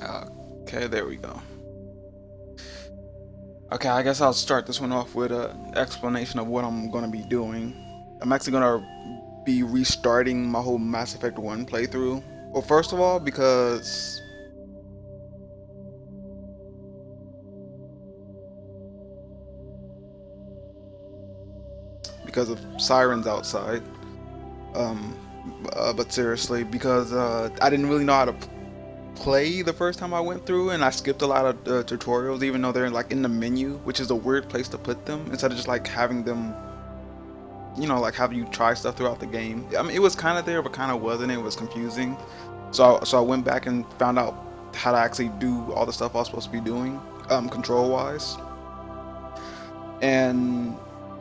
Okay, there we go. Okay, I guess I'll start this one off with an explanation of what I'm going to be doing. I'm actually going to be restarting my whole Mass Effect 1 playthrough. Well, first of all, because of sirens outside. Um, but seriously, because I didn't really know how to play the first time I went through, and I skipped a lot of tutorials, even though they're like in the menu, which is a weird place to put them, instead of just like having them, like have you try stuff throughout the game. I mean, it was kind of there, but kind of wasn't. It was confusing. So I went back and found out how to actually do all the stuff I was supposed to be doing, control wise. And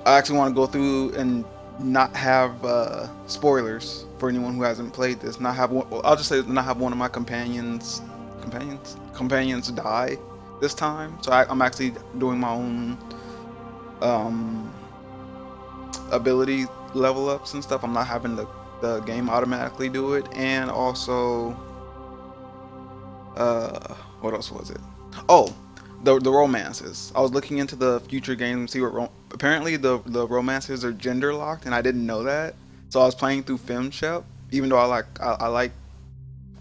I actually want to go through and not have spoilers for anyone who hasn't played this. Not have one, well, I'll just say not have one of my companions die this time. So I'm actually doing my own um, ability level ups and stuff. I'm not having the game automatically do it. And also, what else was it? Oh, the romances. I was looking into the future games to see what apparently the romances are gender locked, and I didn't know that. So I was playing through FemShep, even though I like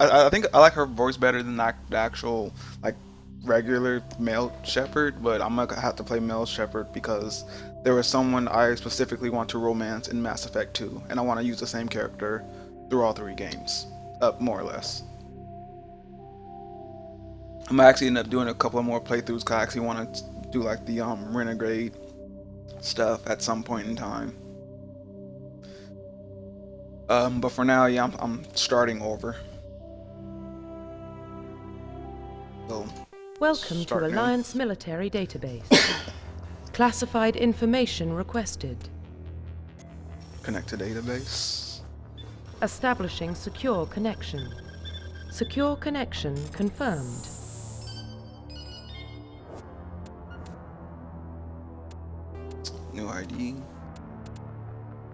I think I like her voice better than the actual like regular male Shepherd, but I'm gonna have to play male Shepherd because there was someone I specifically want to romance in Mass Effect 2, and I want to use the same character through all three games, more or less. I'm actually end up doing a couple of more playthroughs because I actually want to do like the renegade stuff at some point in time. But for now, yeah, I'm starting over. So Welcome to start new. Alliance Military Database. Classified information requested. Connect to database. Establishing secure connection. Secure connection confirmed. New ID.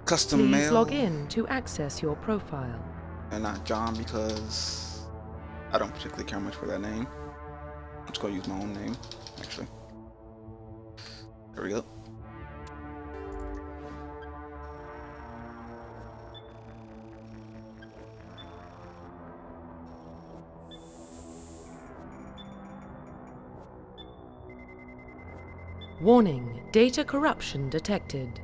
Custom Please log mail. in to access your profile. And not John because I don't particularly care much for that name. I'm just gonna use my own name, actually. There we go. Warning, data corruption detected.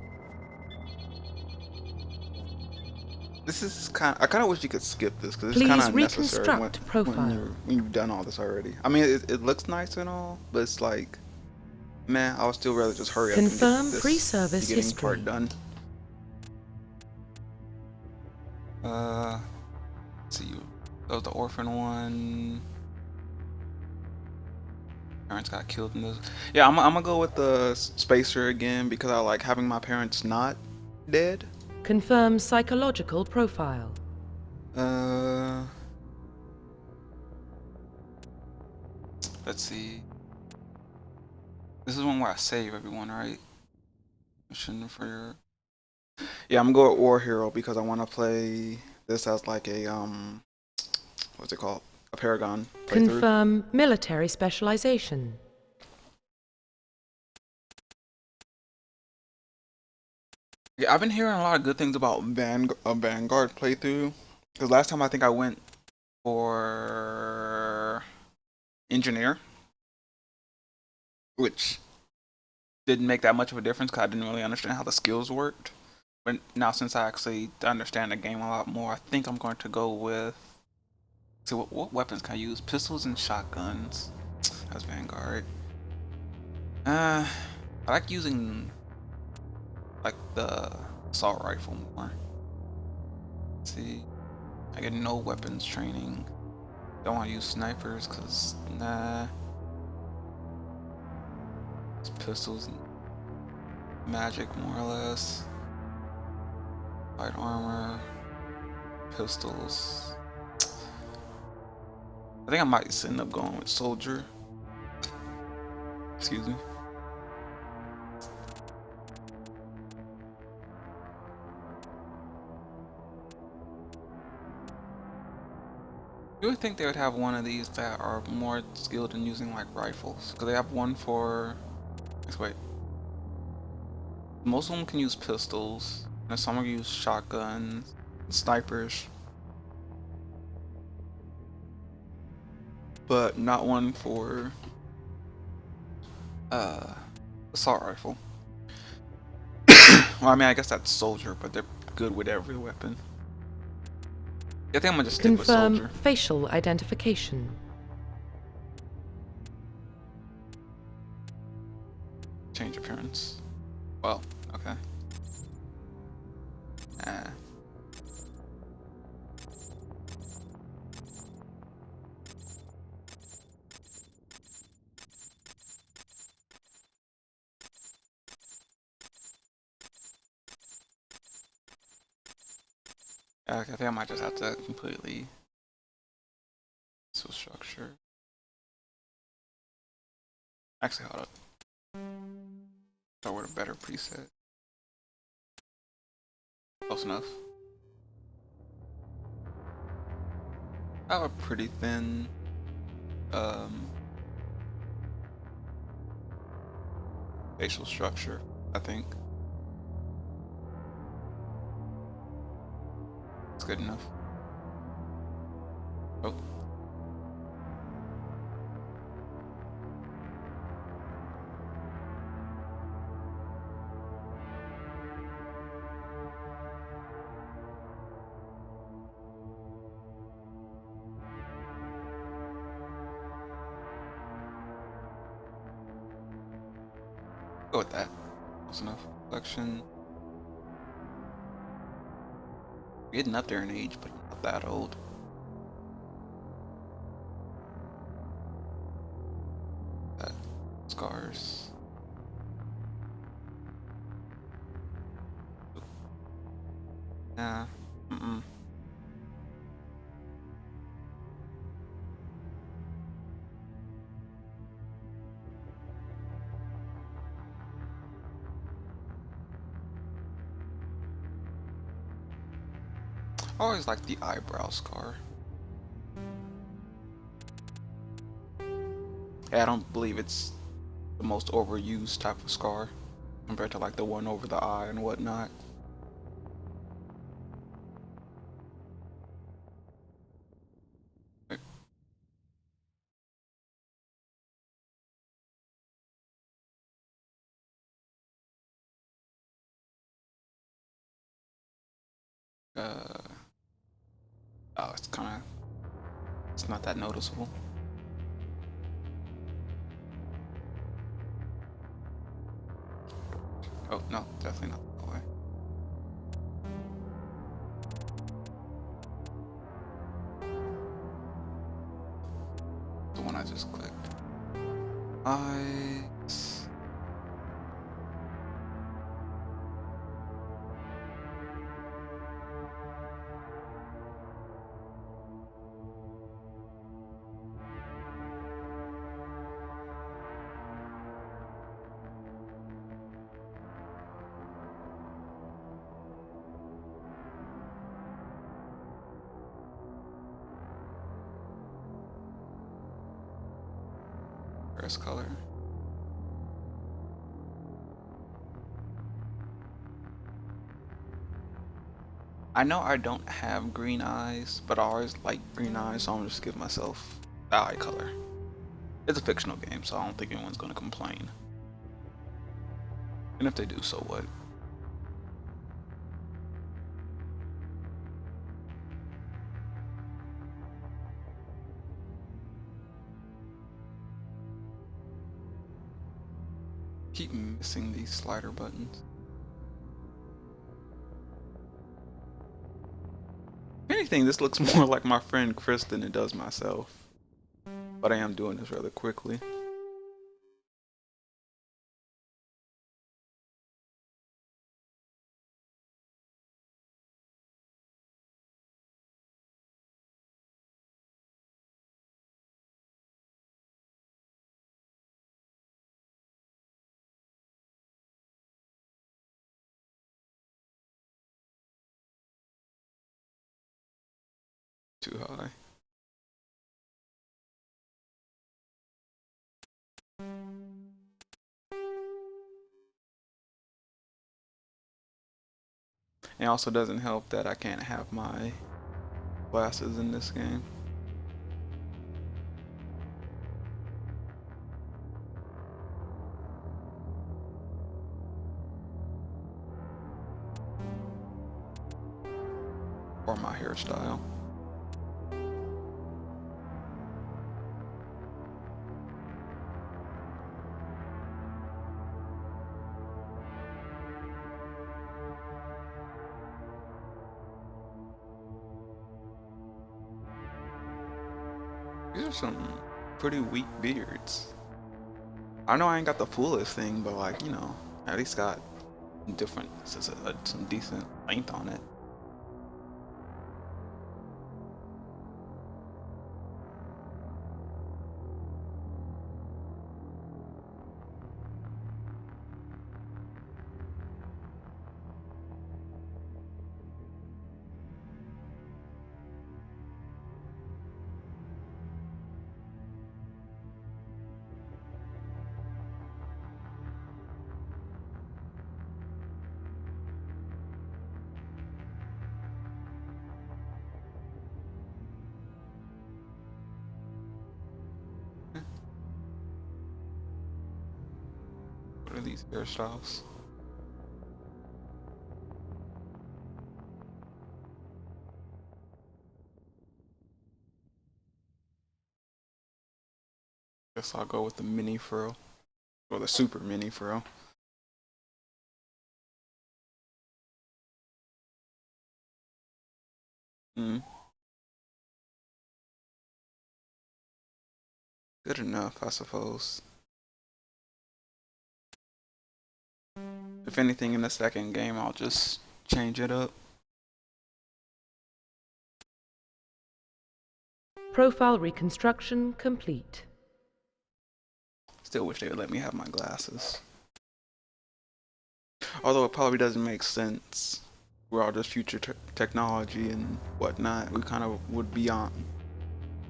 This is I kind of wish you could skip this because it's kind of Please unnecessary reconstruct profile. when you've done all this already. I mean, it looks nice and all, but it's like, man, I would still rather just hurry up and get Confirm this pre-service beginning part history. done. Uh, let's see, that was the orphan one. Parents got killed in this. Yeah, I'm gonna go with the spacer again because I like having my parents not dead. Confirm psychological profile. Uh, let's see. This is one where I save everyone, right? Mission for your. Yeah, I'm gonna go with War Hero because I want to play this as like a what's it called? A Paragon playthrough. Confirm military specialization. Yeah, I've been hearing a lot of good things about Vanguard playthrough. Because last time I think I went for Engineer, which didn't make that much of a difference because I didn't really understand how the skills worked. But now since I actually understand the game a lot more, I think I'm going to go with. See what weapons can I use? Pistols and shotguns. That's Vanguard. I like using like the assault rifle more. Let's see, I get no weapons training. Don't want to use snipers because nah. It's pistols and magic more or less. Light armor, pistols. I think I might end up going with soldier. Excuse me. You would think they would have one of these that are more skilled in using like rifles, because they have one for. Wait, most of them can use pistols, and some will use shotguns, snipers, but not one for uh assault rifle. Well, I mean, I guess that's soldier, but they're good with every weapon. I think I'm gonna just stick with Confirm soldier. facial identification. Change appearance. Well, okay. Nah. I think I might just have to completely switch structure. Actually, hold up. Start with a better preset. Close enough. I have a pretty thin facial structure, I think. It's good enough. Oh. Go with that. Close enough. Collection. Getting up there in age, but I'm not that old. That scars. Nah. Mm-mm. I always like the eyebrow scar. Yeah, I don't believe it's the most overused type of scar compared to like the one over the eye and whatnot. Uh, oh, it's kind of, it's not that noticeable. Oh, no, definitely not that way. The one I just clicked. Eyes. First color. I know I don't have green eyes, but I always like green eyes, so I'm gonna just give myself the eye color. It's a fictional game, so I don't think anyone's gonna complain. And if they do, so what? Keep missing these slider buttons. If anything, this looks more like my friend Chris than it does myself. But I am doing this rather quickly. Too high. And also doesn't help that I can't have my glasses in this game. Or my hairstyle. These are some pretty weak beards. I know I ain't got the fullest thing, but like, you know, at least got different, some decent length on it. What are these hairstyles? Guess I'll go with the mini fro. Or the super mini fro. Good enough, I suppose. If anything, in the second game, I'll just change it up. Profile reconstruction complete. Still wish they would let me have my glasses. Although it probably doesn't make sense. We're all just future technology and whatnot. We kind of would be on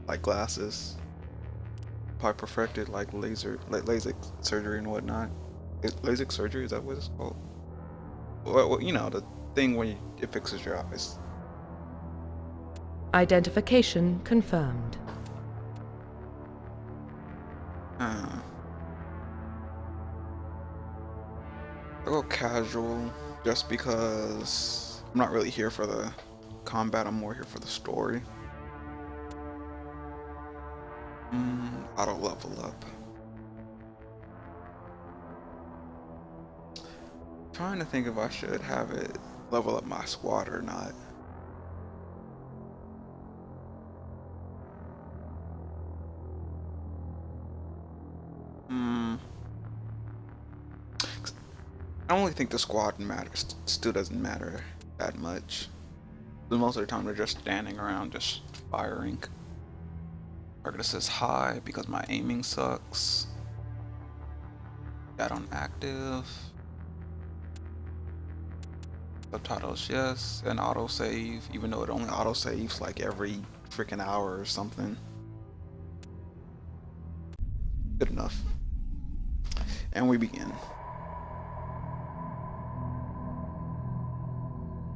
like glasses. Probably perfected like LASIK surgery and whatnot. LASIK surgery, is that what it's called? Well, you know, the thing when it fixes your eyes. Identification confirmed. I'll go casual just because I'm not really here for the combat, I'm more here for the story. Auto level up. Trying to think if I should have it level up my squad or not. I only think the squad matters. Still doesn't matter that much. But most of the time they're just standing around, just firing. Target says high because my aiming sucks. Got on active. Subtitles yes, and autosave, even though it only autosaves like every freaking hour or something. Good enough. And we begin.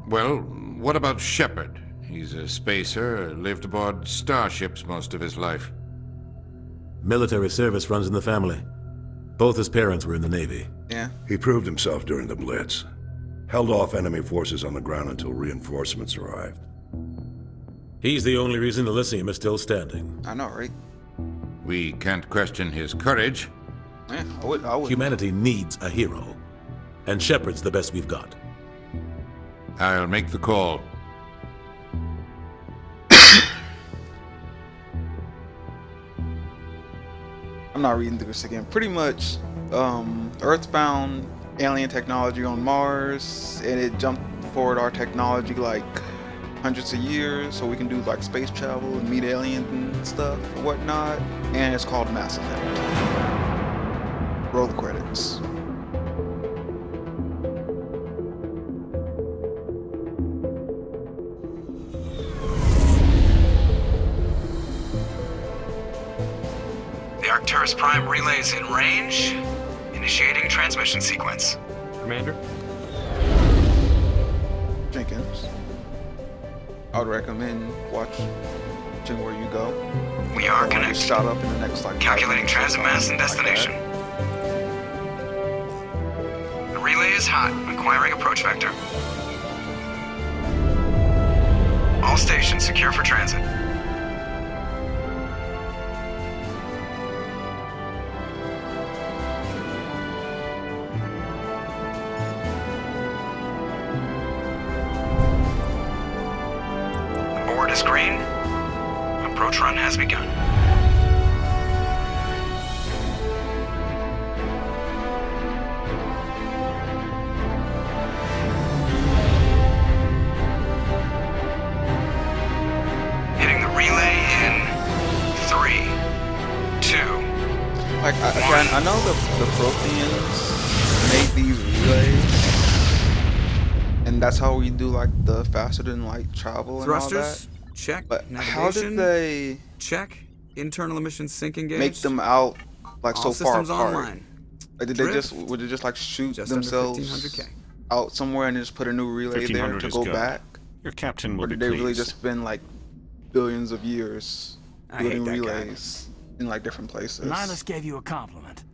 Well, what about Shepard? He's a spacer, lived aboard starships most of his life. Military service runs in the family. Both his parents were in the Navy. Yeah. He proved himself during the Blitz. Held off enemy forces on the ground until reinforcements arrived. He's the only reason Elysium is still standing. I know, right? We can't question his courage. Yeah, I would. Humanity needs a hero. And Shepard's the best we've got. I'll make the call. I'm not reading through this again. Pretty much, Earthbound alien technology on Mars, and it jumped forward our technology like hundreds of years, so we can do like space travel and meet aliens and stuff and whatnot. And it's called Mass Effect. Roll the credits. The Arcturus Prime relay's in range. Initiating transmission sequence. Commander? Jenkins. I would recommend watching where you go. We are Or get connected. shot up in the next like 5 Calculating minutes or transit mass and something like destination. that. The relay is hot. Acquiring approach vector. All stations secure for transit. The board is green. Approach run has begun. Hitting the relay in 3, 2. Like I know the Protheans made these relays, and that's how we do like the faster than light travel and all that. Thrusters, check. But Navigation, how did they check. Internal emissions sync engaged. make them out like All so far systems apart? online. Like, did Drift. they just would they just like shoot Just under themselves 1500K. out somewhere and just put a new relay there 1500 to is go good. back? Your captain will Or be did they really pleased. just spend like billions of years I building hate that guy. relays in like different places? Nihilus gave you a compliment.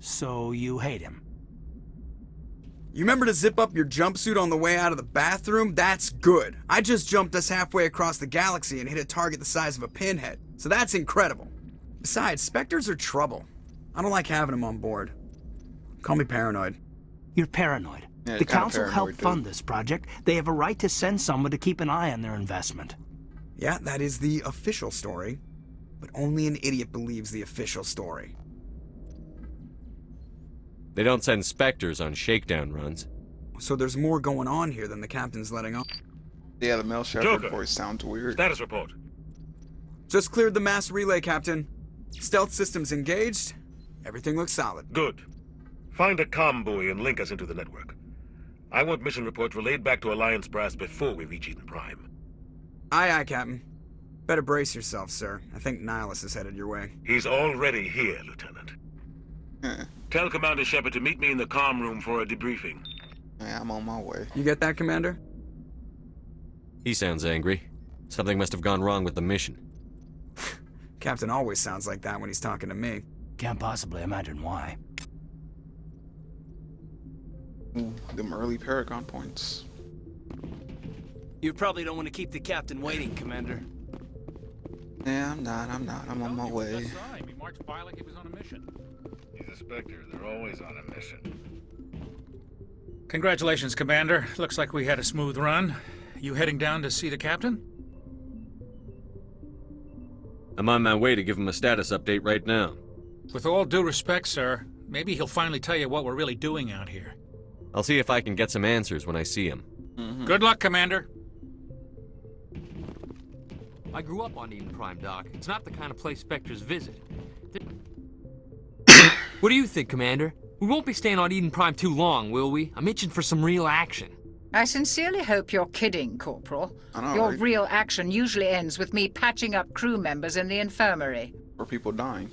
So you hate him. You remember to zip up your jumpsuit on the way out of the bathroom? That's good. I just jumped us halfway across the galaxy and hit a target the size of a pinhead. So that's incredible. Besides, Spectres are trouble. I don't like having them on board. Call me paranoid. You're paranoid. Yeah, The kinda Council paranoid, helped dude. fund this project. They have a right to send someone to keep an eye on their investment. Yeah, that is the official story. But only an idiot believes the official story. They don't send Spectres on shakedown runs. So there's more going on here than the captain's letting on. Yeah, the Mel Shepherd Joker. voice sounds weird. Status report. Just cleared the mass relay, Captain. Stealth systems engaged. Everything looks solid. Good. Find a comm buoy and link us into the network. I want mission reports relayed back to Alliance Brass before we reach Eden Prime. Aye, aye, Captain. Better brace yourself, sir. I think Nihilus is headed your way. He's already here, Lieutenant. Tell Commander Shepard to meet me in the comm room for a debriefing. Yeah, I'm on my way. You get that, Commander? He sounds angry. Something must have gone wrong with the mission. Captain always sounds like that when he's talking to me. Can't possibly imagine why. Ooh, them early Paragon points. You probably don't want to keep the captain waiting, Commander. Yeah, I'm not. I'm on my way. He marched by like he was on a mission. He's a Spectre. They're always on a mission. Congratulations, Commander. Looks like we had a smooth run. You heading down to see the captain? I'm on my way to give him a status update right now. With all due respect, sir, maybe he'll finally tell you what we're really doing out here. I'll see if I can get some answers when I see him. Good luck, Commander. I grew up on Eden Prime, Doc. It's not the kind of place Spectres visit. What do you think, Commander? We won't be staying on Eden Prime too long, will we? I'm itching for some real action. I sincerely hope you're kidding, Corporal. I know, Your right? real action usually ends with me patching up crew members in the infirmary. Or people dying.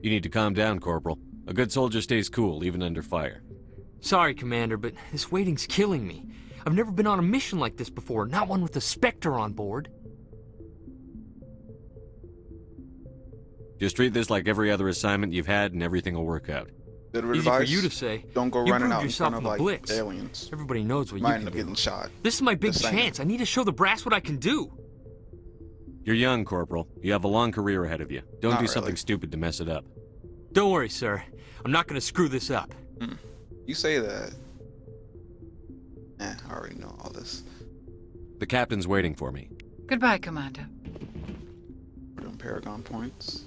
You need to calm down, Corporal. A good soldier stays cool, even under fire. Sorry, Commander, but this waiting's killing me. I've never been on a mission like this before, not one with a Spectre on board. Just treat this like every other assignment you've had and everything will work out. Bit of Easy for advice, you to say. don't go You running proved out in yourself front of on the like Blitz. aliens. Everybody knows what Might you end can up do. getting shot. This is my big Just saying. chance. I need to show the brass what I can do. You're young, Corporal. You have a long career ahead of you. Don't Not do really. something stupid to mess it up. Don't worry, sir. I'm not gonna screw this up. You say that. I already know all this. The captain's waiting for me. Goodbye, Commander. For them Paragon points.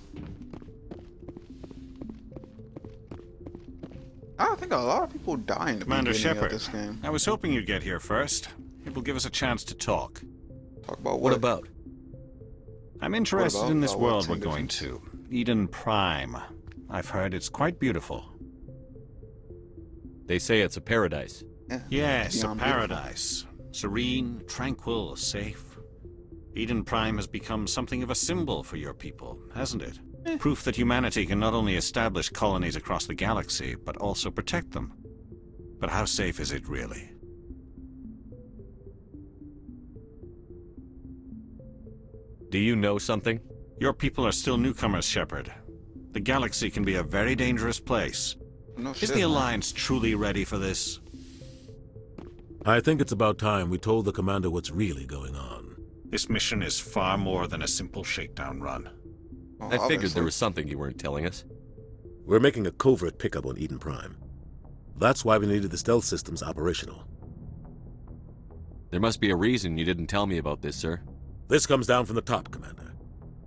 I think a lot of people die in the Commander beginning Shepard, of this game. I was hoping you'd get here first. It will give us a chance to talk. Talk about What about? I'm interested about in this our world we're works and going difference? to. Eden Prime. I've heard it's quite beautiful. They say it's a paradise. Yeah, Yes, a beyond beautiful. paradise. Serene, tranquil, safe. Eden Prime has become something of a symbol for your people, hasn't it? Proof that humanity can not only establish colonies across the galaxy, but also protect them. But how safe is it really? Do you know something? Your people are still newcomers, Shepard. The galaxy can be a very dangerous place. No Is shit, the man. Alliance truly ready for this? I think it's about time we told the commander what's really going on. This mission is far more than a simple shakedown run. Well, I figured obviously. there was something you weren't telling us. We're making a covert pickup on Eden Prime. That's why we needed the stealth systems operational. There must be a reason you didn't tell me about this, sir. This comes down from the top, Commander.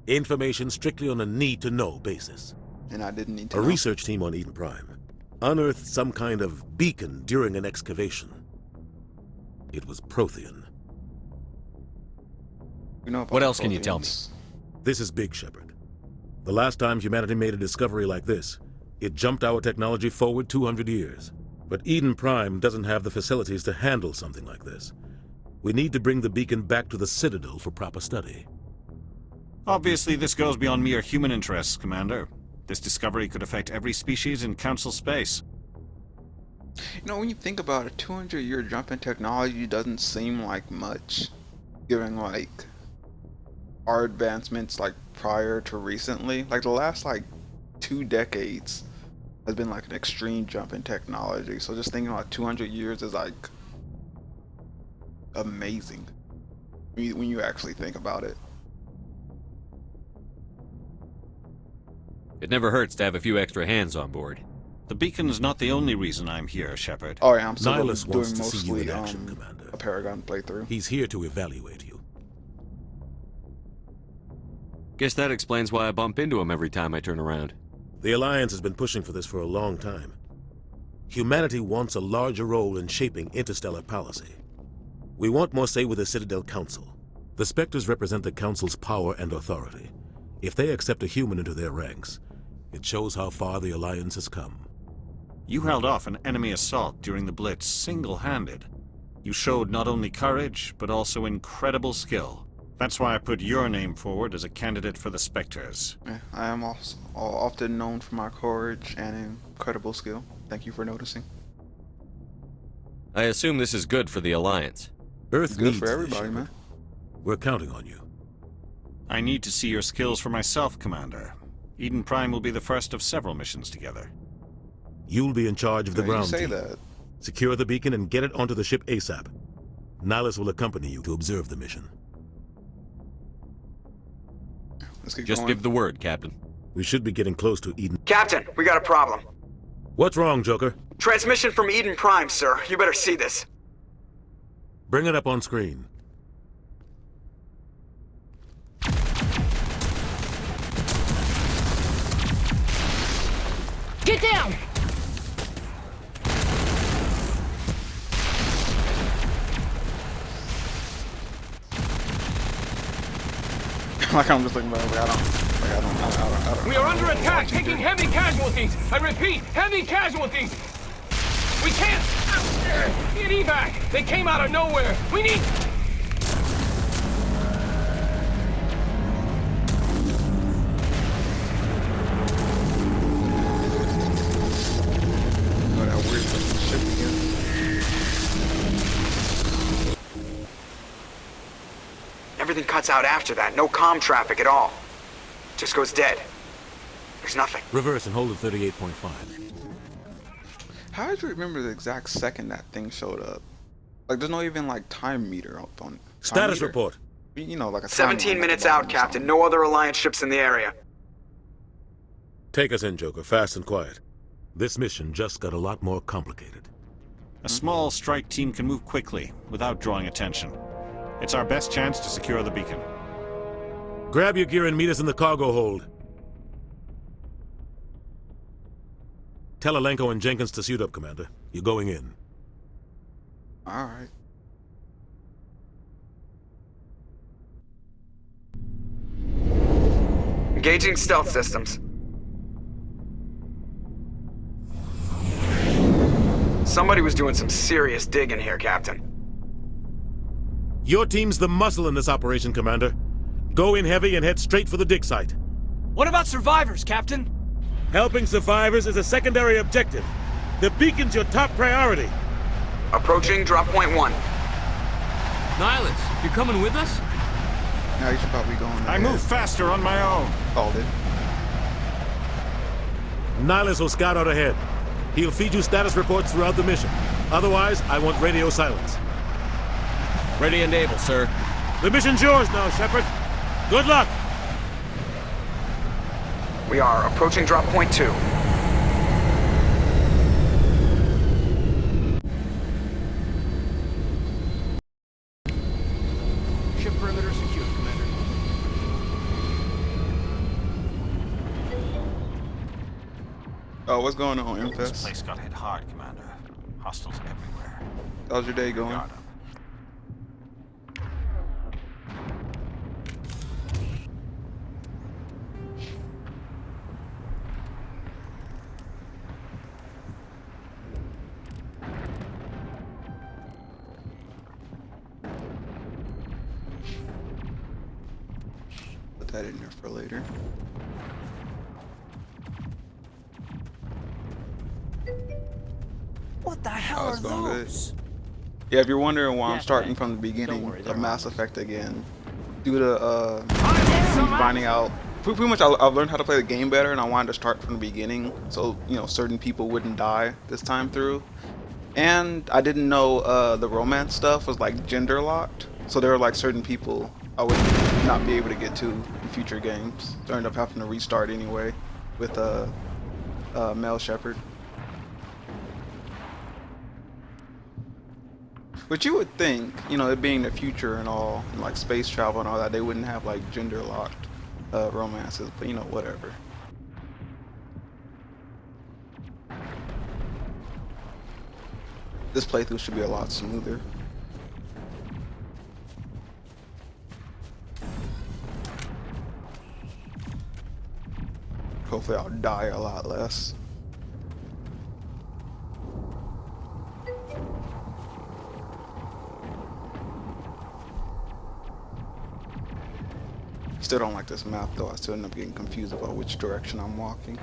Information strictly on a need-to-know basis. And I didn't need to A know. research team on Eden Prime unearthed some kind of beacon during an excavation. It was Prothean. We know about What else can you tell me? Protheans. This is big, Shepard. The last time humanity made a discovery like this, it jumped our technology forward 200 years. But Eden Prime doesn't have the facilities to handle something like this. We need to bring the beacon back to the Citadel for proper study. Obviously, this goes beyond mere human interests, Commander. This discovery could affect every species in Council space. You know, when you think about a 200-year jump in technology, doesn't seem like much, given like our advancements like prior to recently. Like the last like 2 decades has been like an extreme jump in technology. So just thinking about 200 years is like amazing when you actually think about it. It never hurts to have a few extra hands on board. The beacon's not the only reason I'm here, Shepard. Oh yeah, I'm still Nihilus doing wants to see you mostly in action, Commander. a Paragon playthrough. He's here to evaluate you. Guess that explains why I bump into him every time I turn around. The Alliance has been pushing for this for a long time. Humanity wants a larger role in shaping interstellar policy. We want more say with the Citadel Council. The Spectres represent the Council's power and authority. If they accept a human into their ranks, it shows how far the Alliance has come. You held off an enemy assault during the Blitz single-handed. You showed not only courage, but also incredible skill. That's why I put your name forward as a candidate for the Spectres. Yeah, I am also often known for my courage and incredible skill. Thank you for noticing. I assume this is good for the Alliance. Earth Good needs for this, everybody, Shepard. man. We're counting on you. I need to see your skills for myself, Commander. Eden Prime will be the first of several missions together. You'll be in charge of the Yeah, you ground say team. that. Secure the beacon and get it onto the ship ASAP. Nihilus will accompany you to observe the mission. Let's get Just going. give the word, Captain. We should be getting close to Eden. Captain, we got a problem. What's wrong, Joker? Transmission from Eden Prime, sir. You better see this. Bring it up on screen. Get down! Like I'm just looking back. Like, I don't. We are under attack, taking heavy casualties. I repeat, heavy casualties. We can't get evac. They came out of nowhere. We need. Oh, that weird fucking ship again. Everything cuts out after that. No comm traffic at all. Just goes dead. There's nothing. Reverse and hold at 38.5. How did you remember the exact second that thing showed up? Like, there's no even like time meter up on it. Status report. You know, like a 17 timeline minutes at the out, bottom or Captain. something. No other Alliance ships in the area. Take us in, Joker, fast and quiet. This mission just got a lot more complicated. A small strike team can move quickly, without drawing attention. It's our best chance to secure the beacon. Grab your gear and meet us in the cargo hold. Tell Alenko and Jenkins to suit up, Commander. You're going in. All right. Engaging stealth systems. Somebody was doing some serious digging here, Captain. Your team's the muscle in this operation, Commander. Go in heavy and head straight for the dig site. What about survivors, Captain? Helping survivors is a secondary objective. The beacon's your top priority. Approaching drop point 1. Nihilus, you're coming with us? Yeah, you should probably go on there. I move faster on my own. Called it. Nihilus will scout out ahead. He'll feed you status reports throughout the mission. Otherwise, I want radio silence. Ready and able, sir. The mission's yours now, Shepard. Good luck! We are approaching drop point 2. Ship perimeter secure, Commander. Oh, what's going on, This Infest? place got hit hard, Commander. Hostiles everywhere. How's your day going? Guard up. Put that in there for later. What the hell Oh, are it's going good. those? Yeah, if you're wondering why Yeah, I'm starting thanks. from the beginning Don't worry, of they're Mass Effect again, due to finding out, pretty much I've learned how to play the game better, and I wanted to start from the beginning, so you know certain people wouldn't die this time through. And I didn't know the romance stuff was like gender locked, so there were like certain people I would not be able to get to in future games. So I ended up having to restart anyway with Mel Shepard. But you would think, you know, it being the future and all, and like space travel and all that, they wouldn't have like gender locked romances, but you know, whatever. This playthrough should be a lot smoother. Hopefully I'll die a lot less. Still don't like this map though. I still end up getting confused about which direction I'm walking.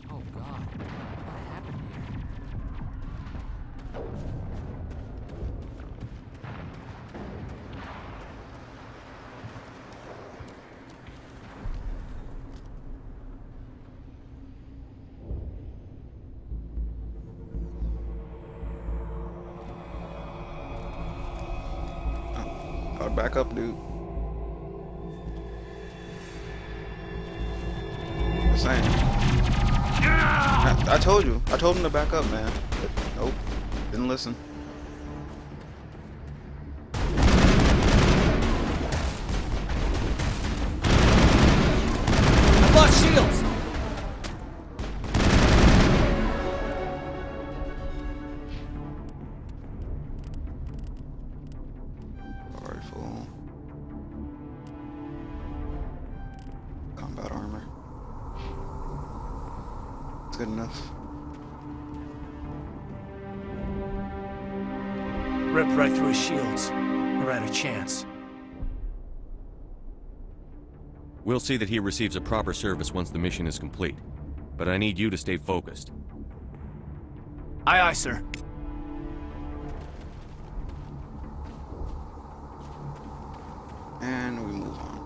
Oh God, what happened here? I'll back up, dude. Just saying. I told you. I told him to back up, man. But nope. Didn't listen. I lost shields! Rifle. Combat armor. It's good enough. Ripped right through his shields. Never had a chance. We'll see that he receives a proper service once the mission is complete. But I need you to stay focused. Aye, aye, sir. And we move on.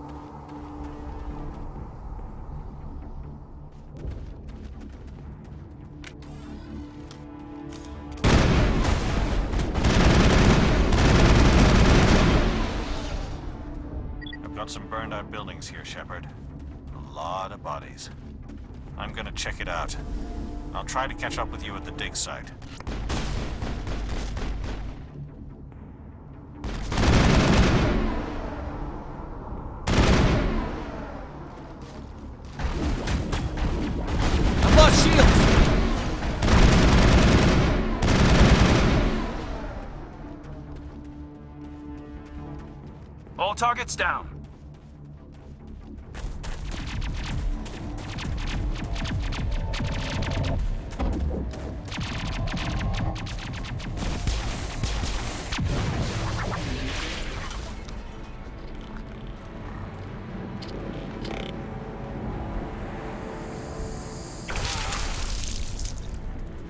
I've got some burned out buildings here, Shepard. A lot of bodies. I'm gonna check it out. I'll try to catch up with you at the dig site. I lost shields! All targets down.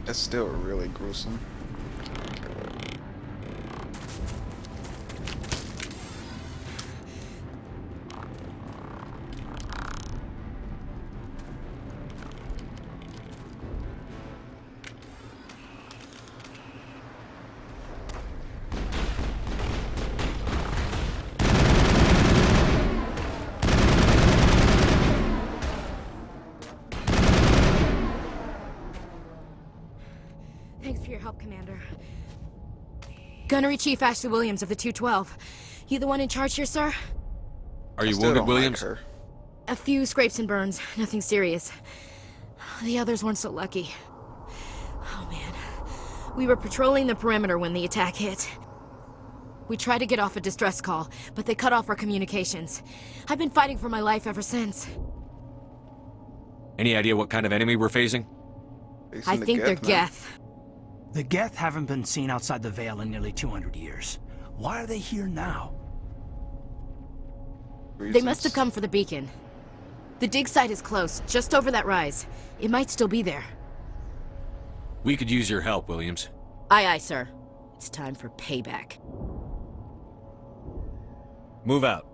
It's still really gruesome. Thanks for your help, Commander. Gunnery Chief Ashley Williams of the 212. You the one in charge here, sir? Are you wounded, Williams? A few scrapes and burns. Nothing serious. The others weren't so lucky. Oh, man. We were patrolling the perimeter when the attack hit. We tried to get off a distress call, but they cut off our communications. I've been fighting for my life ever since. Any idea what kind of enemy we're facing? I think they're Geth. The Geth haven't been seen outside the Veil in nearly 200 years. Why are they here now? They must have come for the beacon. The dig site is close, just over that rise. It might still be there. We could use your help, Williams. Aye, aye, sir. It's time for payback. Move out.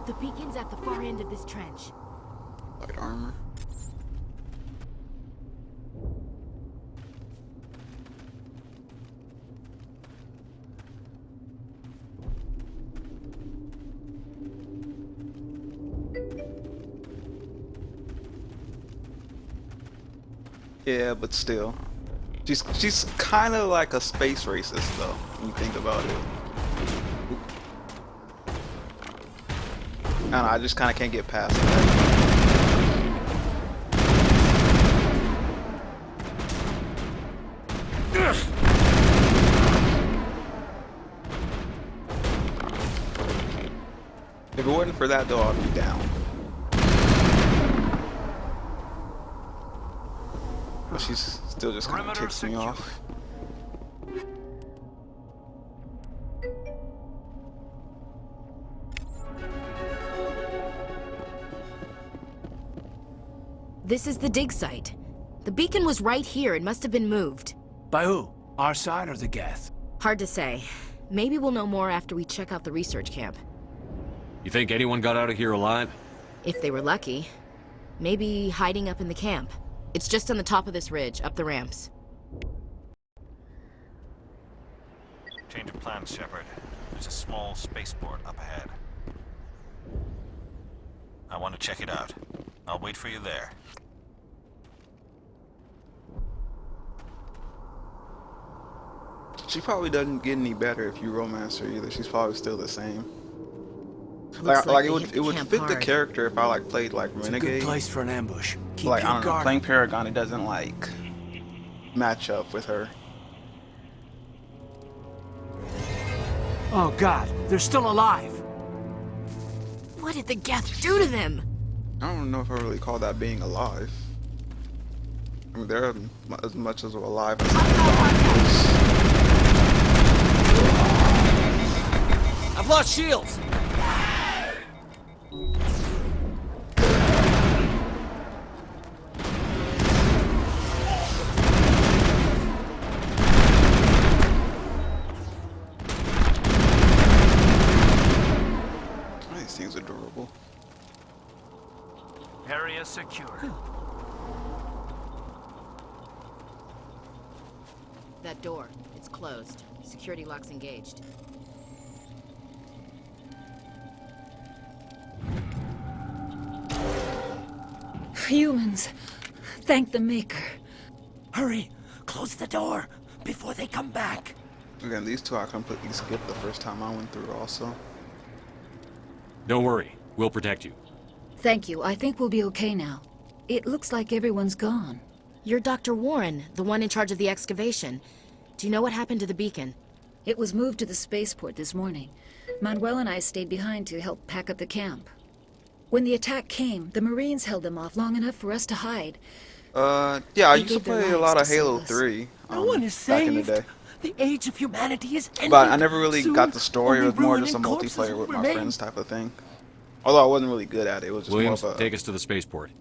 The beacon's at the far end of this trench. Light armor. Yeah, but still. She's kind of like a space racist though, when you think about it. I don't know, I just kind of can't get past that. If it wasn't for that though, I'd be down. But she's still just kind of ticks me off. This is the dig site. The beacon was right here. It must have been moved. By who? Our side or the Geth? Hard to say. Maybe we'll know more after we check out the research camp. You think anyone got out of here alive? If they were lucky. Maybe hiding up in the camp. It's just on the top of this ridge, up the ramps. Change of plans, Shepard. There's a small spaceport up ahead. I want to check it out. I'll wait for you there. She probably doesn't get any better if you romance her either. She's probably still the same. Looks Like they it hit the would camp fit the hard. character if I like played like It's a Renegade. good place for an ambush. Keep Like I your don't know, guard playing up. Paragon, it doesn't like match up with her. Oh God, they're still alive. What did the Geth do to them? I don't know if I really call that being alive. I mean, they're as much as alive as I've lost shields! These things are durable. Area secure. That door. It's closed. Security lock's engaged. Humans. Thank the Maker. Hurry! Close the door before they come back. Again, these two I completely skipped the first time I went through also. Don't worry, we'll protect you. Thank you. I think we'll be okay now. It looks like everyone's gone. You're Dr. Warren, the one in charge of the excavation. Do you know what happened to the beacon? It was moved to the spaceport this morning. Manuel and I stayed behind to help pack up the camp. When the attack came, the Marines held them off long enough for us to hide. Yeah, I They used to gave their play a lives lot to of Halo save us. 3 No one is back in the saved. day. The age of humanity is ending. But I never really Soon, got the story. It only was more ruin just a and corpses multiplayer will with my remain. friends type of thing. Although I wasn't really good at it. It was just Williams, more of a take us to the spaceport.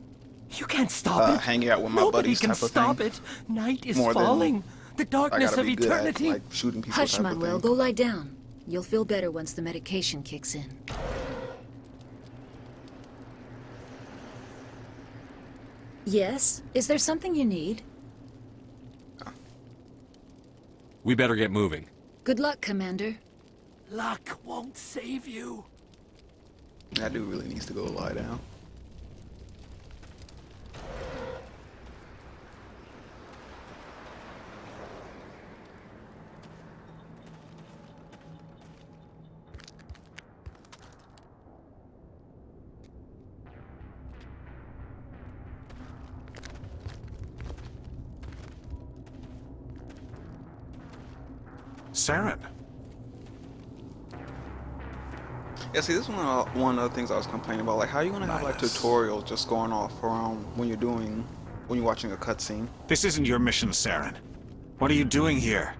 You can't stop it. hanging out with my Nobody buddies can type of stop thing. it. Night is More than falling. The I darkness gotta of be good at eternity. like shooting people Hush, type of Manuel. thing. Go lie down. You'll feel better once the medication kicks in. Yes? Is there something you need? We better get moving. Good luck, Commander. Luck won't save you. That dude really needs to go lie down. Saren. Yeah, see, this is one of the things I was complaining about. Like, how are you gonna have like tutorials just going off around when you're watching a cutscene? This isn't your mission, Saren. What are you doing here?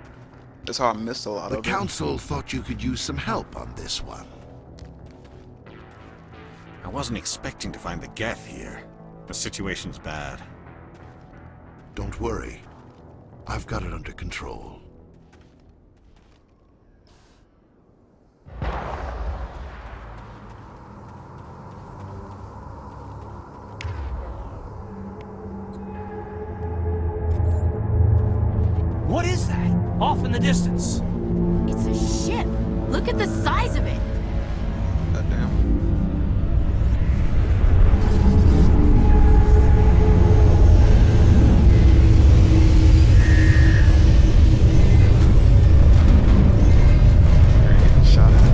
That's how I missed a lot The of it. Council thought you could use some help on this one. I wasn't expecting to find the Geth here. The situation's bad. Don't worry. I've got it under control. What is that? Off in the distance. It's a ship. Look at the size of it. Goddamn. Shot at.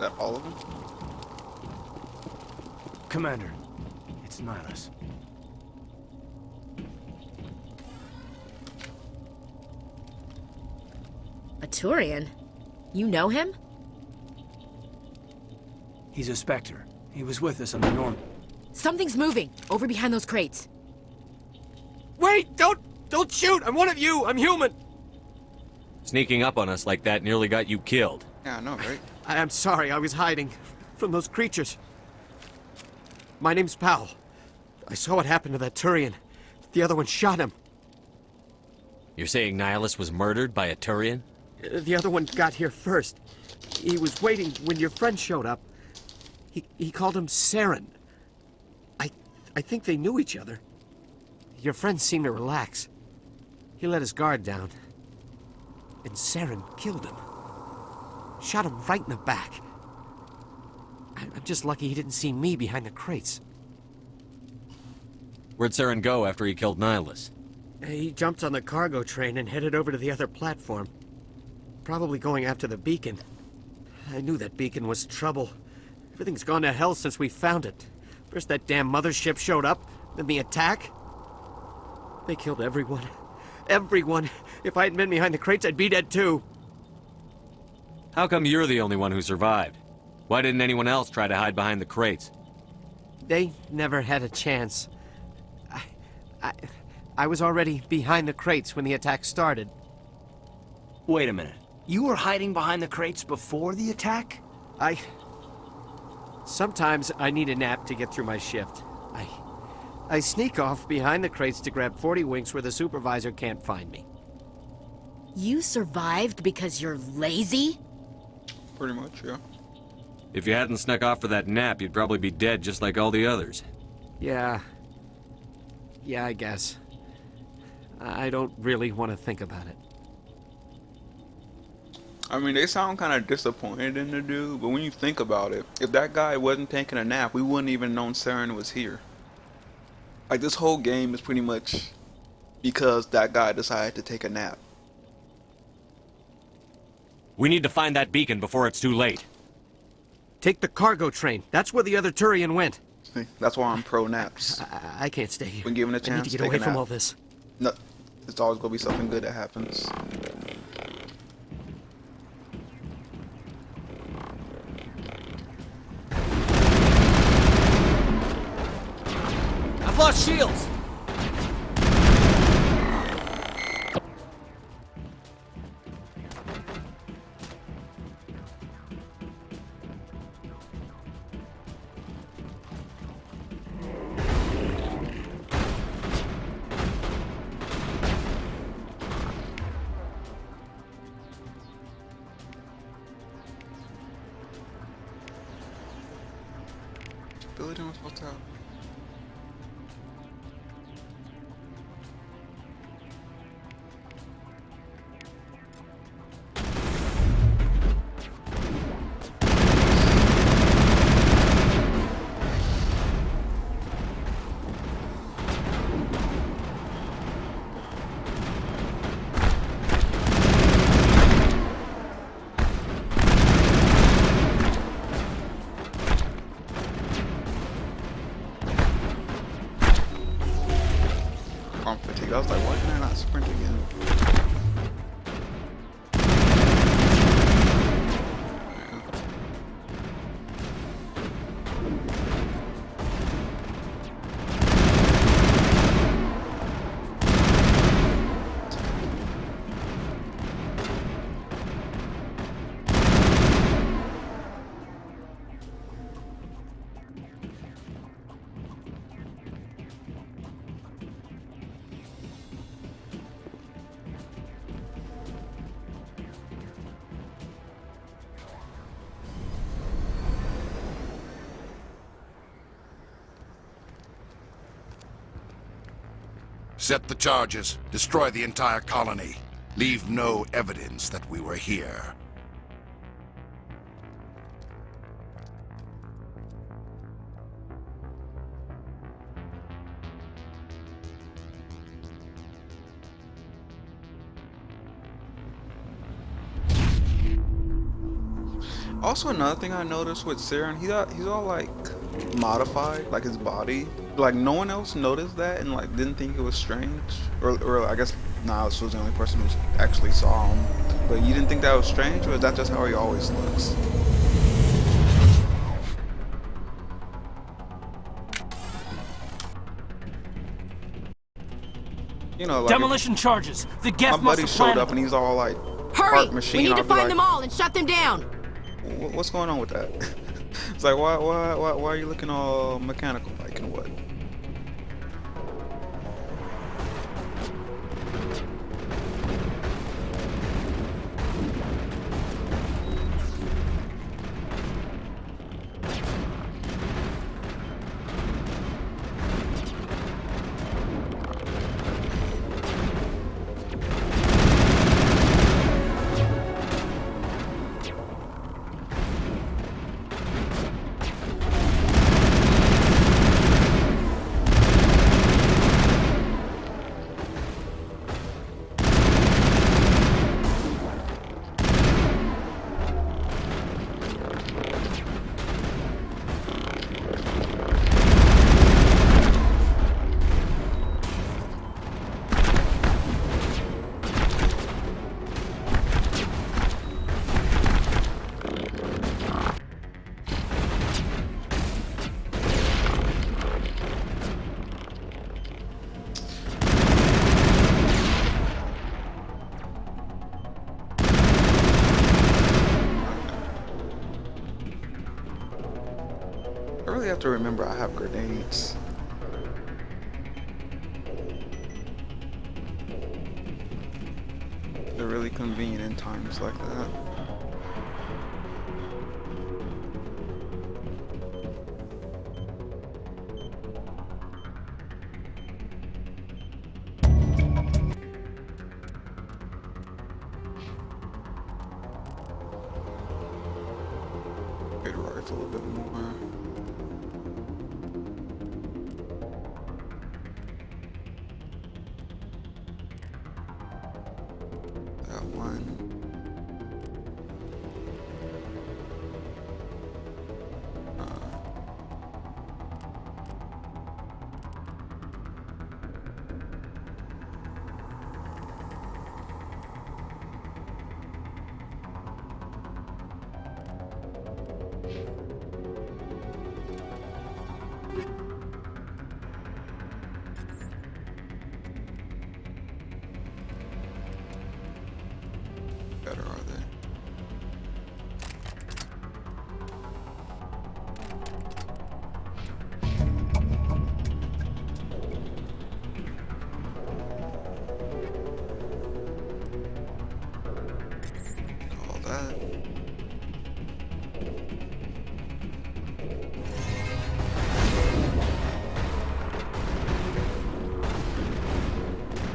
That all of them? Commander, it's Nihilus. A Turian? You know him? He's a Spectre. He was with us on the Norm. Something's moving over behind those crates. Wait! Don't shoot! I'm one of you! I'm human! Sneaking up on us like that nearly got you killed. Yeah, I know, right? I'm sorry, I was hiding from those creatures. My name's Powell. I saw what happened to that Turian. The other one shot him. You're saying Nihilus was murdered by a Turian? The other one got here first. He was waiting when your friend showed up. He called him Saren. I think they knew each other. Your friend seemed to relax. He let his guard down. And Saren killed him. Shot him right in the back. I'm just lucky he didn't see me behind the crates. Where'd Saren go after he killed Nihilus? He jumped on the cargo train and headed over to the other platform. Probably going after the beacon. I knew that beacon was trouble. Everything's gone to hell since we found it. First that damn mothership showed up, then the attack. They killed everyone. Everyone. If I hadn't been behind the crates, I'd be dead too. How come you're the only one who survived? Why didn't anyone else try to hide behind the crates? They never had a chance. I was already behind the crates when the attack started. Wait a minute. You were hiding behind the crates before the attack? Sometimes I need a nap to get through my shift. I sneak off behind the crates to grab 40 winks where the supervisor can't find me. You survived because you're lazy? Pretty much, yeah. If you hadn't snuck off for that nap, you'd probably be dead just like all the others. Yeah, I guess. I don't really want to think about it. I mean, they sound kind of disappointed in the dude, but when you think about it, if that guy wasn't taking a nap, we wouldn't even known Saren was here. Like, this whole game is pretty much because that guy decided to take a nap. We need to find that beacon before it's too late. Take the cargo train. That's where the other Turian went. See, that's why I'm pro naps. I can't stay here. When given a I chance, need to get take away a from nap. all this. No, it's always gonna be something good that happens. I've lost shields! Billy didn't supposed to have. Arm fatigue. I was like, why can I not sprint again? Set the charges. Destroy the entire colony. Leave no evidence that we were here. Also, another thing I noticed with Saren, he's all like modified, like his body. Like no one else noticed that and like didn't think it was strange, or I guess Niles was the only person who actually saw him. But you didn't think that was strange, or is that just how he always looks? You know, like Demolition charges. The Geth my must buddy have showed planted up and he's all like, Hurry! part machine. We need to I'll be find like, them all and shut them down. What's going on with that? It's like, why are you looking all mechanical like and what? I really have to remember I have grenades. They're really convenient in times like that. got one. Better are they? Call that.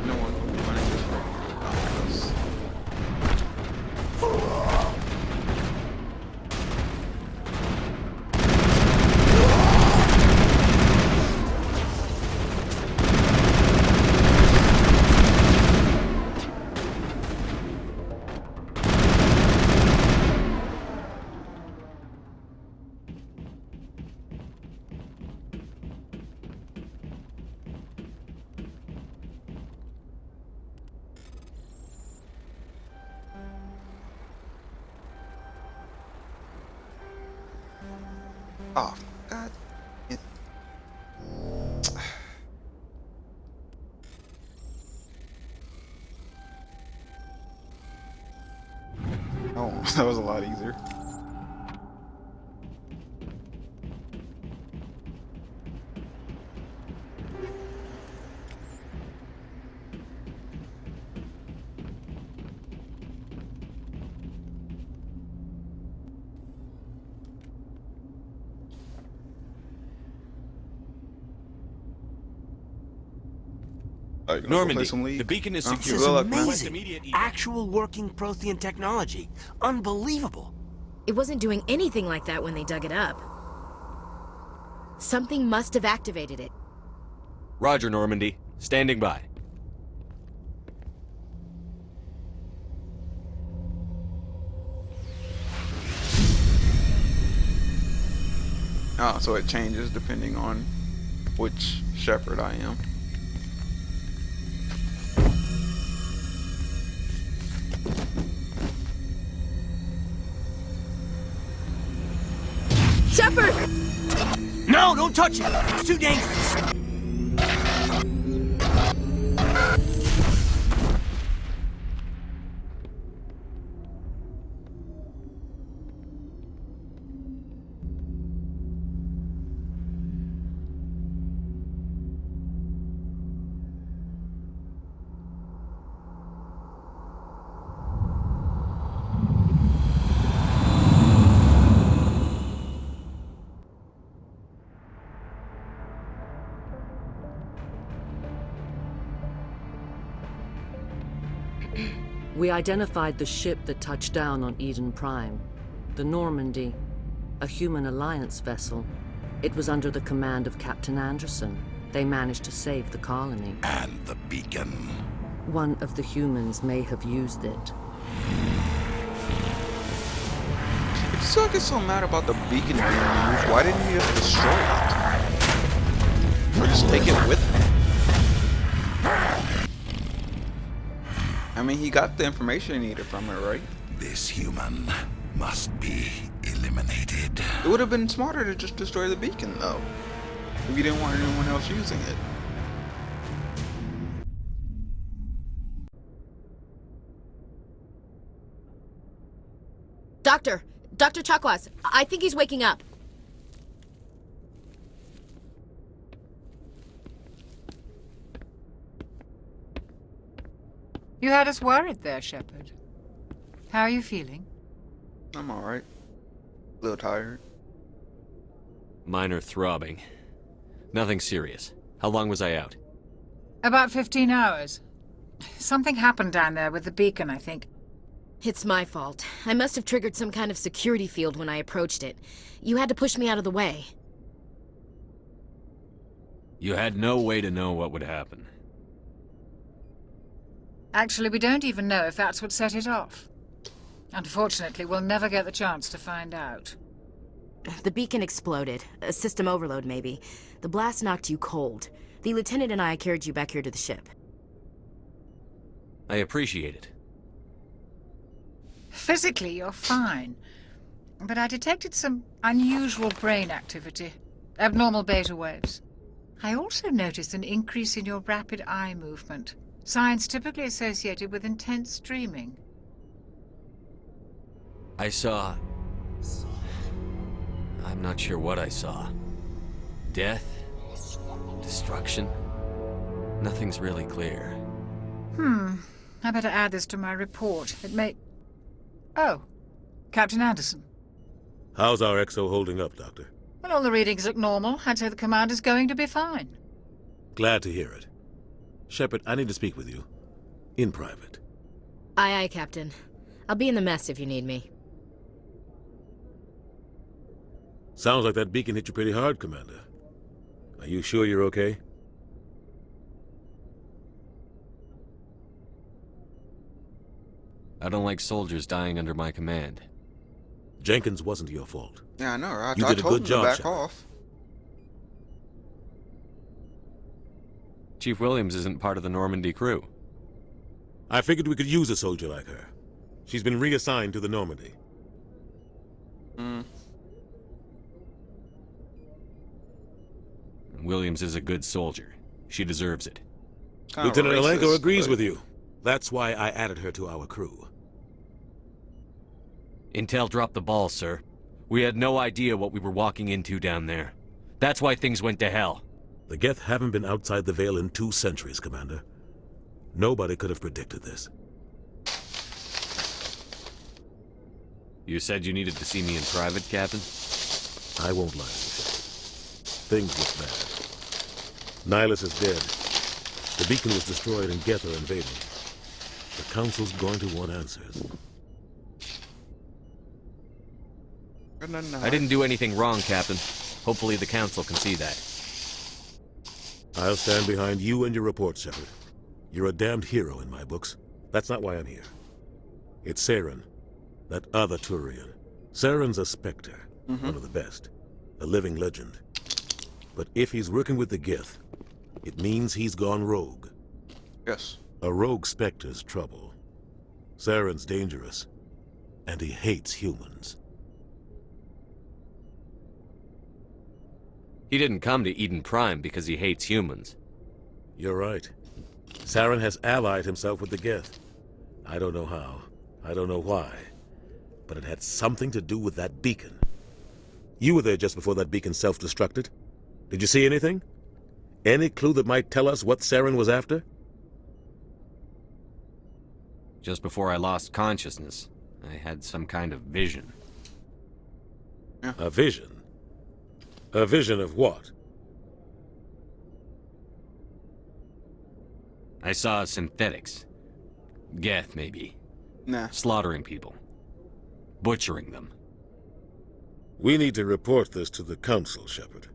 No one running this way. Oh, yes. Oh, God. It... Oh, that was a lot easier. Normandy, the beacon is secure. This is amazing. Actual working Prothean technology. Unbelievable. It wasn't doing anything like that when they dug it up. Something must have activated it. Roger, Normandy. Standing by. Oh, so it changes depending on which Shepherd I am. Shepherd! No, don't touch it! It's too dangerous! We identified the ship that touched down on Eden Prime. The Normandy, a human alliance vessel. It was under the command of Captain Anderson. They managed to save the colony. And the beacon. One of the humans may have used it. If Suck is so mad about the beacon being used, why didn't he just destroy it? Or just take it with him? I mean, he got the information he needed from it, right? This human must be eliminated. It would have been smarter to just destroy the beacon, though, if you didn't want anyone else using it. Doctor Chakwas, I think he's waking up. You had us worried there, Shepard. How are you feeling? I'm alright. A little tired. Minor throbbing. Nothing serious. How long was I out? About 15 hours. Something happened down there with the beacon, I think. It's my fault. I must have triggered some kind of security field when I approached it. You had to push me out of the way. You had no way to know what would happen. Actually, we don't even know if that's what set it off. Unfortunately, we'll never get the chance to find out. The beacon exploded. A system overload, maybe. The blast knocked you cold. The lieutenant and I carried you back here to the ship. I appreciate it. Physically, you're fine. But I detected some unusual brain activity. Abnormal beta waves. I also noticed an increase in your rapid eye movement. Signs typically associated with intense dreaming. I saw... I'm not sure what I saw. Death? Destruction? Nothing's really clear. I better add this to my report. It may... Oh, Captain Anderson. How's our XO holding up, Doctor? Well, all the readings look normal. I'd say the commander's going to be fine. Glad to hear it. Shepard, I need to speak with you. In private. Aye, aye, Captain. I'll be in the mess if you need me. Sounds like that beacon hit you pretty hard, Commander. Are you sure you're okay? I don't like soldiers dying under my command. Jenkins wasn't your fault. Yeah, I know, right? You I did a told good him job, to back Shepard. off. Chief Williams isn't part of the Normandy crew. I figured we could use a soldier like her. She's been reassigned to the Normandy. Williams is a good soldier. She deserves it. Lieutenant Alenko agrees with you. That's why I added her to our crew. Intel dropped the ball, sir. We had no idea what we were walking into down there. That's why things went to hell. The Geth haven't been outside the Veil in 2 centuries, Commander. Nobody could have predicted this. You said you needed to see me in private, Captain? I won't lie to you. Things look bad. Nihilus is dead. The beacon was destroyed and Geth are invading. The Council's going to want answers. I didn't do anything wrong, Captain. Hopefully the Council can see that. I'll stand behind you and your report, Shepard. You're a damned hero in my books. That's not why I'm here. It's Saren, that other Turian. Saren's a Spectre, one of the best, a living legend. But if he's working with the Geth, it means he's gone rogue. Yes. A rogue Spectre's trouble. Saren's dangerous, and he hates humans. He didn't come to Eden Prime because he hates humans. You're right. Saren has allied himself with the Geth. I don't know how. I don't know why. But it had something to do with that beacon. You were there just before that beacon self-destructed. Did you see anything? Any clue that might tell us what Saren was after? Just before I lost consciousness, I had some kind of vision. A vision? A vision of what? I saw synthetics. Geth, maybe. Nah. Slaughtering people. Butchering them. We need to report this to the Council, Shepard.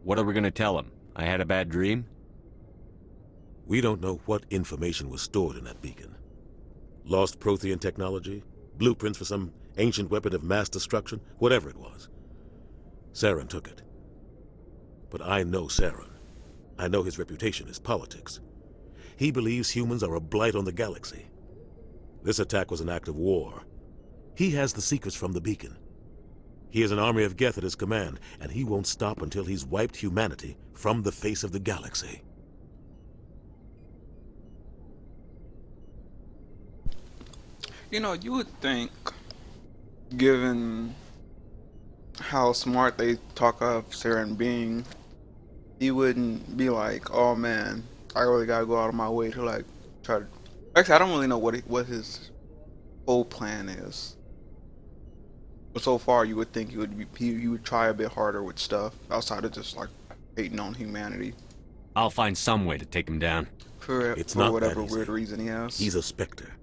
What are we gonna tell him? I had a bad dream? We don't know what information was stored in that beacon. Lost Prothean technology? Blueprints for some ancient weapon of mass destruction? Whatever it was. Saren took it. But I know Saren. I know his reputation is politics. He believes humans are a blight on the galaxy. This attack was an act of war. He has the secrets from the beacon. He has an army of Geth at his command, and he won't stop until he's wiped humanity from the face of the galaxy. You know, you would think, given how smart they talk of Saren being, he wouldn't be like, oh man, I really gotta go out of my way to like try to. Actually, I don't really know what his whole plan is. But so far, you would think he would try a bit harder with stuff outside of just like hating on humanity. I'll find some way to take him down. For not whatever that easy. weird reason he has. He's a Spectre.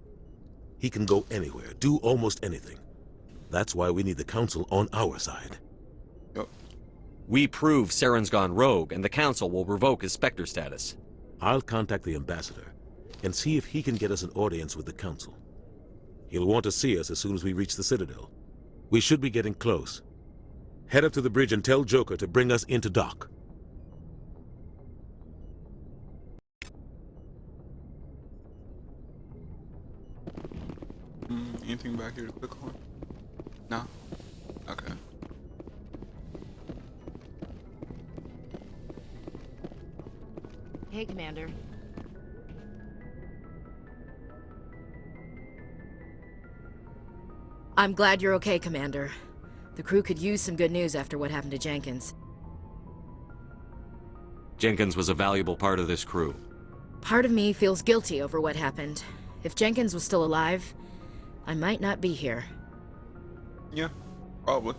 He can go anywhere, do almost anything. That's why we need the Council on our side. Yep. We prove Saren's gone rogue, and the Council will revoke his Spectre status. I'll contact the Ambassador. and see if he can get us an audience with the Council. He'll want to see us as soon as we reach the Citadel. We should be getting close. Head up to the bridge and tell Joker to bring us into dock. Anything back here to click on? No? Okay. Hey, Commander. I'm glad you're okay, Commander. The crew could use some good news after what happened to Jenkins. Jenkins was a valuable part of this crew. Part of me feels guilty over what happened. If Jenkins was still alive, I might not be here. Yeah, probably.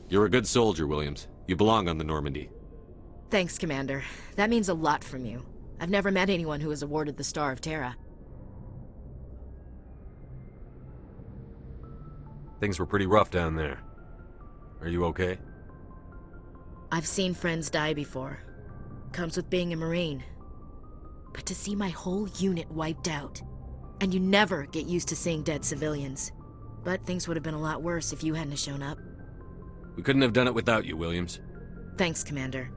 You're a good soldier, Williams. You belong on the Normandy. Thanks, Commander. That means a lot from you. I've never met anyone who was awarded the Star of Terra. Things were pretty rough down there. Are you okay? I've seen friends die before. Comes with being a Marine. But to see my whole unit wiped out, and you never get used to seeing dead civilians. But things would have been a lot worse if you hadn't shown up. We couldn't have done it without you, Williams. Thanks, Commander.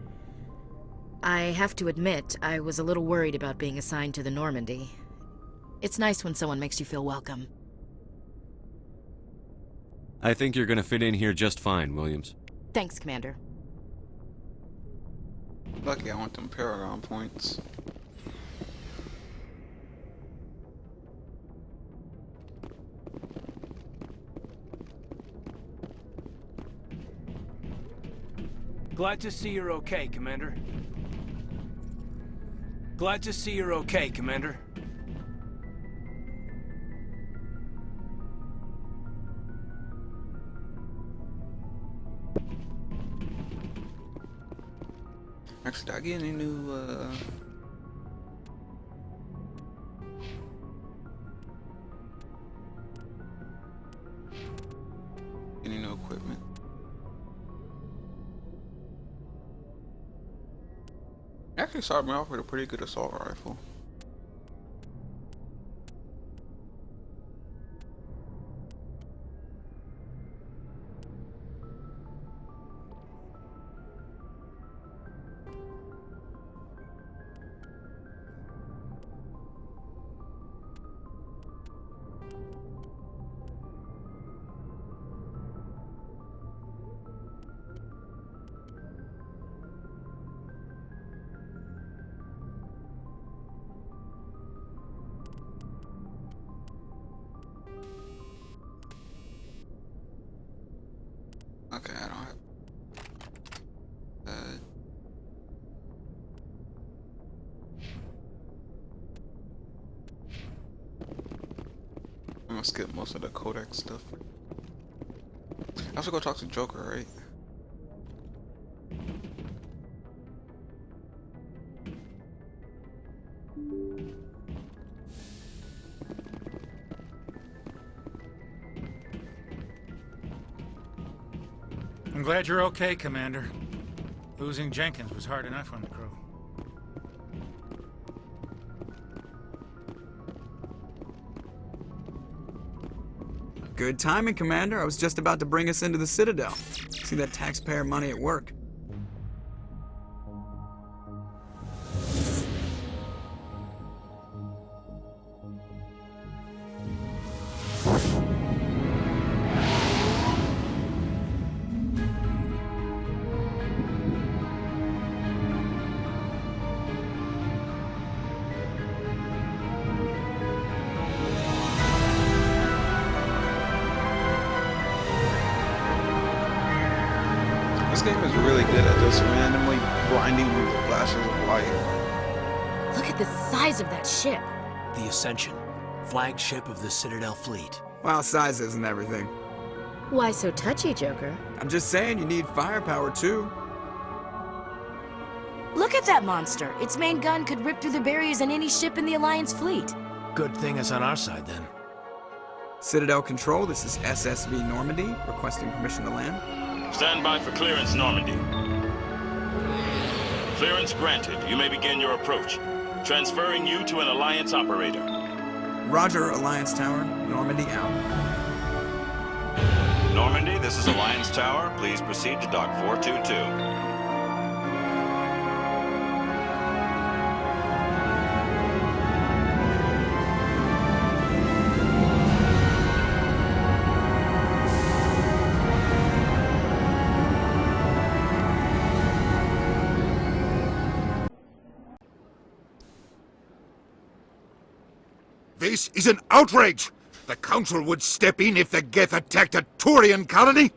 I have to admit, I was a little worried about being assigned to the Normandy. It's nice when someone makes you feel welcome. I think you're gonna fit in here just fine, Williams. Thanks, Commander. Lucky I want them Paragon points. Glad to see you're okay, Commander. Glad to see you're okay, Commander. Actually, did I get any new, any new equipment? Actually started me off with a pretty good assault rifle. Okay, I don't have that. I'm gonna skip most of the codex stuff. I have to go talk to Joker, right? I'm glad you're okay, Commander. Losing Jenkins was hard enough on the crew. Good timing, Commander. I was just about to bring us into the Citadel. See that taxpayer money at work. This game is really good at just randomly blinding you with flashes of light. Look at the size of that ship. The Ascension, flagship of the Citadel fleet. Well, size isn't everything. Why so touchy, Joker? I'm just saying you need firepower too. Look at that monster. Its main gun could rip through the barriers in any ship in the Alliance fleet. Good thing it's on our side, then. Citadel Control, this is SSV Normandy, requesting permission to land. Stand by for clearance, Normandy. Clearance granted. You may begin your approach. Transferring you to an Alliance operator. Roger, Alliance Tower. Normandy out. Normandy, this is Alliance Tower. Please proceed to Dock 422. This is an outrage! The Council would step in if the Geth attacked a Turian colony?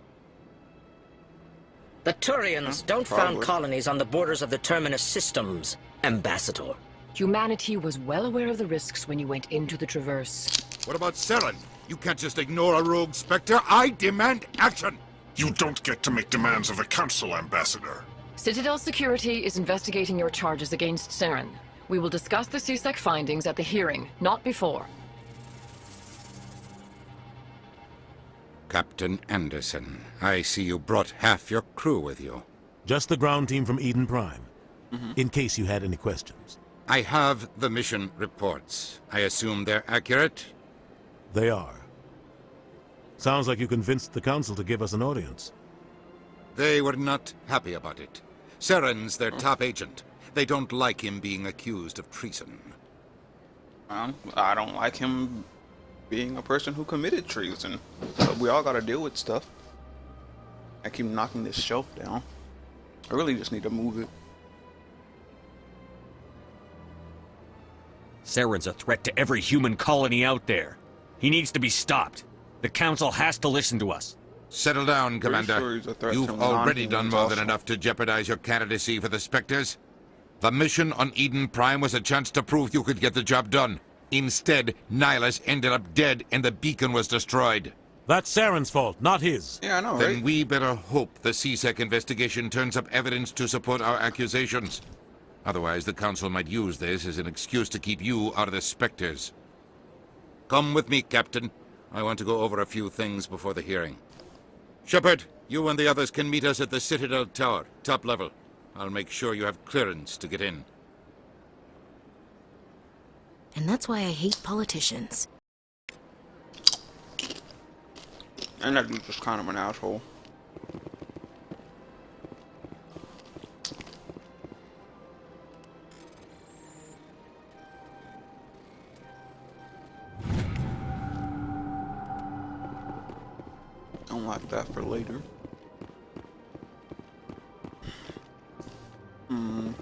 The Turians don't found colonies on the borders of the Terminus systems, Ambassador. Humanity was well aware of the risks when you went into the Traverse. What about Saren? You can't just ignore a rogue Spectre. I demand action! You don't get to make demands of the Council, Ambassador. Citadel Security is investigating your charges against Saren. We will discuss the CSEC findings at the hearing, not before. Captain Anderson, I see you brought half your crew with you. Just the ground team from Eden Prime, in case you had any questions. I have the mission reports. I assume they're accurate? They are. Sounds like you convinced the Council to give us an audience. They were not happy about it. Saren's their top agent. They don't like him being accused of treason. I don't like him being a person who committed treason. But we all gotta deal with stuff. I keep knocking this shelf down. I really just need to move it. Saren's a threat to every human colony out there. He needs to be stopped. The Council has to listen to us. Settle down, Commander. Sure he's a threat You've to already done non-humans more also. than enough to jeopardize your candidacy for the Spectres. The mission on Eden Prime was a chance to prove you could get the job done. Instead, Nihilus ended up dead and the beacon was destroyed. That's Saren's fault, not his. Yeah, I know, Then right? we better hope the CSEC investigation turns up evidence to support our accusations. Otherwise, the Council might use this as an excuse to keep you out of the Spectres. Come with me, Captain. I want to go over a few things before the hearing. Shepard, you and the others can meet us at the Citadel Tower, top level. I'll make sure you have clearance to get in. And that's why I hate politicians. And that dude's just kind of an asshole. Don't like that for later. I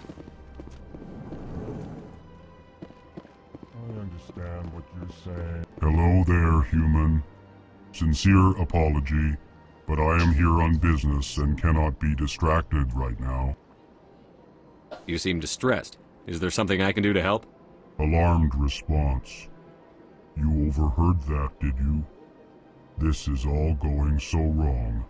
understand what you're saying. Hello there, human. Sincere apology, but I am here on business and cannot be distracted right now. You seem distressed. Is there something I can do to help? Alarmed response. You overheard that, did you? This is all going so wrong,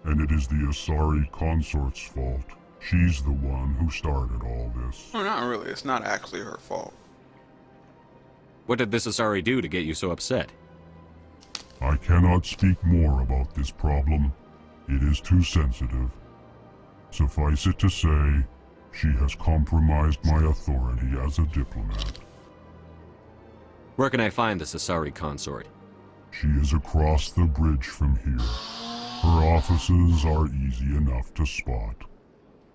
and it is the Asari consort's fault. She's the one who started all this. Well, not really. It's not actually her fault. What did this Asari do to get you so upset? I cannot speak more about this problem. It is too sensitive. Suffice it to say, she has compromised my authority as a diplomat. Where can I find this Asari consort? She is across the bridge from here. Her offices are easy enough to spot.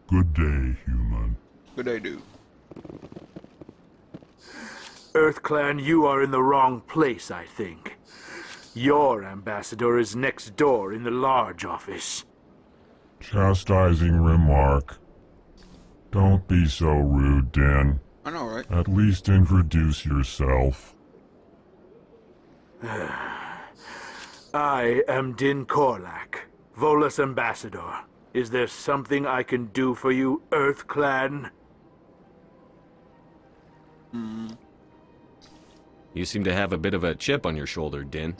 Good day, human. Good day, dude. EarthClan, you are in the wrong place, I think. Your ambassador is next door in the large office. Chastising remark. Don't be so rude, Dan. I know, right? At least introduce yourself. I am Din Korlak, Volus ambassador. Is there something I can do for you, EarthClan? You seem to have a bit of a chip on your shoulder, Din.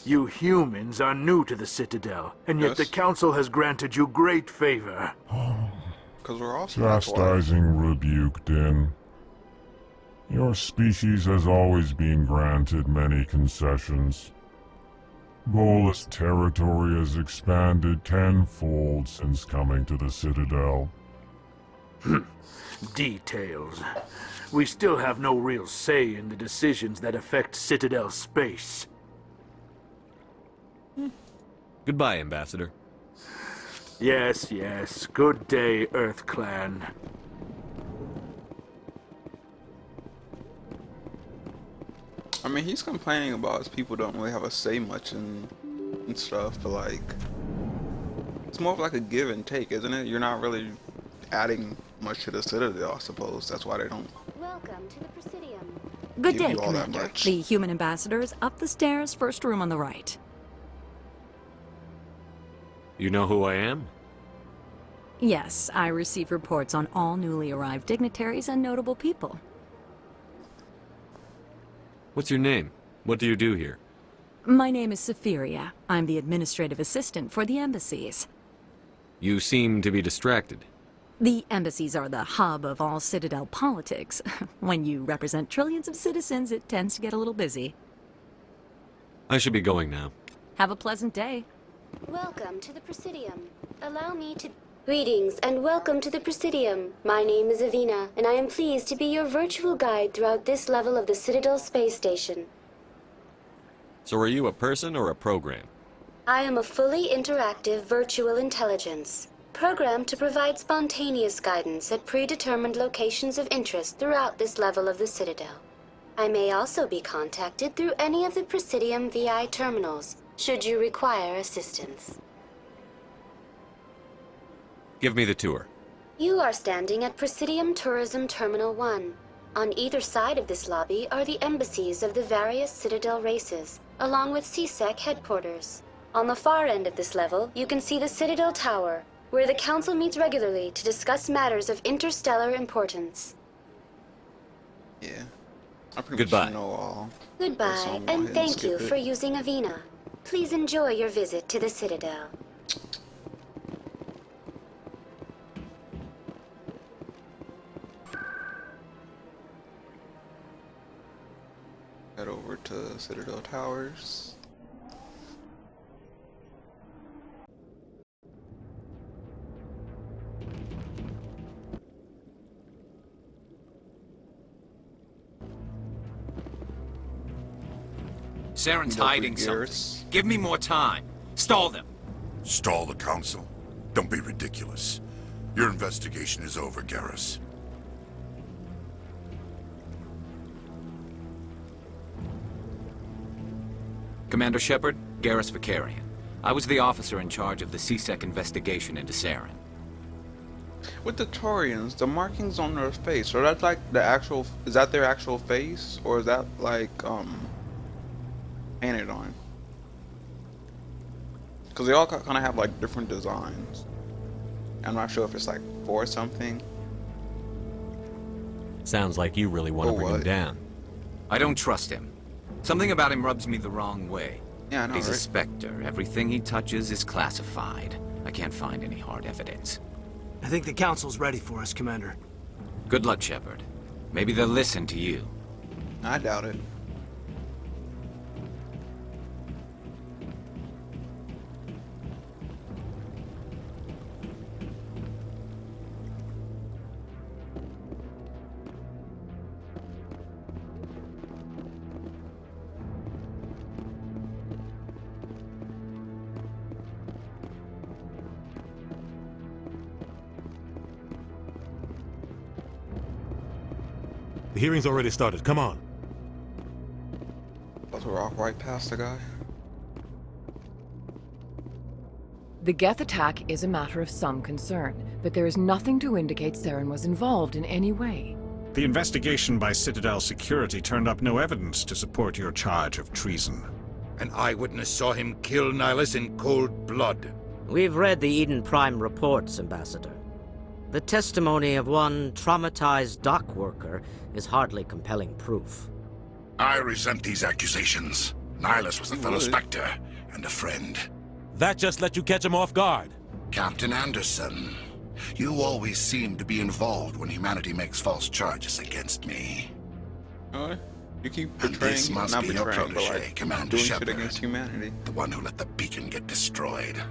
You humans are new to the Citadel, and yet the Council has granted you great favor. Because we're awesome. Chastising rebuke, Din. Your species has always been granted many concessions. Volus territory has expanded tenfold since coming to the Citadel. Details. We still have no real say in the decisions that affect Citadel space. Goodbye, Ambassador. Yes, yes. Good day, Earth Clan. I mean, he's complaining about his people don't really have a say much in stuff, but like, it's more of like a give and take, isn't it? You're not really adding much to the Citadel, I suppose. That's why they don't. Welcome to the Presidium. Good give day, you all that Commander. much. The human ambassador is up the stairs, first room on the right. You know who I am? Yes, I receive reports on all newly arrived dignitaries and notable people. What's your name? What do you do here? My name is Safiria. I'm the administrative assistant for the embassies. You seem to be distracted. The embassies are the hub of all Citadel politics. When you represent trillions of citizens, it tends to get a little busy. I should be going now. Have a pleasant day. Welcome to the Presidium. Allow me to... Greetings and welcome to the Presidium. My name is Avina, and I am pleased to be your virtual guide throughout this level of the Citadel Space Station. So are you a person or a program? I am a fully interactive virtual intelligence, programmed to provide spontaneous guidance at predetermined locations of interest throughout this level of the Citadel. I may also be contacted through any of the Presidium VI terminals, should you require assistance. Give me the tour. You are standing at Presidium Tourism Terminal 1. On either side of this lobby are the embassies of the various Citadel races, along with CSEC headquarters. On the far end of this level, you can see the Citadel Tower, where the Council meets regularly to discuss matters of interstellar importance. Yeah. I pretty Goodbye. much know all. Goodbye, So I'm gonna go and ahead thank skip you it. for using Avina. Please enjoy your visit to the Citadel. Head over to Citadel Towers. Saren's Double hiding gears. something. Give me more time. Stall them. Stall the Council? Don't be ridiculous. Your investigation is over, Garrus. Commander Shepard, Garrus Vakarian. I was the officer in charge of the CSEC investigation into Saren. With the Taurians, the markings on their face, so that's like the actual, is that their actual face, or is that like, painted on? Because they all kind of have like different designs. I'm not sure if it's like for something. Sounds like you really want to bring him what? down. I don't trust him. Something about him rubs me the wrong way. Yeah, I know, He's a right? Spectre. Everything he touches is classified. I can't find any hard evidence. I think the Council's ready for us, Commander. Good luck, Shepard. Maybe they'll listen to you. I doubt it. The hearing's already started. Come on. About to walk right past the guy. The Geth attack is a matter of some concern, but there is nothing to indicate Saren was involved in any way. The investigation by Citadel Security turned up no evidence to support your charge of treason. An eyewitness saw him kill Nihilus in cold blood. We've read the Eden Prime reports, Ambassador. The testimony of one traumatized dock worker is hardly compelling proof. I resent these accusations. Nihilus was a fellow would. Spectre and a friend. That just let you catch him off guard. Captain Anderson, you always seem to be involved when humanity makes false charges against me. Oh, you keep And betraying, this must not be your betraying, but protege, like Commander doing Shepard. shit against humanity. The one who let the beacon get destroyed.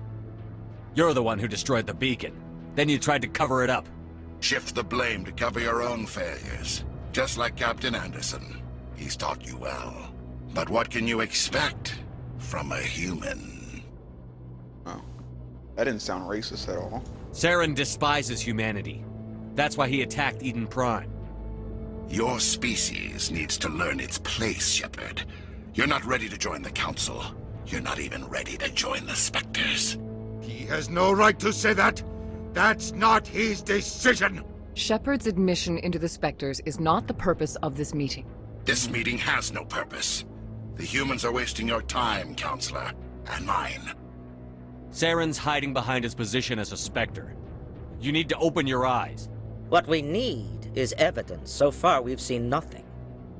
You're the one who destroyed the beacon. Then you tried to cover it up. Shift the blame to cover your own failures. Just like Captain Anderson. He's taught you well. But what can you expect from a human? Oh. That didn't sound racist at all. Saren despises humanity. That's why he attacked Eden Prime. Your species needs to learn its place, Shepard. You're not ready to join the Council. You're not even ready to join the Spectres. He has no right to say that. That's not his decision. Shepard's admission into the Spectres is not the purpose of this meeting. This meeting has no purpose. The humans are wasting your time, Counselor, and mine. Saren's hiding behind his position as a Spectre. You need to open your eyes. What we need is evidence. So far, we've seen nothing.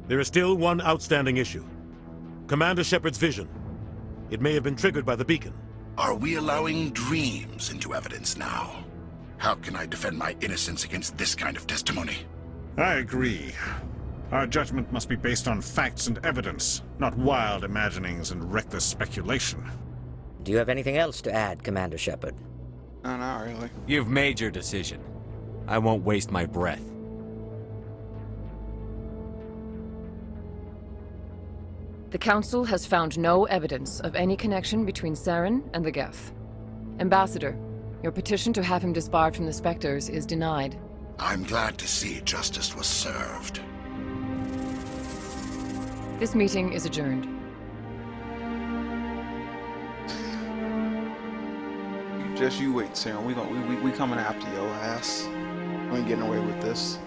There is still one outstanding issue. Commander Shepard's vision. It may have been triggered by the beacon. Are we allowing dreams into evidence now? How can I defend my innocence against this kind of testimony? I agree. Our judgment must be based on facts and evidence, not wild imaginings and reckless speculation. Do you have anything else to add, Commander Shepard? No, not really. You've made your decision. I won't waste my breath. The Council has found no evidence of any connection between Saren and the Geth. Ambassador, your petition to have him disbarred from the Spectres is denied. I'm glad to see justice was served. This meeting is adjourned. Just you wait, Saren. We coming after your ass. We ain't getting away with this.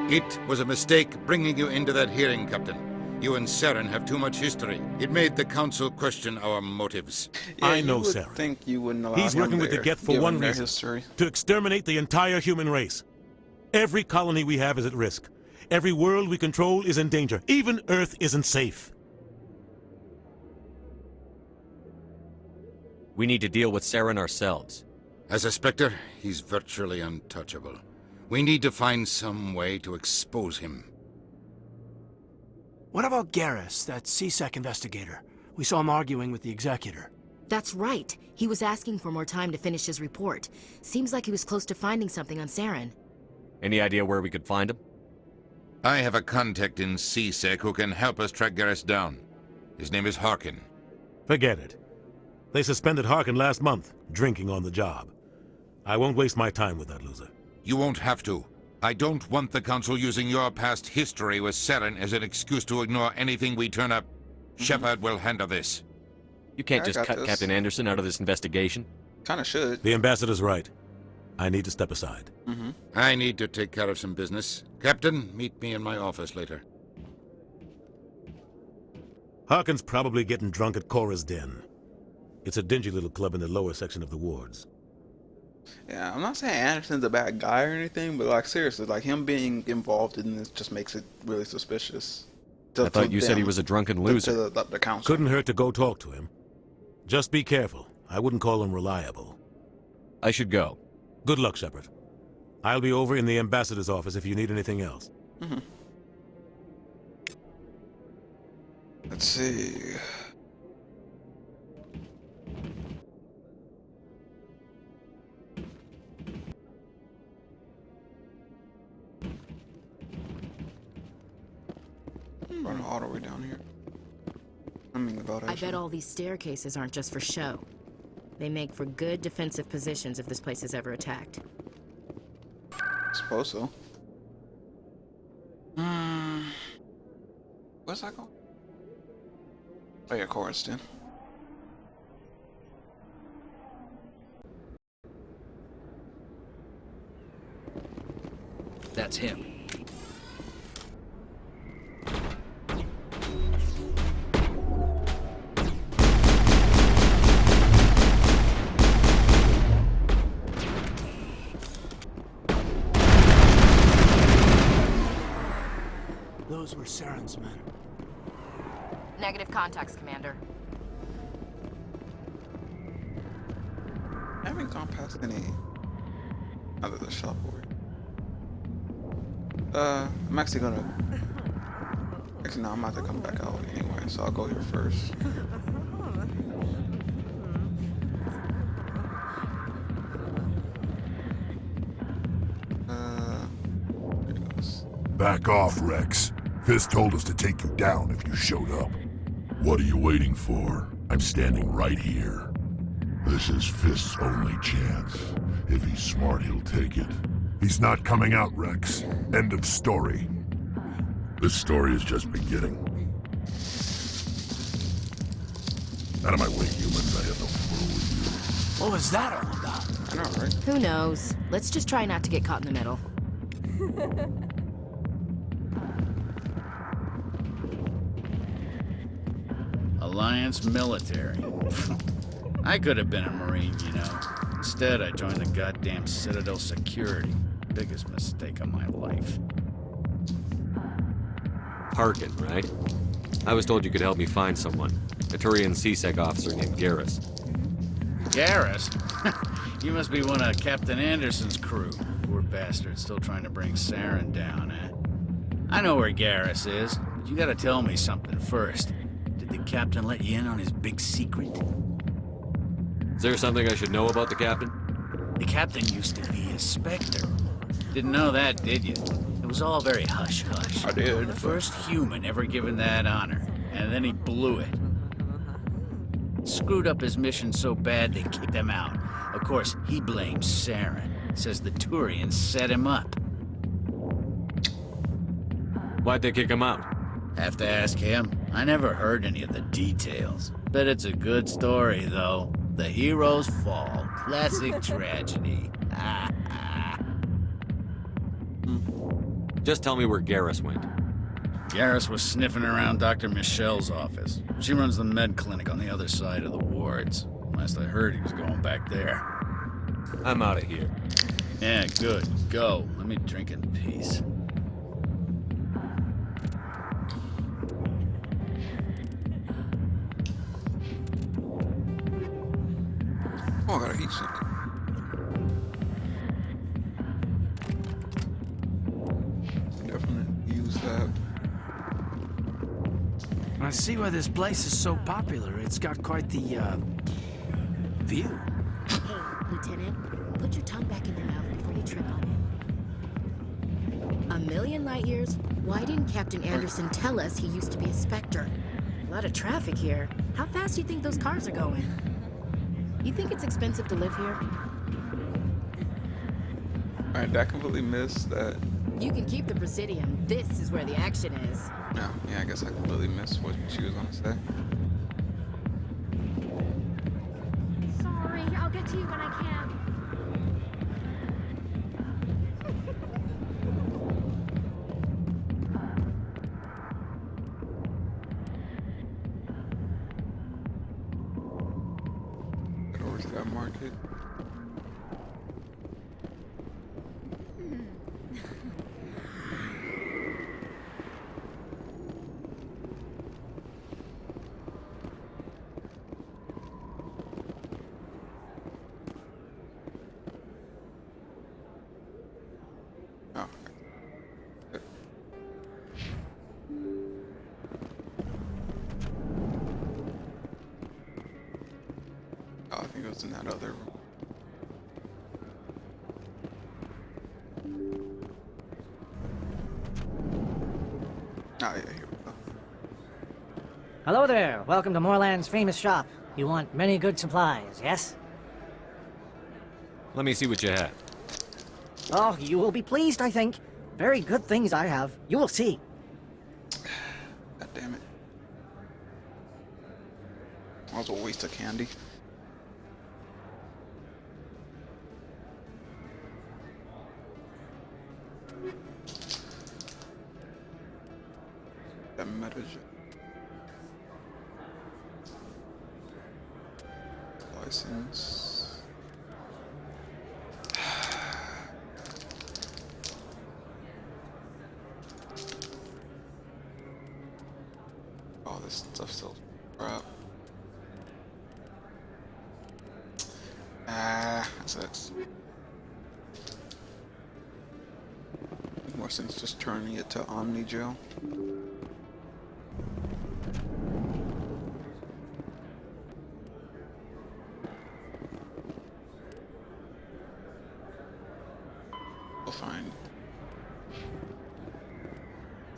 It was a mistake bringing you into that hearing, Captain. You and Saren have too much history. It made the Council question our motives. Yeah, I know you would Saren. think you wouldn't allow He's him working with the there, Geth for given one their reason. history. To exterminate the entire human race. Every colony we have is at risk. Every world we control is in danger. Even Earth isn't safe. We need to deal with Saren ourselves. As a Spectre, he's virtually untouchable. We need to find some way to expose him. What about Garrus, that CSEC investigator? We saw him arguing with the Executor. That's right. He was asking for more time to finish his report. Seems like he was close to finding something on Saren. Any idea where we could find him? I have a contact in CSEC who can help us track Garrus down. His name is Harkin. Forget it. They suspended Harkin last month, drinking on the job. I won't waste my time with that loser. You won't have to. I don't want the Council using your past history with Saren as an excuse to ignore anything we turn up. Shepard will handle this. You can't I just got cut this. Captain Anderson out of this investigation. Kinda should. The ambassador's right. I need to step aside. I need to take care of some business. Captain, meet me in my office later. Harkin's probably getting drunk at Cora's Den. It's a dingy little club in the lower section of the wards. Yeah, I'm not saying Anderson's a bad guy or anything, but like seriously, like him being involved in this just makes it really suspicious. I thought you said he was a drunken loser. To the Council. Couldn't hurt to go talk to him. Just be careful. I wouldn't call him reliable. I should go. Good luck, Shepard. I'll be over in the ambassador's office if you need anything else. Let's see. Run all the way down here. I mean, about I bet all these staircases aren't just for show. They make for good defensive positions if this place is ever attacked. I suppose so. Where's that going? Oh yeah, Coriston. That's him. Those were Saren's men. Negative contacts, Commander. I haven't gone past any other than shop board. I'm actually gonna. Actually, no, I'm about to come back out anyway, so I'll go here first. Back off, Rex. Fist told us to take you down if you showed up. What are you waiting for? I'm standing right here. This is Fist's only chance. If he's smart, he'll take it. He's not coming out, Rex. End of story. This story is just beginning. Out of my way, humans. I have no quarrel with you. What was that all about? I know, right? Who knows? Let's just try not to get caught in the middle. Alliance military. I could have been a Marine, you know. Instead, I joined the goddamn Citadel security. Biggest mistake of my life. Harkin, right? I was told you could help me find someone. A Turian CSEC officer named Garrus. Garrus? You must be one of Captain Anderson's crew. Poor bastard, still trying to bring Saren down, eh? I know where Garrus is, but you gotta tell me something first. Did the captain let you in on his big secret? Is there something I should know about the captain? The captain used to be a Spectre. Didn't know that, did you? It was all very hush-hush. I did. The first human ever given that honor, and then he blew it. Screwed up his mission so bad they kicked him out. Of course, he blames Saren. Says the Turians set him up. Why'd they kick him out? Have to ask him. I never heard any of the details. Bet it's a good story, though. The hero's fall. Classic tragedy. Just tell me where Garrus went. Garrus was sniffing around Dr. Michelle's office. She runs the med clinic on the other side of the wards. Last I heard, he was going back there. I'm out of here. Yeah, good. Go. Let me drink in peace. Oh, I gotta eat something. Definitely use that. I see why this place is so popular. It's got quite the, view. Hey, Lieutenant, put your tongue back in your mouth before you trip on it. A million light years? Why didn't Captain Anderson tell us he used to be a Spectre? A lot of traffic here. How fast do you think those cars are going? You think it's expensive to live here? Alright, I completely missed that. You can keep the Presidium. This is where the action is. Yeah, I guess I completely missed what she was gonna say. Sorry, I'll get to you when I can. Get over to that market. Oh, I think it was in that other room. Oh, yeah, here we go. Hello there. Welcome to Moorland's famous shop. You want many good supplies, yes? Let me see what you have. Oh, you will be pleased, I think. Very good things I have. You will see. God damn it. That was a waste of candy. That meta license. Oh, this stuff's still crap. That sucks. More sense just turning it to Omni Gel. We'll find.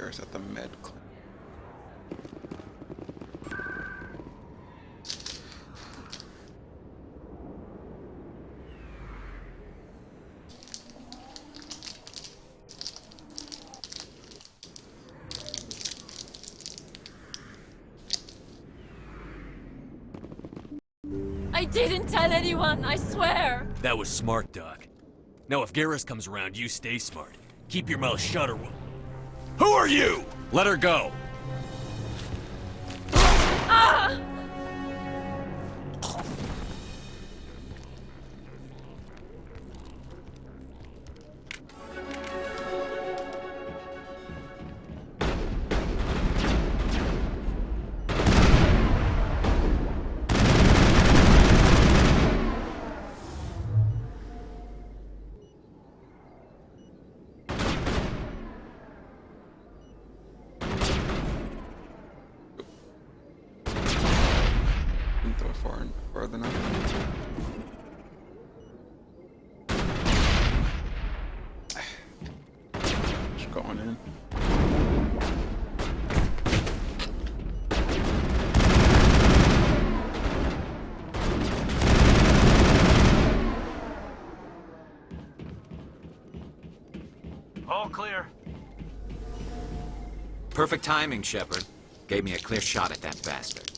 Garrus at the med clinic. I didn't tell anyone, I swear! That was smart, Doc. Now if Garrus comes around, you stay smart. Keep your mouth shut or we'll... Who are you? Let her go. Ah! Further enough. Just going in. All clear. Perfect timing, Shepard. Gave me a clear shot at that bastard.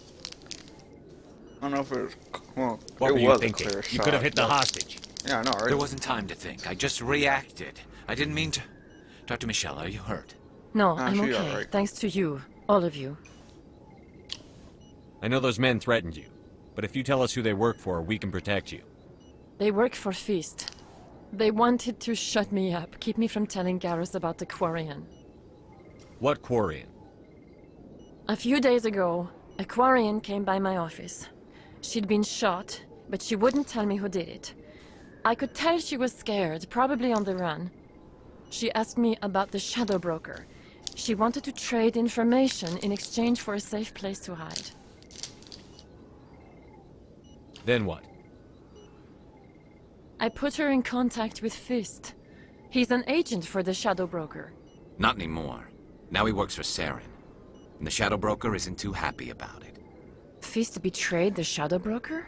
I don't know if it was, well, What it were you was thinking? a clear You shot, could have hit the but- hostage. Yeah, I know, right? There wasn't time to think. I just reacted. I didn't mean to... Dr. Michelle, are you hurt? No, Ah, I'm she okay. alright. Thanks to you. All of you. I know those men threatened you, but if you tell us who they work for, we can protect you. They work for Feast. They wanted to shut me up, keep me from telling Garrus about the Quarian. What Quarian? A few days ago, a Quarian came by my office. She'd been shot, but she wouldn't tell me who did it. I could tell she was scared, probably on the run. She asked me about the Shadow Broker. She wanted to trade information in exchange for a safe place to hide. Then what? I put her in contact with Fist. He's an agent for the Shadow Broker. Not anymore. Now he works for Saren. And the Shadow Broker isn't too happy about it. Fist betrayed the Shadow Broker?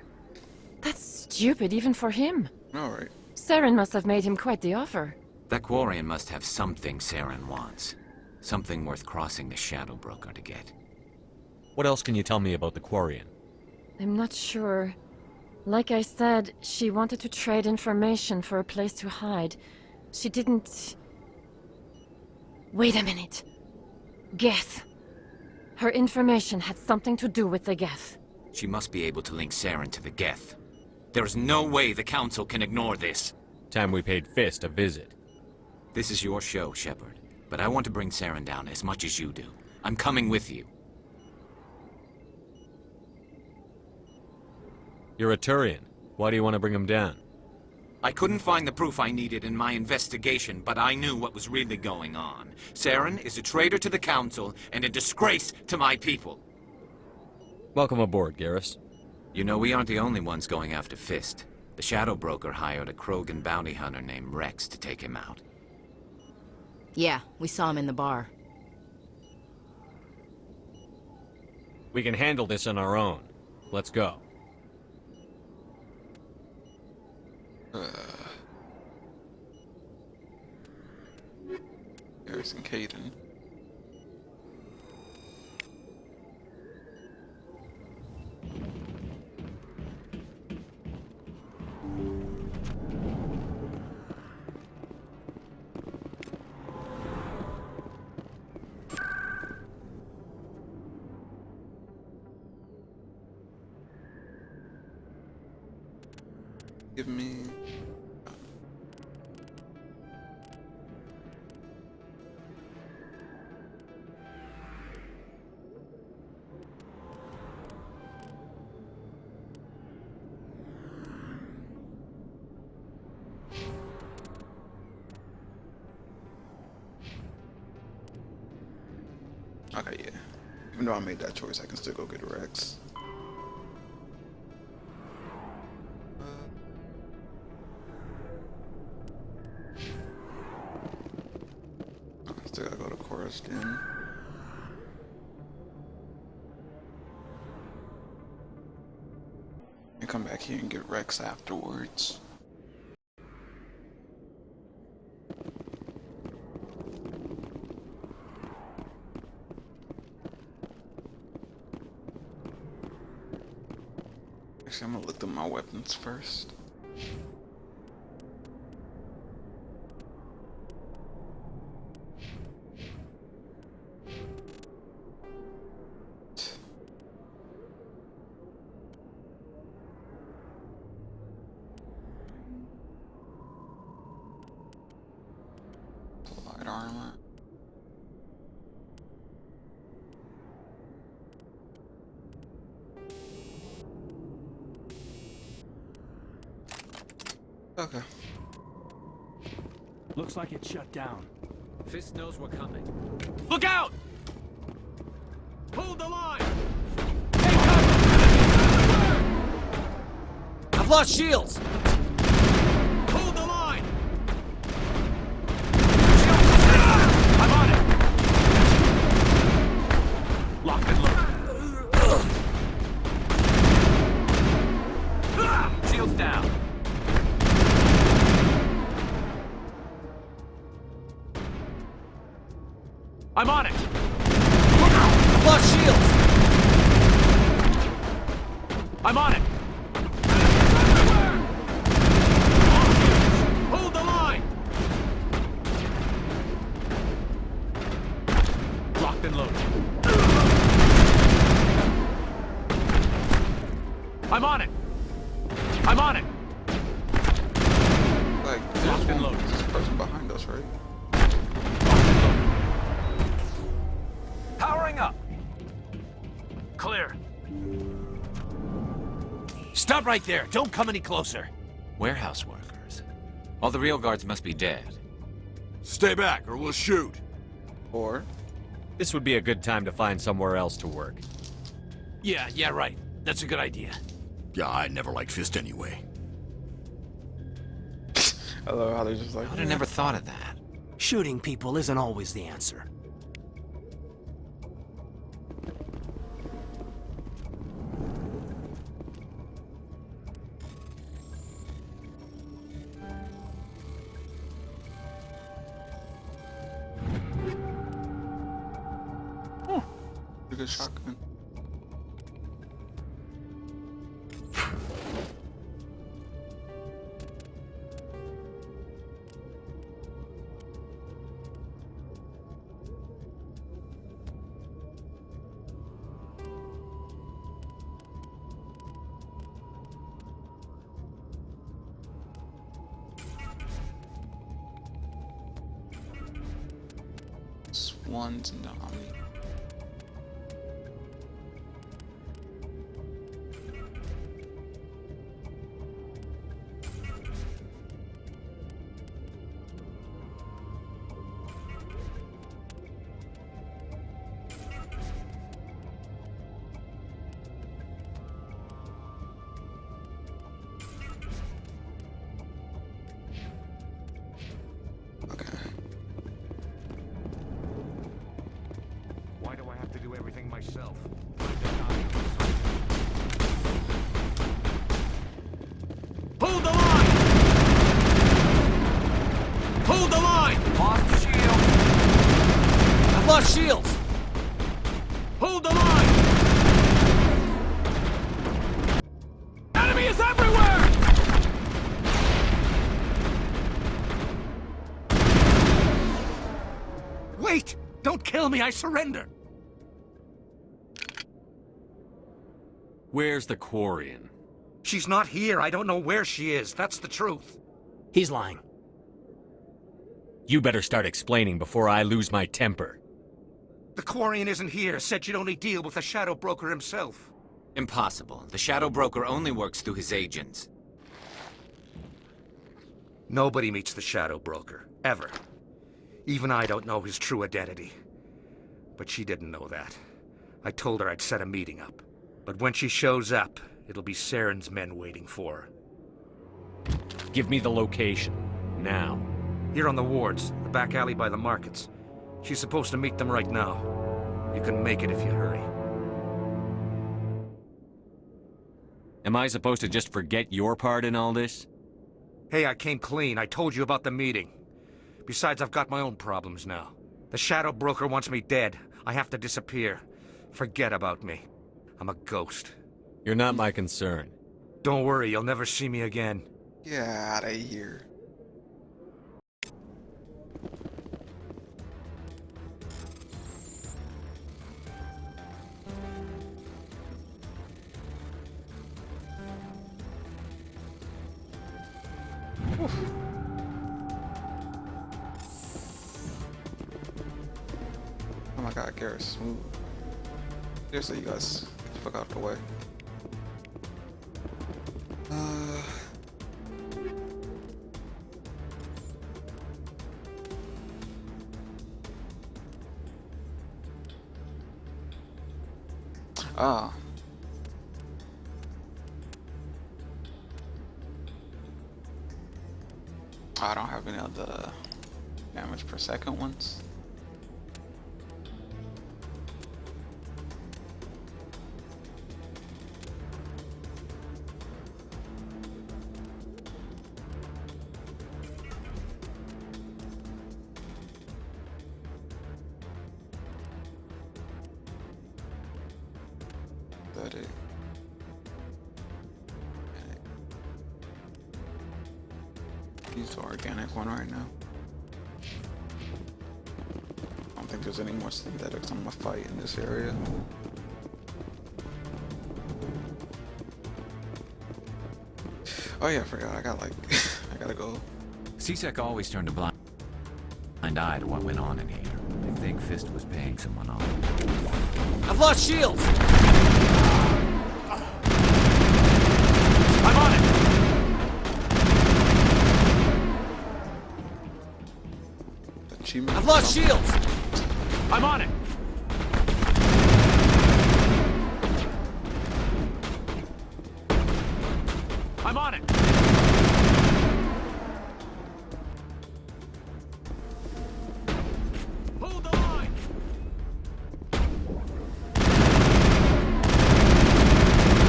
That's stupid even for him. Alright. Saren must have made him quite the offer. That Quarian must have something Saren wants. Something worth crossing the Shadow Broker to get. What else can you tell me about the Quarian? I'm not sure. Like I said, she wanted to trade information for a place to hide. She didn't... Wait a minute. Geth. Her information had something to do with the Geth. She must be able to link Saren to the Geth. There's no way the Council can ignore this. Time we paid Fist a visit. This is your show, Shepard. But I want to bring Saren down as much as you do. I'm coming with you. You're a Turian. Why do you want to bring him down? I couldn't find the proof I needed in my investigation, but I knew what was really going on. Saren is a traitor to the Council and a disgrace to my people. Welcome aboard, Garrus. You know, we aren't the only ones going after Fist. The Shadow Broker hired a Krogan bounty hunter named Rex to take him out. Yeah, we saw him in the bar. We can handle this on our own. Let's go. Garrus and Kaidan. Give me... Okay, yeah. Even though I made that choice, I can still go get Rex. Still gotta go to Chorus Den. And come back here and get Rex afterwards. Actually, I'm gonna look at my weapons first. Light armor. Okay. Looks like it's shut down. Fist knows we're coming. Look out! Hold the line! I've lost shields! Hold the line! I'm on it! Locked and loaded. Shields down. I'm on it! I've lost shields! I'm on it! Hold the line! Locked and loaded. I'm on it! I'm on it! Like, there's this person behind us, right? Powering up! Clear. Stop right there! Don't come any closer! Warehouse workers. All the real guards must be dead. Stay back or we'll shoot! Or? This would be a good time to find somewhere else to work. Yeah, right. That's a good idea. Yeah, I never liked Fist anyway. I love how they're just like, I would have never thought of that. Shooting people isn't always the answer. a good shotgun. Swans and Omni. Why do I have to do everything myself? Hold the line! Hold the line! Lost the shield! I've lost shields! Hold the line! Enemy is everywhere! Wait! Don't kill me, I surrender! Where's the Quarian? She's not here. I don't know where she is. That's the truth. He's lying. You better start explaining before I lose my temper. The Quarian isn't here. Said she'd only deal with the Shadow Broker himself. Impossible. The Shadow Broker only works through his agents. Nobody meets the Shadow Broker. Ever. Even I don't know his true identity. But she didn't know that. I told her I'd set a meeting up. But when she shows up, it'll be Saren's men waiting for her. Give me the location. Now. Here on the wards, the back alley by the markets. She's supposed to meet them right now. You can make it if you hurry. Am I supposed to just forget your part in all this? Hey, I came clean. I told you about the meeting. Besides, I've got my own problems now. The Shadow Broker wants me dead. I have to disappear. Forget about me. I'm a ghost. You're not my concern. Don't worry, you'll never see me again. Get out of here. Oh my god, Garrus, smooth. Seriously, you guys, get the fuck out the way. Ah. I don't have any of the damage per second ones. That it. Use the organic one right now. I don't think there's any more synthetics on my fight in this area. Oh yeah, I forgot. I got like, I gotta go. C-Sec always turned a blind eye to what went on in here. I think Fist was paying someone off. I've lost shields! I'm on it! I've lost shields! I'm on it! I'm on it! Hold the line!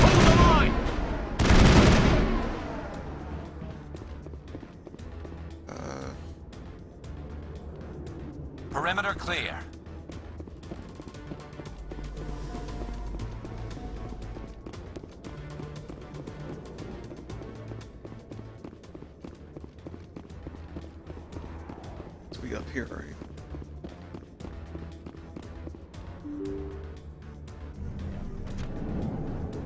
Hold the line! Perimeter clear. We up here, right?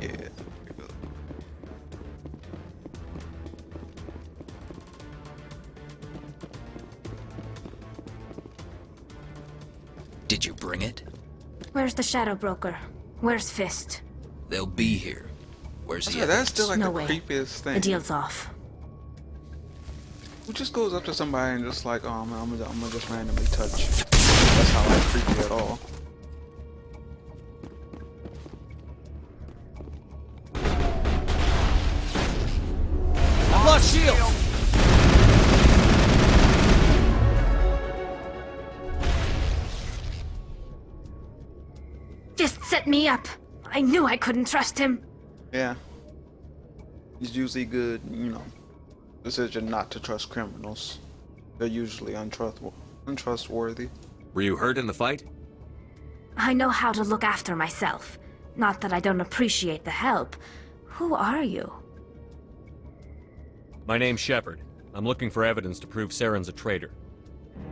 Yeah, there we go. Did you bring it? Where's the Shadow Broker? Where's Fist? They'll be here. Where's the That's still like No the way. creepiest thing. The deal's off. Who just goes up to somebody and just like, oh man, I'm gonna just randomly touch. That's not like creepy at all. I've lost shields! Fist set me up. I knew I couldn't trust him. Yeah. It's usually good, you know, decision not to trust criminals. They're usually untrustworthy. Were you hurt in the fight? I know how to look after myself. Not that I don't appreciate the help. Who are you? My name's Shepard. I'm looking for evidence to prove Saren's a traitor.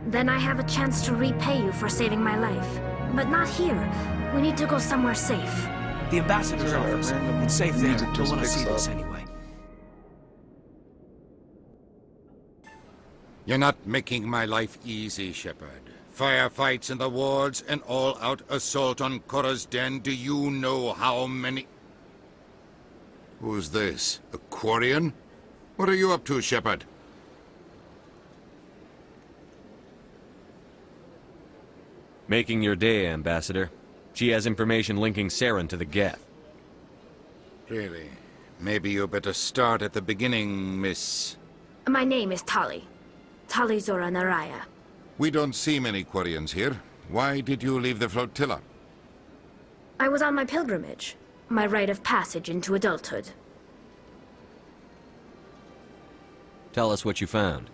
Then I have a chance to repay you for saving my life. But not here. We need to go somewhere safe. The ambassador's office. It's safe there. Don't want to see this anyway. You're not making my life easy, Shepard. Firefights in the wards, an all-out assault on Korra's den. Do you know how many... Who's this? A Quarian? What are you up to, Shepard? Making your day, Ambassador. She has information linking Saren to the Geth. Really? Maybe you better start at the beginning, Miss... My name is Tali. Tali Zora Naraya. We don't see many Quarians here. Why did you leave the flotilla? I was on my pilgrimage. My rite of passage into adulthood. Tell us what you found.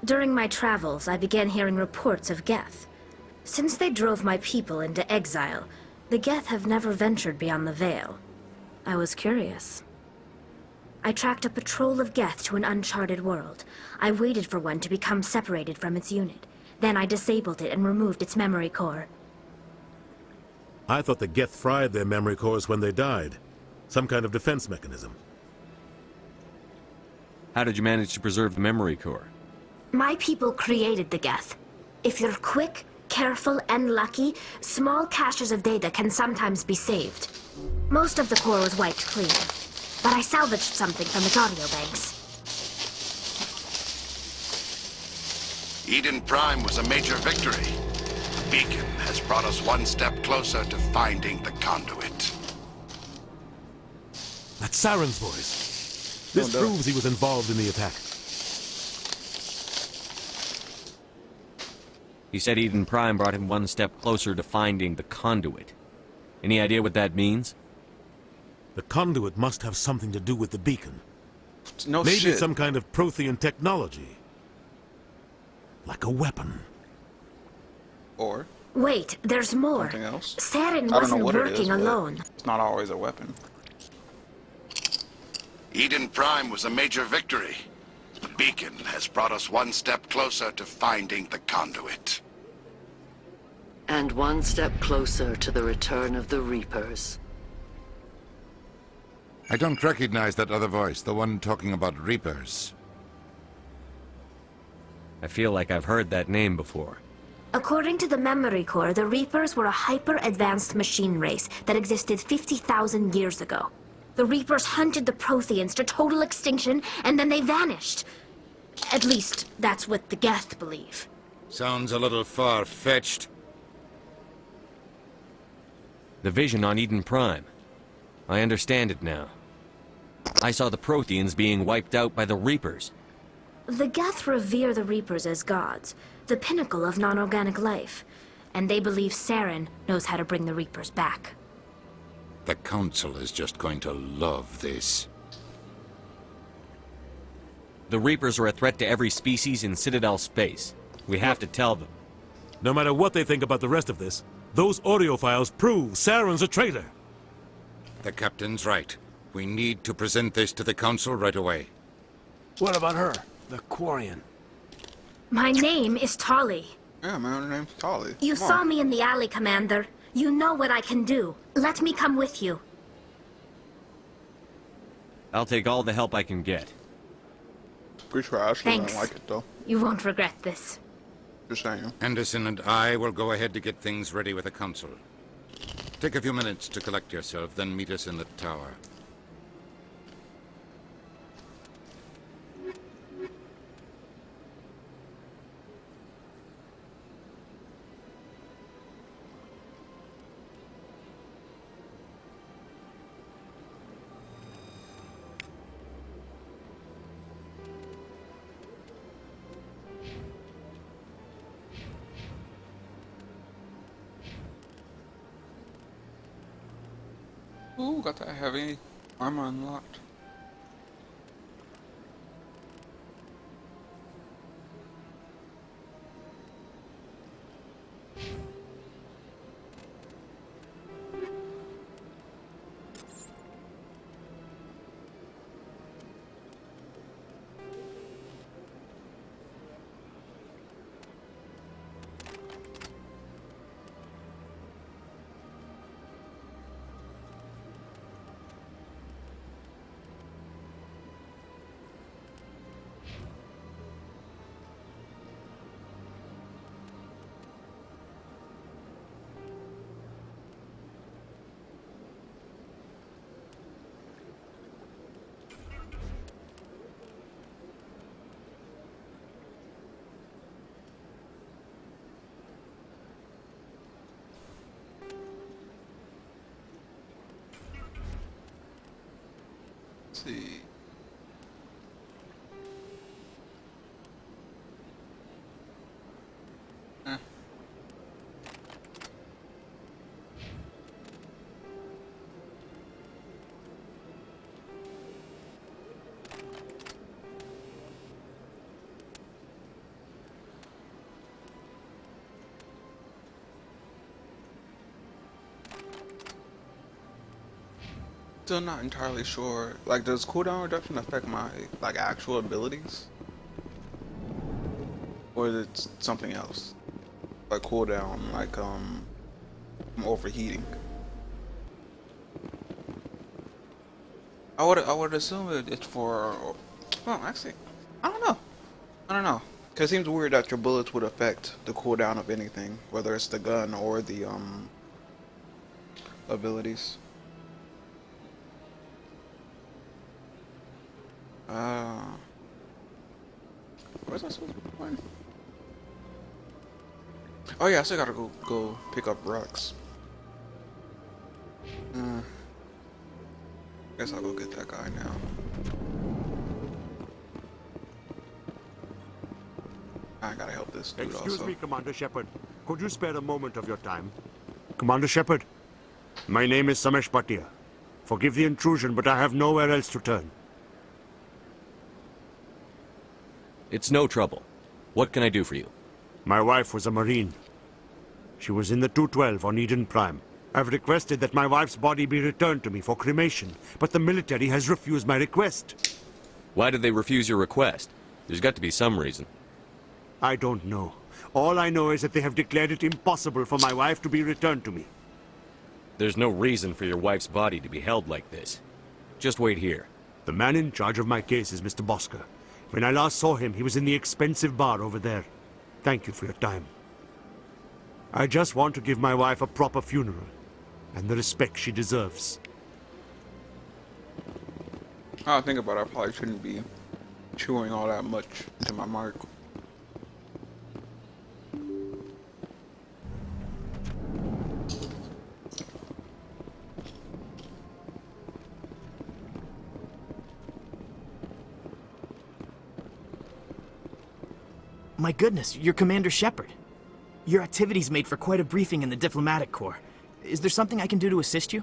During my travels, I began hearing reports of Geth. Since they drove my people into exile, the Geth have never ventured beyond the Veil. I was curious. I tracked a patrol of Geth to an uncharted world. I waited for one to become separated from its unit. Then I disabled it and removed its memory core. I thought the Geth fried their memory cores when they died. Some kind of defense mechanism. How did you manage to preserve the memory core? My people created the Geth. If you're quick, careful, and lucky, small caches of data can sometimes be saved. Most of the core was wiped clean, but I salvaged something from its audio banks. Eden Prime was a major victory. The beacon has brought us one step closer to finding the conduit. That's Saren's voice. This proves he was involved in the attack. He said Eden Prime brought him one step closer to finding the conduit. Any idea what that means? The conduit must have something to do with the beacon. No Maybe shit. some kind of Prothean technology. Like a weapon. Or Wait, there's more. something else. Saren I don't know wasn't what it is, working but alone. It's not always a weapon. Eden Prime was a major victory. The beacon has brought us one step closer to finding the conduit. And one step closer to the return of the Reapers. I don't recognize that other voice, the one talking about Reapers. I feel like I've heard that name before. According to the memory core, the Reapers were a hyper-advanced machine race that existed 50,000 years ago. The Reapers hunted the Protheans to total extinction, and then they vanished. At least, that's what the Geth believe. Sounds a little far-fetched. The vision on Eden Prime. I understand it now. I saw the Protheans being wiped out by the Reapers. The Geth revere the Reapers as gods, the pinnacle of non-organic life. And they believe Saren knows how to bring the Reapers back. The Council is just going to love this. The Reapers are a threat to every species in Citadel space. We have to tell them. No matter what they think about the rest of this, those audio files prove Saren's a traitor. The Captain's right. We need to present this to the Council right away. What about her? The Quarian. My name is Tali. Yeah, my own name's Tali. You Come saw on. me in the alley, Commander. You know what I can do. Let me come with you. I'll take all the help I can get. Pretty sure Ashley Thanks. won't like it though. You won't regret this. Just saying. Anderson and I will go ahead to get things ready with the Council. Take a few minutes to collect yourself, then meet us in the tower. Ooh, got that heavy armor unlocked. Let's see. Still not entirely sure. Like, does cooldown reduction affect my like actual abilities, or is it something else? Like cooldown, like I'm overheating. I would assume it's for. Well, actually, I don't know. I don't know. Cause it seems weird that your bullets would affect the cooldown of anything, whether it's the gun or the abilities. Where's I supposed to be going? Oh yeah, I still gotta go pick up Rux. Guess I'll go get that guy now. I gotta help this dude also. Excuse me, Commander Shepard. Could you spare a moment of your time? Commander Shepard, my name is Samesh Bhatia. Forgive the intrusion, but I have nowhere else to turn. It's no trouble. What can I do for you? My wife was a Marine. She was in the 212 on Eden Prime. I've requested that my wife's body be returned to me for cremation, but the military has refused my request. Why did they refuse your request? There's got to be some reason. I don't know. All I know is that they have declared it impossible for my wife to be returned to me. There's no reason for your wife's body to be held like this. Just wait here. The man in charge of my case is Mr. Bosker. When I last saw him, he was in the expensive bar over there. Thank you for your time. I just want to give my wife a proper funeral, and the respect she deserves. I think about it, I probably shouldn't be chewing all that much into my mark. My goodness, you're Commander Shepard. Your activities made for quite a briefing in the Diplomatic Corps. Is there something I can do to assist you?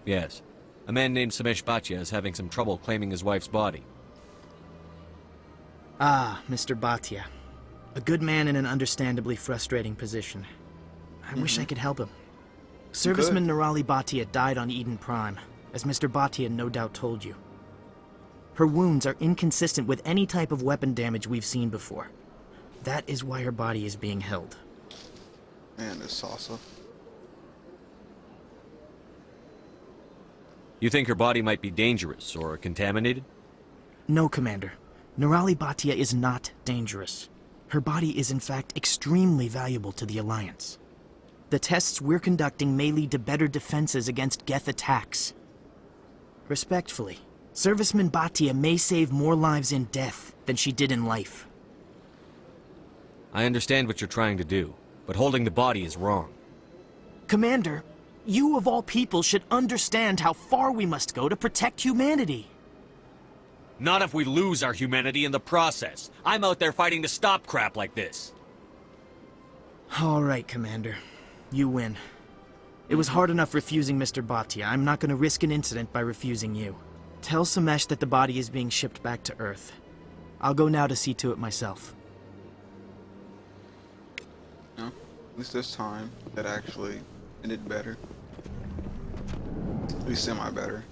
Yes. A man named Samesh Bhatia is having some trouble claiming his wife's body. Ah, Mr. Bhatia. A good man in an understandably frustrating position. I wish I could help him. Serviceman Nirali Bhatia died on Eden Prime, as Mr. Bhatia no doubt told you. Her wounds are inconsistent with any type of weapon damage we've seen before. That is why her body is being held. Man, this salsa. You think her body might be dangerous or contaminated? No, Commander. Nirali Bhatia is not dangerous. Her body is in fact extremely valuable to the Alliance. The tests we're conducting may lead to better defenses against Geth attacks. Respectfully, Serviceman Bhatia may save more lives in death than she did in life. I understand what you're trying to do, but holding the body is wrong. Commander, you of all people should understand how far we must go to protect humanity. Not if we lose our humanity in the process. I'm out there fighting to stop crap like this. All right, Commander. You win. It was hard enough refusing Mr. Bhatia. I'm not going to risk an incident by refusing you. Tell Samesh that the body is being shipped back to Earth. I'll go now to see to it myself. No, at least this time that actually ended better. At least semi-better.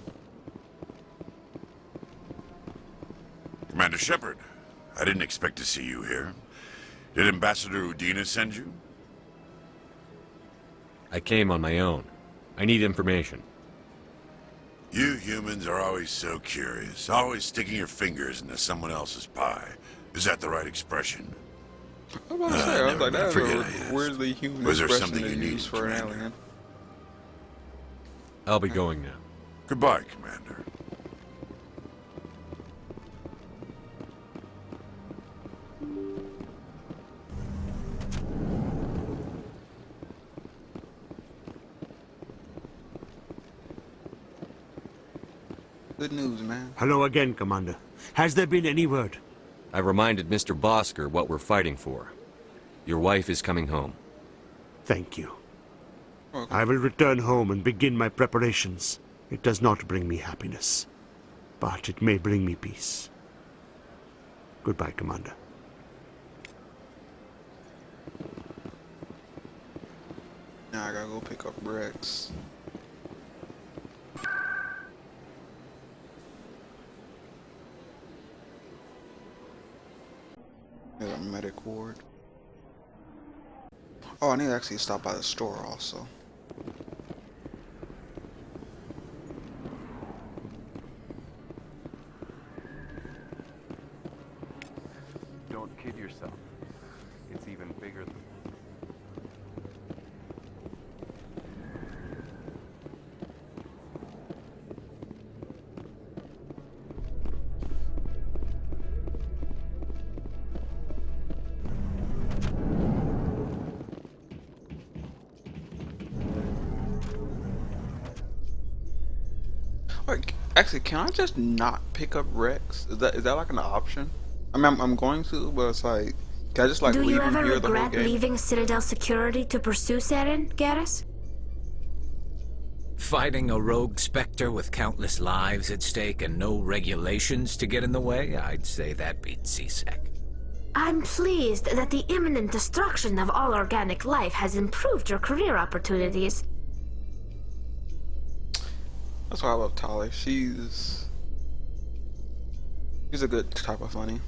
Commander Shepard, I didn't expect to see you here. Did Ambassador Udina send you? I came on my own. I need information. You humans are always so curious, always sticking your fingers into someone else's pie. Is that the right expression? I was about to say, I was like, that's forget a weirdly human Was there expression something to you use needed, for an Commander? alien. I'll be going now. Goodbye, Commander. Good news, man. Hello again, Commander. Has there been any word? I reminded Mr. Bosker what we're fighting for. Your wife is coming home. Thank you. I will return home and begin my preparations. It does not bring me happiness, but it may bring me peace. Goodbye, Commander. Now I gotta go pick up Rex. There's a medic ward. Oh, I need to actually stop by the store also. Don't kid yourself. It's even bigger than... Actually, can I just not pick up Rex? Is that like an option? I mean, I'm going to, but it's like, can I just like Do leave you him ever here the whole regret game? leaving Citadel Security to pursue Saren, Garrus? Fighting a rogue Spectre with countless lives at stake and no regulations to get in the way? I'd say that beats C-Sec. I'm pleased that the imminent destruction of all organic life has improved your career opportunities. That's why I love Tali. She's a good type of funny.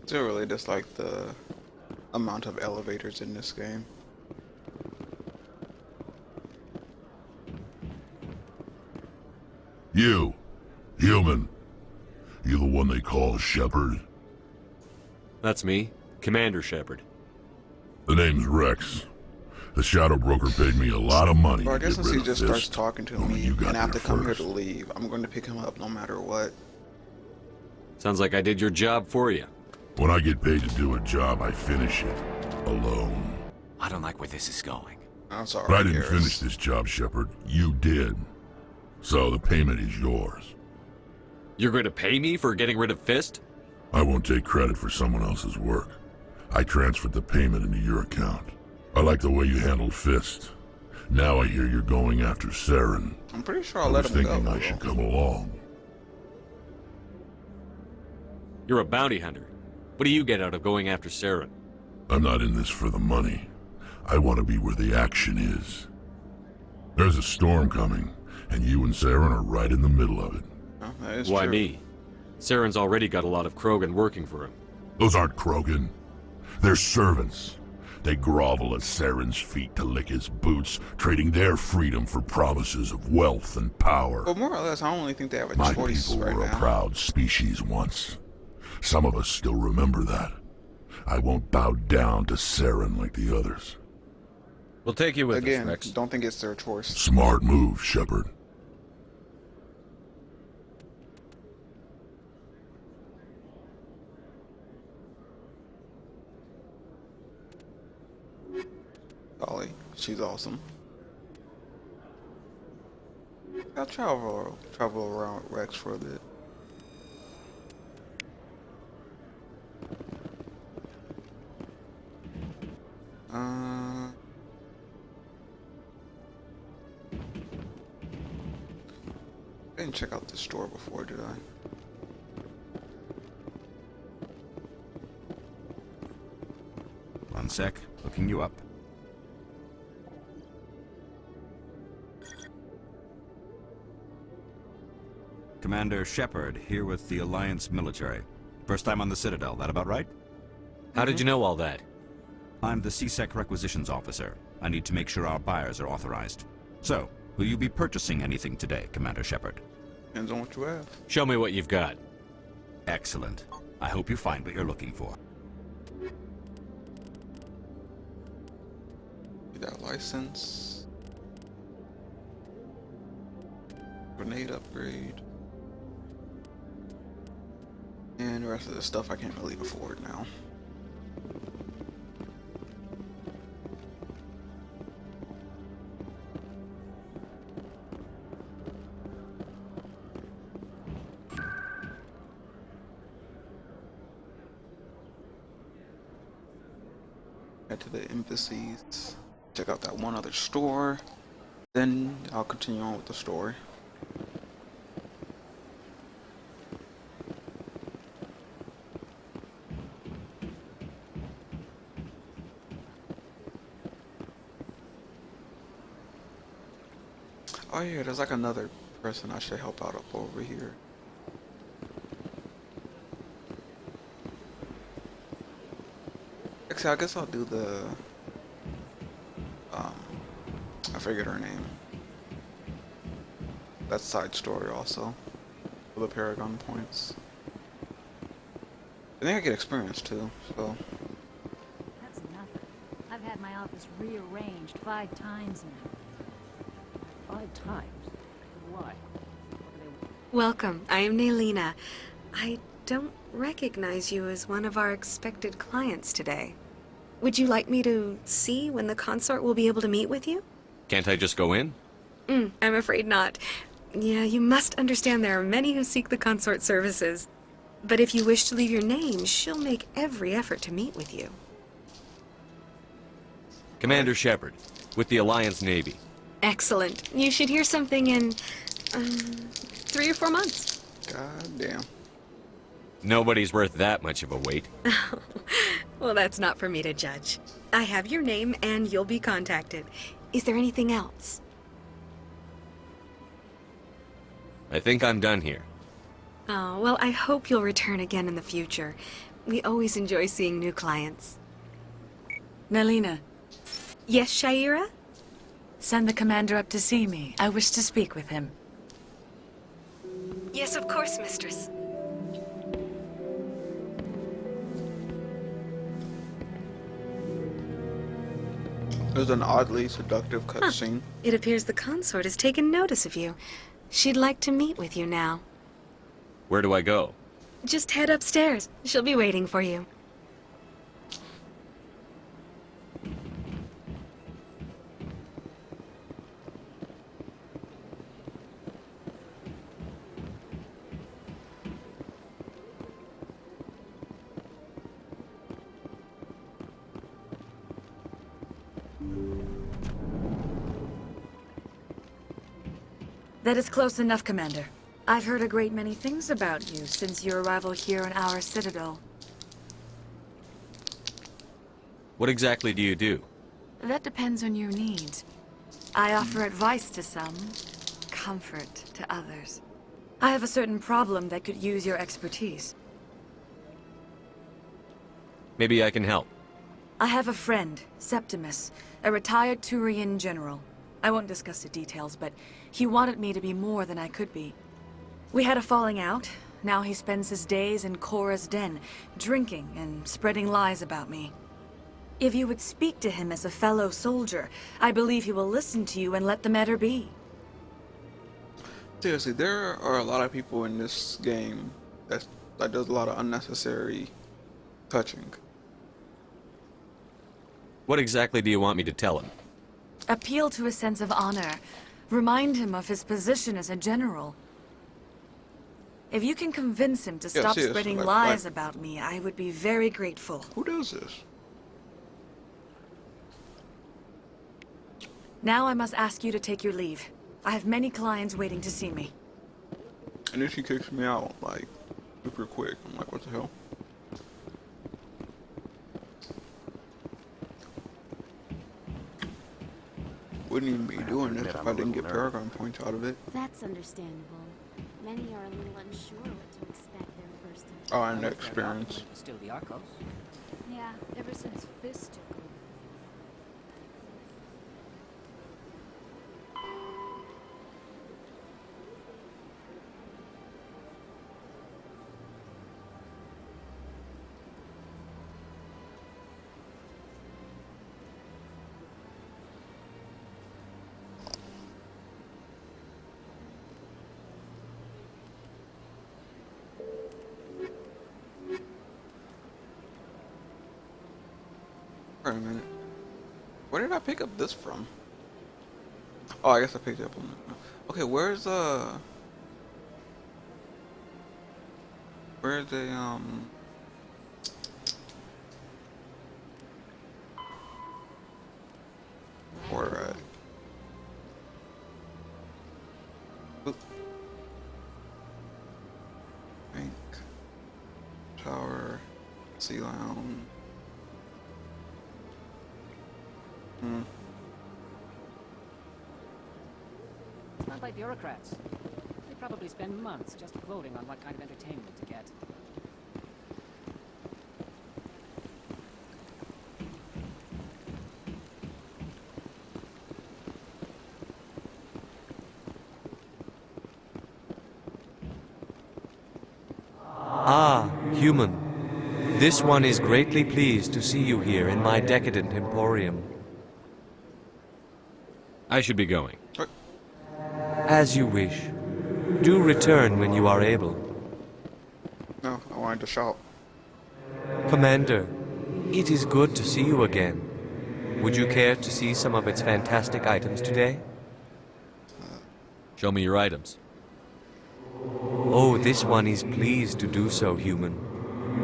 Is it really just like the amount of elevators in this game? You, human. You the one they call Shepard? That's me, Commander Shepard. The name's Rex. The Shadow Broker paid me a lot of money Bro, I to guess get since rid he of just Fist. starts talking to Only me you got and I have to there come here first. to leave, I'm going to pick him up no matter what. Sounds like I did your job for you. When I get paid to do a job, I finish it. Alone. I don't like where this is going. I'm sorry, But I didn't Garrus. finish this job, Shepard. You did. So the payment is yours. You're going to pay me for getting rid of Fist? I won't take credit for someone else's work. I transferred the payment into your account. I like the way you handled Fist. Now I hear you're going after Saren. I'm pretty sure I I'll was let him go. thinking I should come along. You're a bounty hunter. What do you get out of going after Saren? I'm not in this for the money. I want to be where the action is. There's a storm coming, and you and Saren are right in the middle of it. Oh, that is Why true. me? Saren's already got a lot of Krogan working for him. Those aren't Krogan. They're servants. They grovel at Saren's feet to lick his boots, trading their freedom for promises of wealth and power. But more or less, I don't really think they have a My choice people right were a now. proud species once. Some of us still remember that. I won't bow down to Saren like the others. We'll take you with Again, us, Rex. don't think it's their choice. Smart move, Shepard. Ollie, she's awesome. I'll travel around with Rex for a bit. I didn't check out the store before, did I? One sec, looking you up. Commander Shepard, here with the Alliance military. First time on the Citadel, that about right? How did you know all that? I'm the C-Sec requisitions officer. I need to make sure our buyers are authorized. So, will you be purchasing anything today, Commander Shepard? Depends on what you have. Show me what you've got. Excellent. I hope you find what you're looking for. Get that license. Grenade upgrade. And the rest of the stuff I can't really afford now. Head to the embassies. Check out that one other store. Then I'll continue on with the story. Oh yeah, there's like another person I should help out up over here. Actually, I guess I'll do the I forget her name. That side story also for the Paragon points. I think I get experience too, so. That's nothing. I've had my office rearranged 5 times now. 5 times? Why? Welcome. I am Naylina. I don't recognize you as one of our expected clients today. Would you like me to see when the consort will be able to meet with you? Can't I just go in? I'm afraid not. Yeah, you must understand there are many who seek the consort services. But if you wish to leave your name, she'll make every effort to meet with you. Commander Shepard, with the Alliance Navy. Excellent. You should hear something in 3 or 4 months. God damn. Nobody's worth that much of a wait. Well, that's not for me to judge. I have your name and you'll be contacted. Is there anything else? I think I'm done here. Oh, well, I hope you'll return again in the future. We always enjoy seeing new clients. Naylina. Yes, Shaira? Send the commander up to see me. I wish to speak with him. Yes, of course, mistress. There's an oddly seductive cutscene. It appears the consort has taken notice of you. She'd like to meet with you now. Where do I go? Just head upstairs. She'll be waiting for you. That is close enough, Commander. I've heard a great many things about you since your arrival here in our citadel. What exactly do you do? That depends on your needs. I offer advice to some, comfort to others. I have a certain problem that could use your expertise. Maybe I can help. I have a friend, Septimus, a retired Turian general. I won't discuss the details, but he wanted me to be more than I could be. We had a falling out. Now he spends his days in Korra's den, drinking and spreading lies about me. If you would speak to him as a fellow soldier, I believe he will listen to you and let the matter be. Seriously, there are a lot of people in this game that does a lot of unnecessary touching. What exactly do you want me to tell him? Appeal to his sense of honor. Remind him of his position as a general. If you can convince him to stop spreading lies about me, I would be very grateful. Who does this? Now I must ask you to take your leave. I have many clients waiting to see me. And then she kicks me out, like, super quick. I'm like, what the hell? Wouldn't even be doing this if I didn't get Paragon points out of it. That's understandable. Many are a little unsure what to expect their first time. Oh, and the experience. Still the Arcos. Yeah, ever since Fist took over. Wait a minute. Where did I pick up this from? Oh, I guess I picked it up on the... Okay, where's the order at? Oop. Bank. Tower. Sea Lounge. Not by bureaucrats. They probably spend months just voting on what kind of entertainment to get. Ah, human. This one is greatly pleased to see you here in my decadent emporium. I should be going. As you wish. Do return when you are able. No, I wanted to shout. Commander, it is good to see you again. Would you care to see some of its fantastic items today? Show me your items. Oh, this one is pleased to do so, human.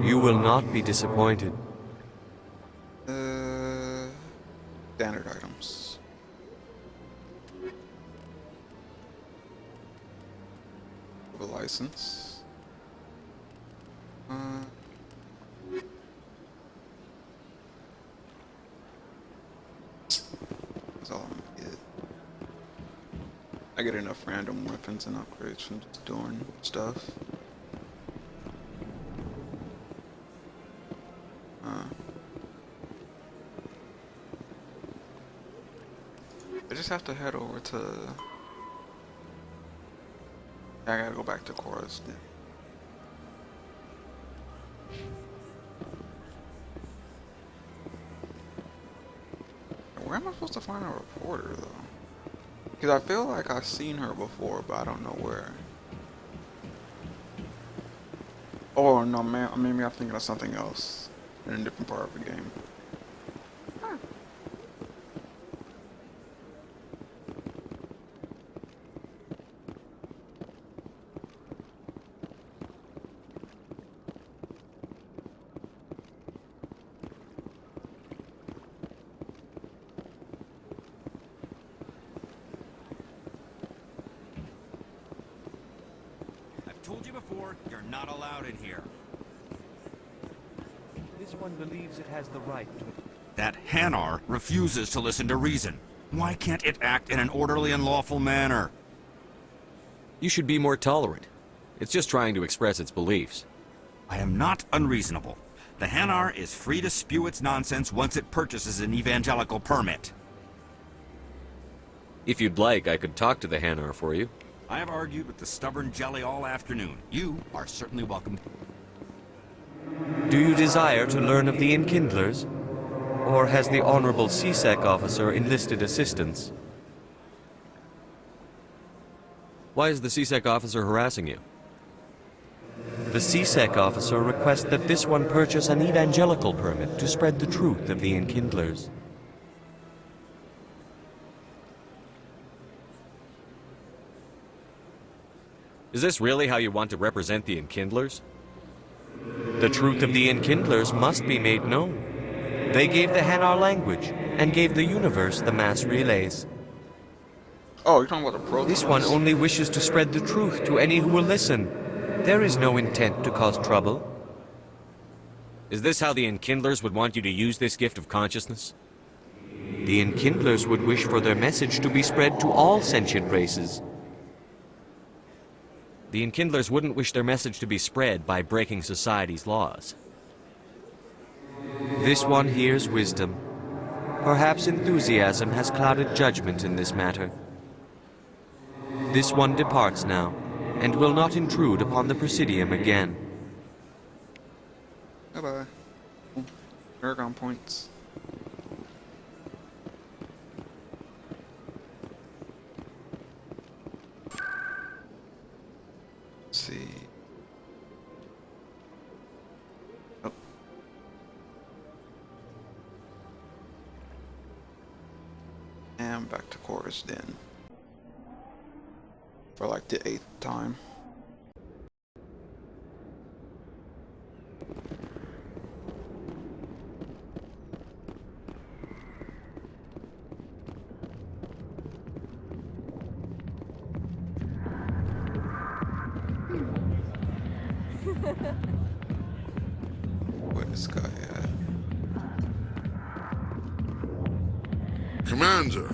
You will not be disappointed. Standard items. A license. That's all I'm gonna get. I get enough random weapons and upgrades from just doing stuff. I just have to head over to... I gotta go back to Chorus then. Where am I supposed to find a reporter though? Because I feel like I've seen her before, but I don't know where. Oh no, man! Maybe I'm thinking of something else in a different part of the game. Told you before, you're not allowed in here. This one believes it has the right to... That Hanar refuses to listen to reason. Why can't it act in an orderly and lawful manner? You should be more tolerant. It's just trying to express its beliefs. I am not unreasonable. The Hanar is free to spew its nonsense once it purchases an evangelical permit. If you'd like, I could talk to the Hanar for you. I have argued with the stubborn jelly all afternoon. You are certainly welcome. Do you desire to learn of the Enkindlers? Or has the Honorable C-Sec officer enlisted assistance? Why is the C-Sec officer harassing you? The C-Sec officer requests that this one purchase an evangelical permit to spread the truth of the Enkindlers. Is this really how you want to represent the Enkindlers? The truth of the Enkindlers must be made known. They gave the Hanar language, and gave the universe the mass relays. Oh, you're talking about the protons? This one only wishes to spread the truth to any who will listen. There is no intent to cause trouble. Is this how the Enkindlers would want you to use this gift of consciousness? The Enkindlers would wish for their message to be spread to all sentient races. The Enkindlers wouldn't wish their message to be spread by breaking society's laws. This one hears wisdom. Perhaps enthusiasm has clouded judgment in this matter. This one departs now, and will not intrude upon the Presidium again. Bye-bye. Aragon points. Let's see. Oh. And back to Chorus Den. For like the 8th time. Where's this guy at? Commander.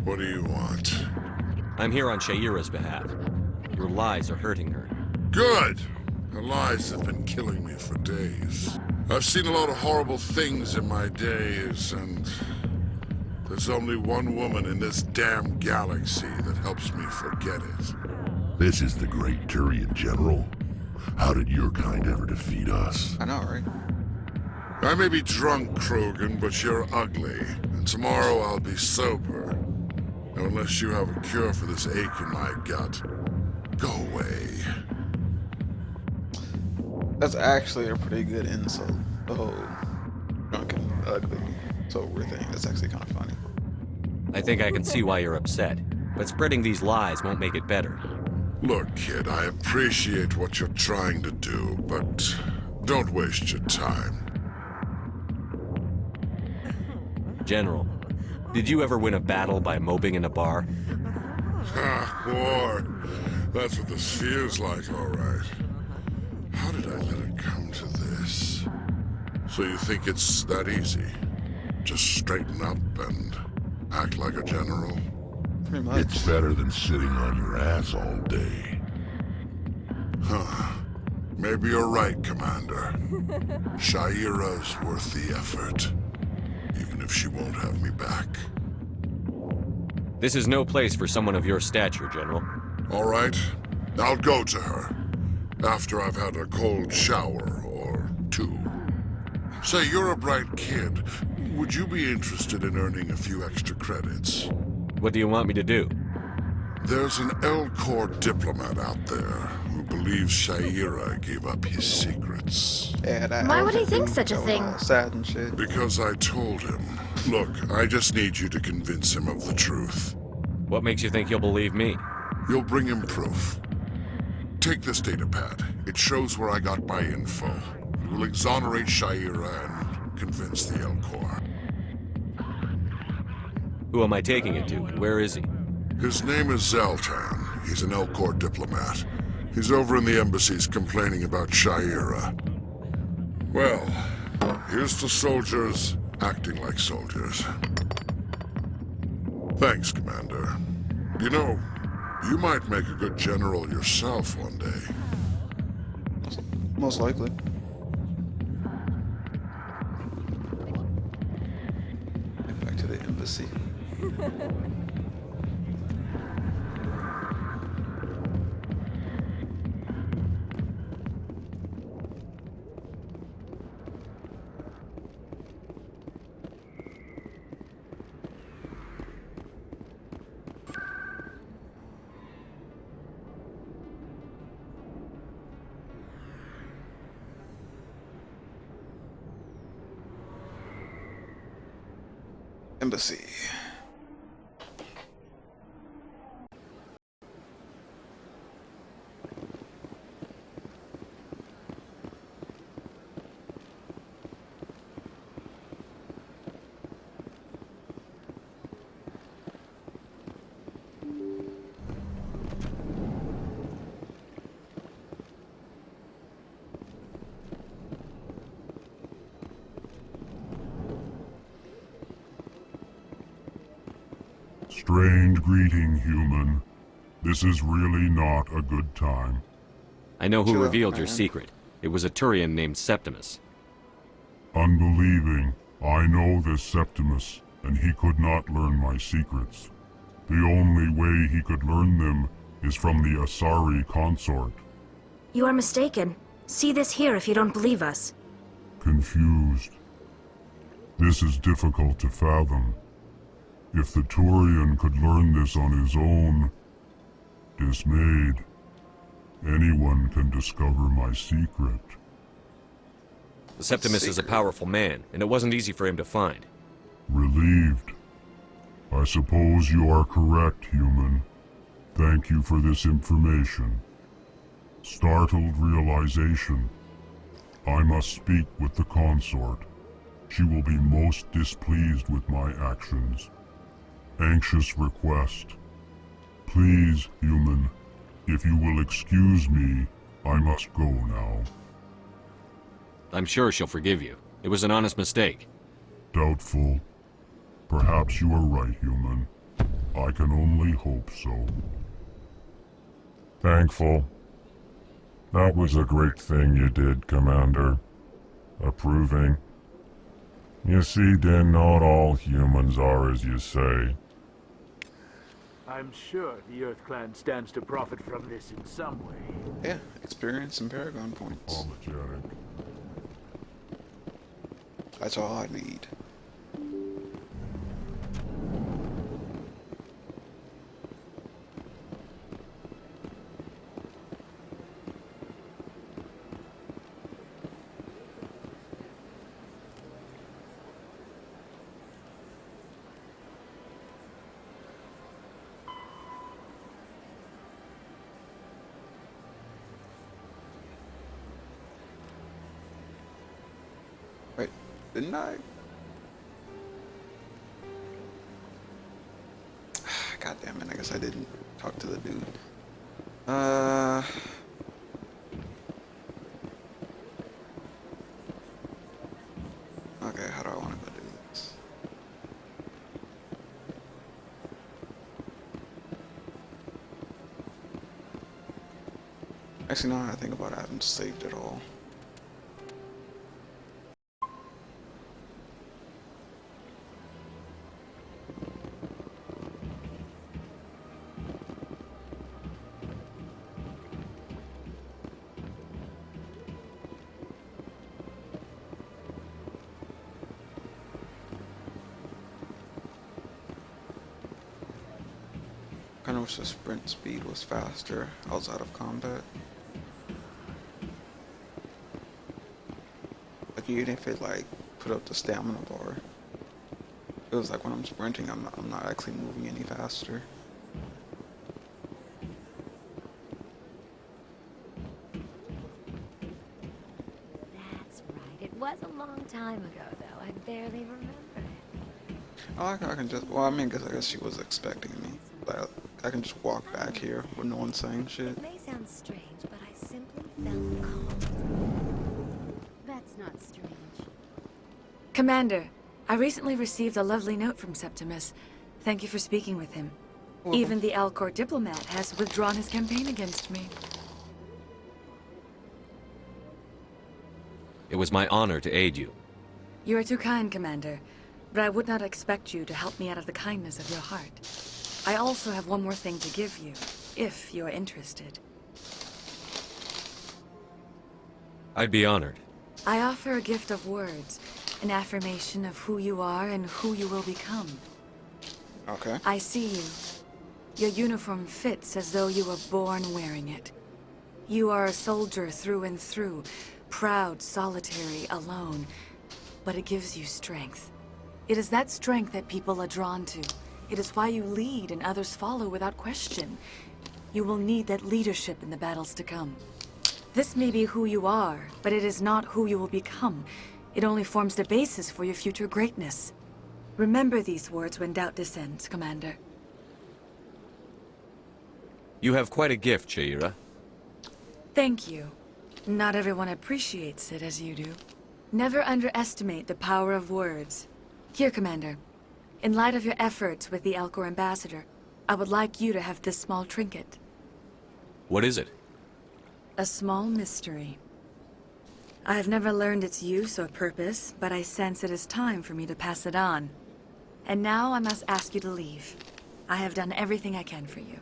What do you want? I'm here on Shaira's behalf. Your lies are hurting her. Good! Her lies have been killing me for days. I've seen a lot of horrible things in my days, and there's only one woman in this damn galaxy that helps me forget it. This is the great Turian General. How did your kind ever defeat us? I know, right? I may be drunk, Krogan, but you're ugly. And tomorrow I'll be sober. Now, unless you have a cure for this ache in my gut, go away. That's actually a pretty good insult. The whole drunk and ugly sober thing. That's actually kind of funny. I think I can see why you're upset, but spreading these lies won't make it better. Look, kid, I appreciate what you're trying to do, but don't waste your time. General, did you ever win a battle by moping in a bar? Ha, war. That's what this feels like, all right. How did I let it come to this? So you think it's that easy? Just straighten up and act like a general? Pretty much. It's better than sitting on your ass all day. Huh. Maybe you're right, Commander. Shaira's worth the effort. Even if she won't have me back. This is no place for someone of your stature, General. All right. I'll go to her. After I've had a cold shower or two. Say, you're a bright kid. Would you be interested in earning a few extra credits? What do you want me to do? There's an Elcor diplomat out there who believes Shaira gave up his secrets. Yeah, Why would he think such a thing? Sad and shit. Because I told him. Look, I just need you to convince him of the truth. What makes you think he'll believe me? You'll bring him proof. Take this datapad. It shows where I got my info. It will exonerate Shaira and convince the Elcor. Who am I taking it to? Where is he? His name is Zaltan. He's an Elcor diplomat. He's over in the embassies complaining about Shaira. Well, here's to soldiers acting like soldiers. Thanks, Commander. You know, you might make a good general yourself one day. Most likely. Back to the embassy. Embassy. Strange greeting, human. This is really not a good time. I know who Chill out, revealed your man. secret. It was a Turian named Septimus. Unbelieving, I know this Septimus, and he could not learn my secrets. The only way he could learn them is from the Asari consort. You are mistaken. See this here if you don't believe us. Confused. This is difficult to fathom. If the Turian could learn this on his own, dismayed, anyone can discover my secret. The Septimus is a powerful man, and it wasn't easy for him to find. Relieved. I suppose you are correct, human. Thank you for this information. Startled realization. I must speak with the consort. She will be most displeased with my actions. Anxious request. Please, human, if you will excuse me, I must go now. I'm sure she'll forgive you. It was an honest mistake. Doubtful. Perhaps you are right, human. I can only hope so. Thankful. That was a great thing you did, Commander. Approving. You see, Din, not all humans are as you say. I'm sure the Earth Clan stands to profit from this in some way. Yeah, experience and Paragon points. Apologetic. That's all I need. Wait, didn't I? God damn it, I guess I didn't talk to the dude. Okay, how do I want to go do this? Actually, now that I think about it, I haven't saved it all. I wish the sprint speed was faster outside of combat. Like even if it like put up the stamina bar, it was like when I'm sprinting, I'm not actually moving any faster. That's right. It was a long time ago, though. I barely remember it. Oh, I can just. Well, I mean, I guess she was expecting me. But I can just walk back here with no one saying shit. It may sound strange, but I simply felt calm. That's not strange. Commander, I recently received a lovely note from Septimus. Thank you for speaking with him. Even the Alcor diplomat has withdrawn his campaign against me. It was my honor to aid you. You are too kind, Commander, but I would not expect you to help me out of the kindness of your heart. I also have one more thing to give you, if you are interested. I'd be honored. I offer a gift of words, an affirmation of who you are and who you will become. Okay. I see you. Your uniform fits as though you were born wearing it. You are a soldier through and through, proud, solitary, alone, but it gives you strength. It is that strength that people are drawn to. It is why you lead and others follow without question. You will need that leadership in the battles to come. This may be who you are, but it is not who you will become. It only forms the basis for your future greatness. Remember these words when doubt descends, Commander. You have quite a gift, Sha'ira. Thank you. Not everyone appreciates it as you do. Never underestimate the power of words. Here, Commander. In light of your efforts with the Alcor ambassador, I would like you to have this small trinket. What is it? A small mystery. I have never learned its use or purpose, but I sense it is time for me to pass it on. And now I must ask you to leave. I have done everything I can for you.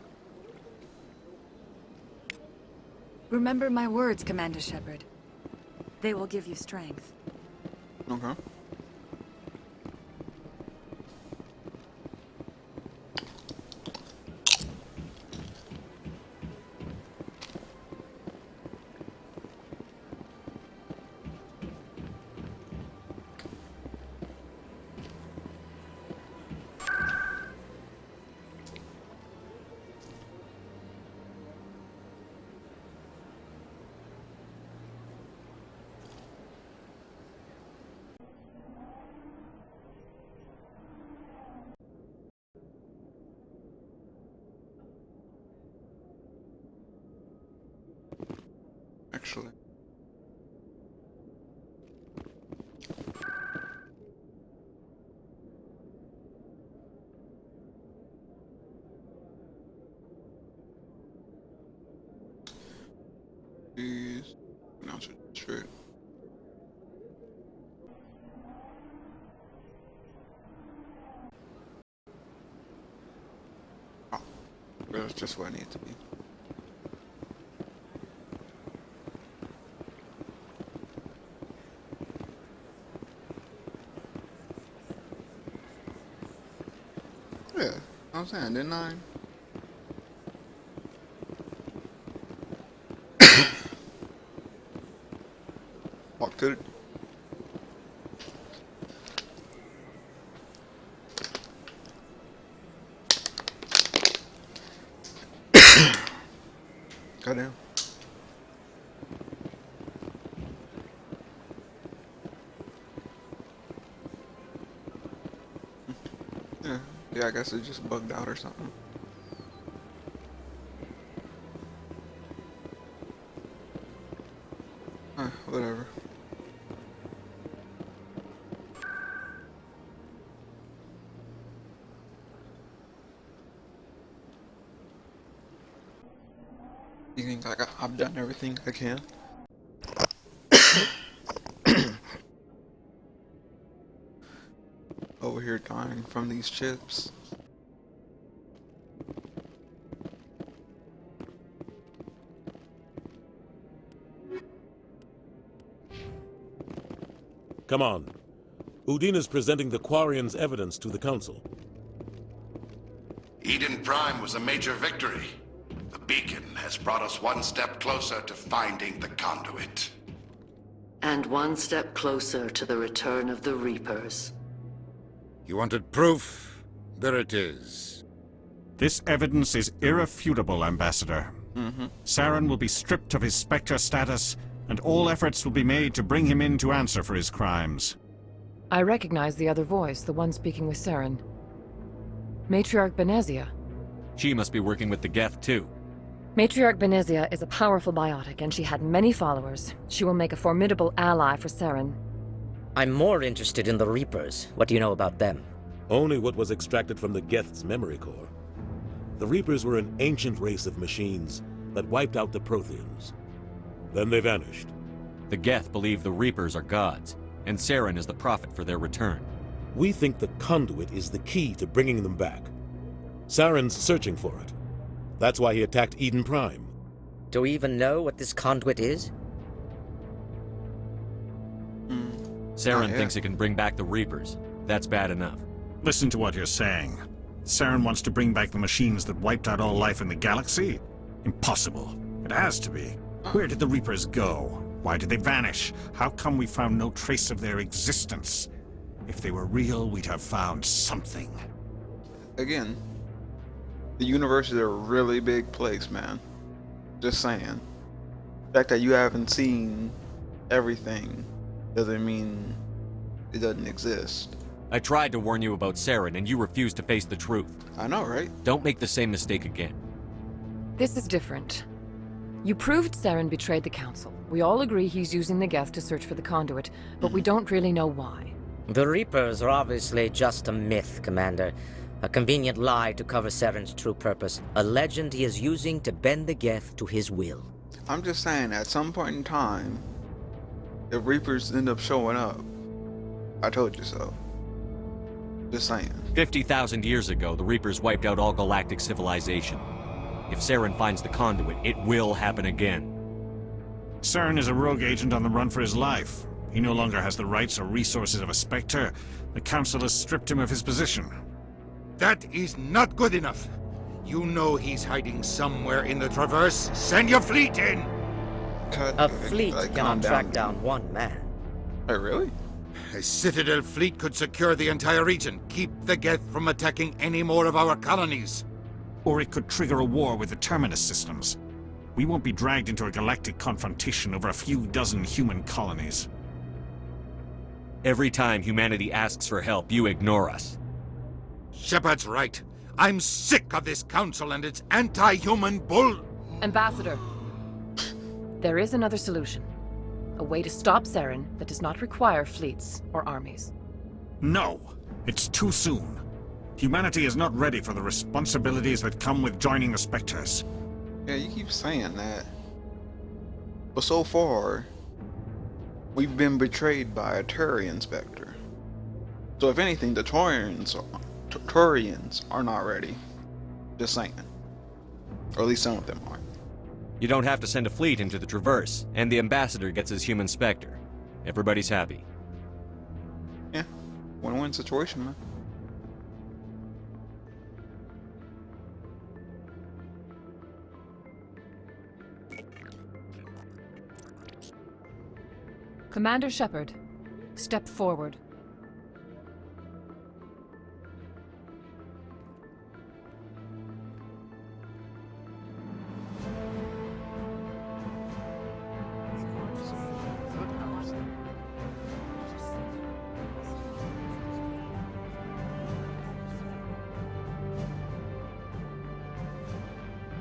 Remember my words, Commander Shepard. They will give you strength. Okay. Actually. pronounce your district. Oh, that's just where I need to be. Yeah, I'm saying, didn't I? Walk to it. Goddamn. Yeah, I guess it just bugged out or something. Whatever. You think I've done everything I can? Over here dying from these chips. Come on. Udine is presenting the Quarians' evidence to the Council. Eden Prime was a major victory. The beacon has brought us one step closer to finding the conduit. And one step closer to the return of the Reapers. You wanted proof? There it is. This evidence is irrefutable, Ambassador. Saren will be stripped of his Spectre status, and all efforts will be made to bring him in to answer for his crimes. I recognize the other voice, the one speaking with Saren. Matriarch Benezia. She must be working with the Geth, too. Matriarch Benezia is a powerful biotic, and she had many followers. She will make a formidable ally for Saren. I'm more interested in the Reapers. What do you know about them? Only what was extracted from the Geth's memory core. The Reapers were an ancient race of machines that wiped out the Protheans. Then they vanished. The Geth believe the Reapers are gods, and Saren is the prophet for their return. We think the conduit is the key to bringing them back. Saren's searching for it. That's why he attacked Eden Prime. Do we even know what this conduit is? Saren thinks it can bring back the Reapers. That's bad enough. Listen to what you're saying. Saren wants to bring back the machines that wiped out all life in the galaxy? Impossible. It has to be. Where did the Reapers go? Why did they vanish? How come we found no trace of their existence? If they were real, we'd have found something. Again, the universe is a really big place, man. Just saying. The fact that you haven't seen everything doesn't mean it doesn't exist. I tried to warn you about Saren, and you refused to face the truth. I know, right? Don't make the same mistake again. This is different. You proved Saren betrayed the Council. We all agree he's using the Geth to search for the conduit, but we don't really know why. The Reapers are obviously just a myth, Commander. A convenient lie to cover Saren's true purpose. A legend he is using to bend the Geth to his will. I'm just saying, at some point in time, if Reapers end up showing up, I told you so. Just saying. 50,000 years ago, the Reapers wiped out all galactic civilization. If Saren finds the conduit, it will happen again. Saren is a rogue agent on the run for his life. He no longer has the rights or resources of a Spectre. The Council has stripped him of his position. That is not good enough. You know he's hiding somewhere in the Traverse. Send your fleet in! A fleet cannot track down one man. Oh, really? A Citadel fleet could secure the entire region. Keep the Geth from attacking any more of our colonies. Or it could trigger a war with the Terminus systems. We won't be dragged into a galactic confrontation over a few dozen human colonies. Every time humanity asks for help, you ignore us. Shepard's right. I'm sick of this council and its anti-human bull... Ambassador, there is another solution. A way to stop Saren that does not require fleets or armies. No! It's too soon. Humanity is not ready for the responsibilities that come with joining the Spectres. Yeah, you keep saying that. But so far, We've been betrayed by a Turian Spectre. So if anything, the Turians are not ready. Just saying. Or at least some of them aren't. You don't have to send a fleet into the Traverse, and the ambassador gets his human Spectre. Everybody's happy. Yeah, win-win situation, man. Commander Shepard, step forward.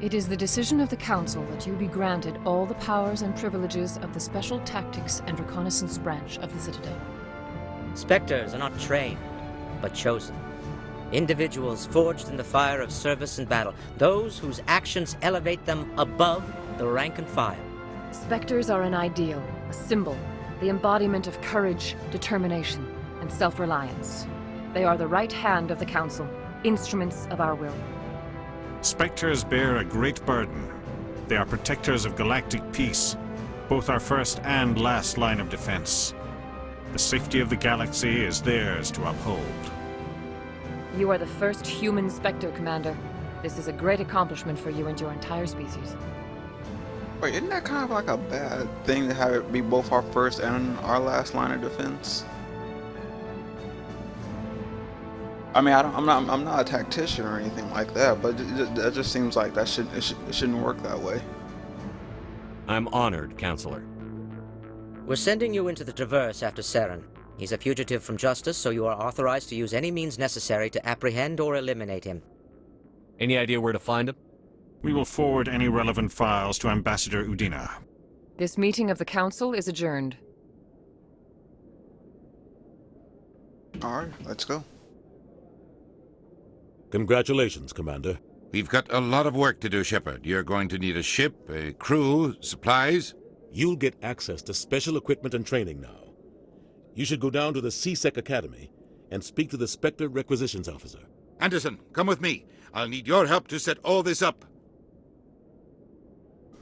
It is the decision of the Council that you be granted all the powers and privileges of the Special Tactics and Reconnaissance Branch of the Citadel. Spectres are not trained, but chosen. Individuals forged in the fire of service and battle, those whose actions elevate them above the rank and file. Spectres are an ideal, a symbol, the embodiment of courage, determination, and self-reliance. They are the right hand of the Council, instruments of our will. Spectres bear a great burden. They are protectors of galactic peace, both our first and last line of defense. The safety of the galaxy is theirs to uphold. You are the first human Spectre, Commander. This is a great accomplishment for you and your entire species. Wait, isn't that kind of like a bad thing to have it be both our first and our last line of defense? I mean, I'm not a tactician or anything like that, but that just seems like it shouldn't work that way. I'm honored, Counselor. We're sending you into the Traverse after Saren. He's a fugitive from justice, so you are authorized to use any means necessary to apprehend or eliminate him. Any idea where to find him? We will forward any relevant files to Ambassador Udina. This meeting of the Council is adjourned. Alright, let's go. Congratulations, Commander. We've got a lot of work to do, Shepard. You're going to need a ship, a crew, supplies. You'll get access to special equipment and training now. You should go down to the C-Sec Academy and speak to the Spectre Requisitions Officer. Anderson, come with me. I'll need your help to set all this up.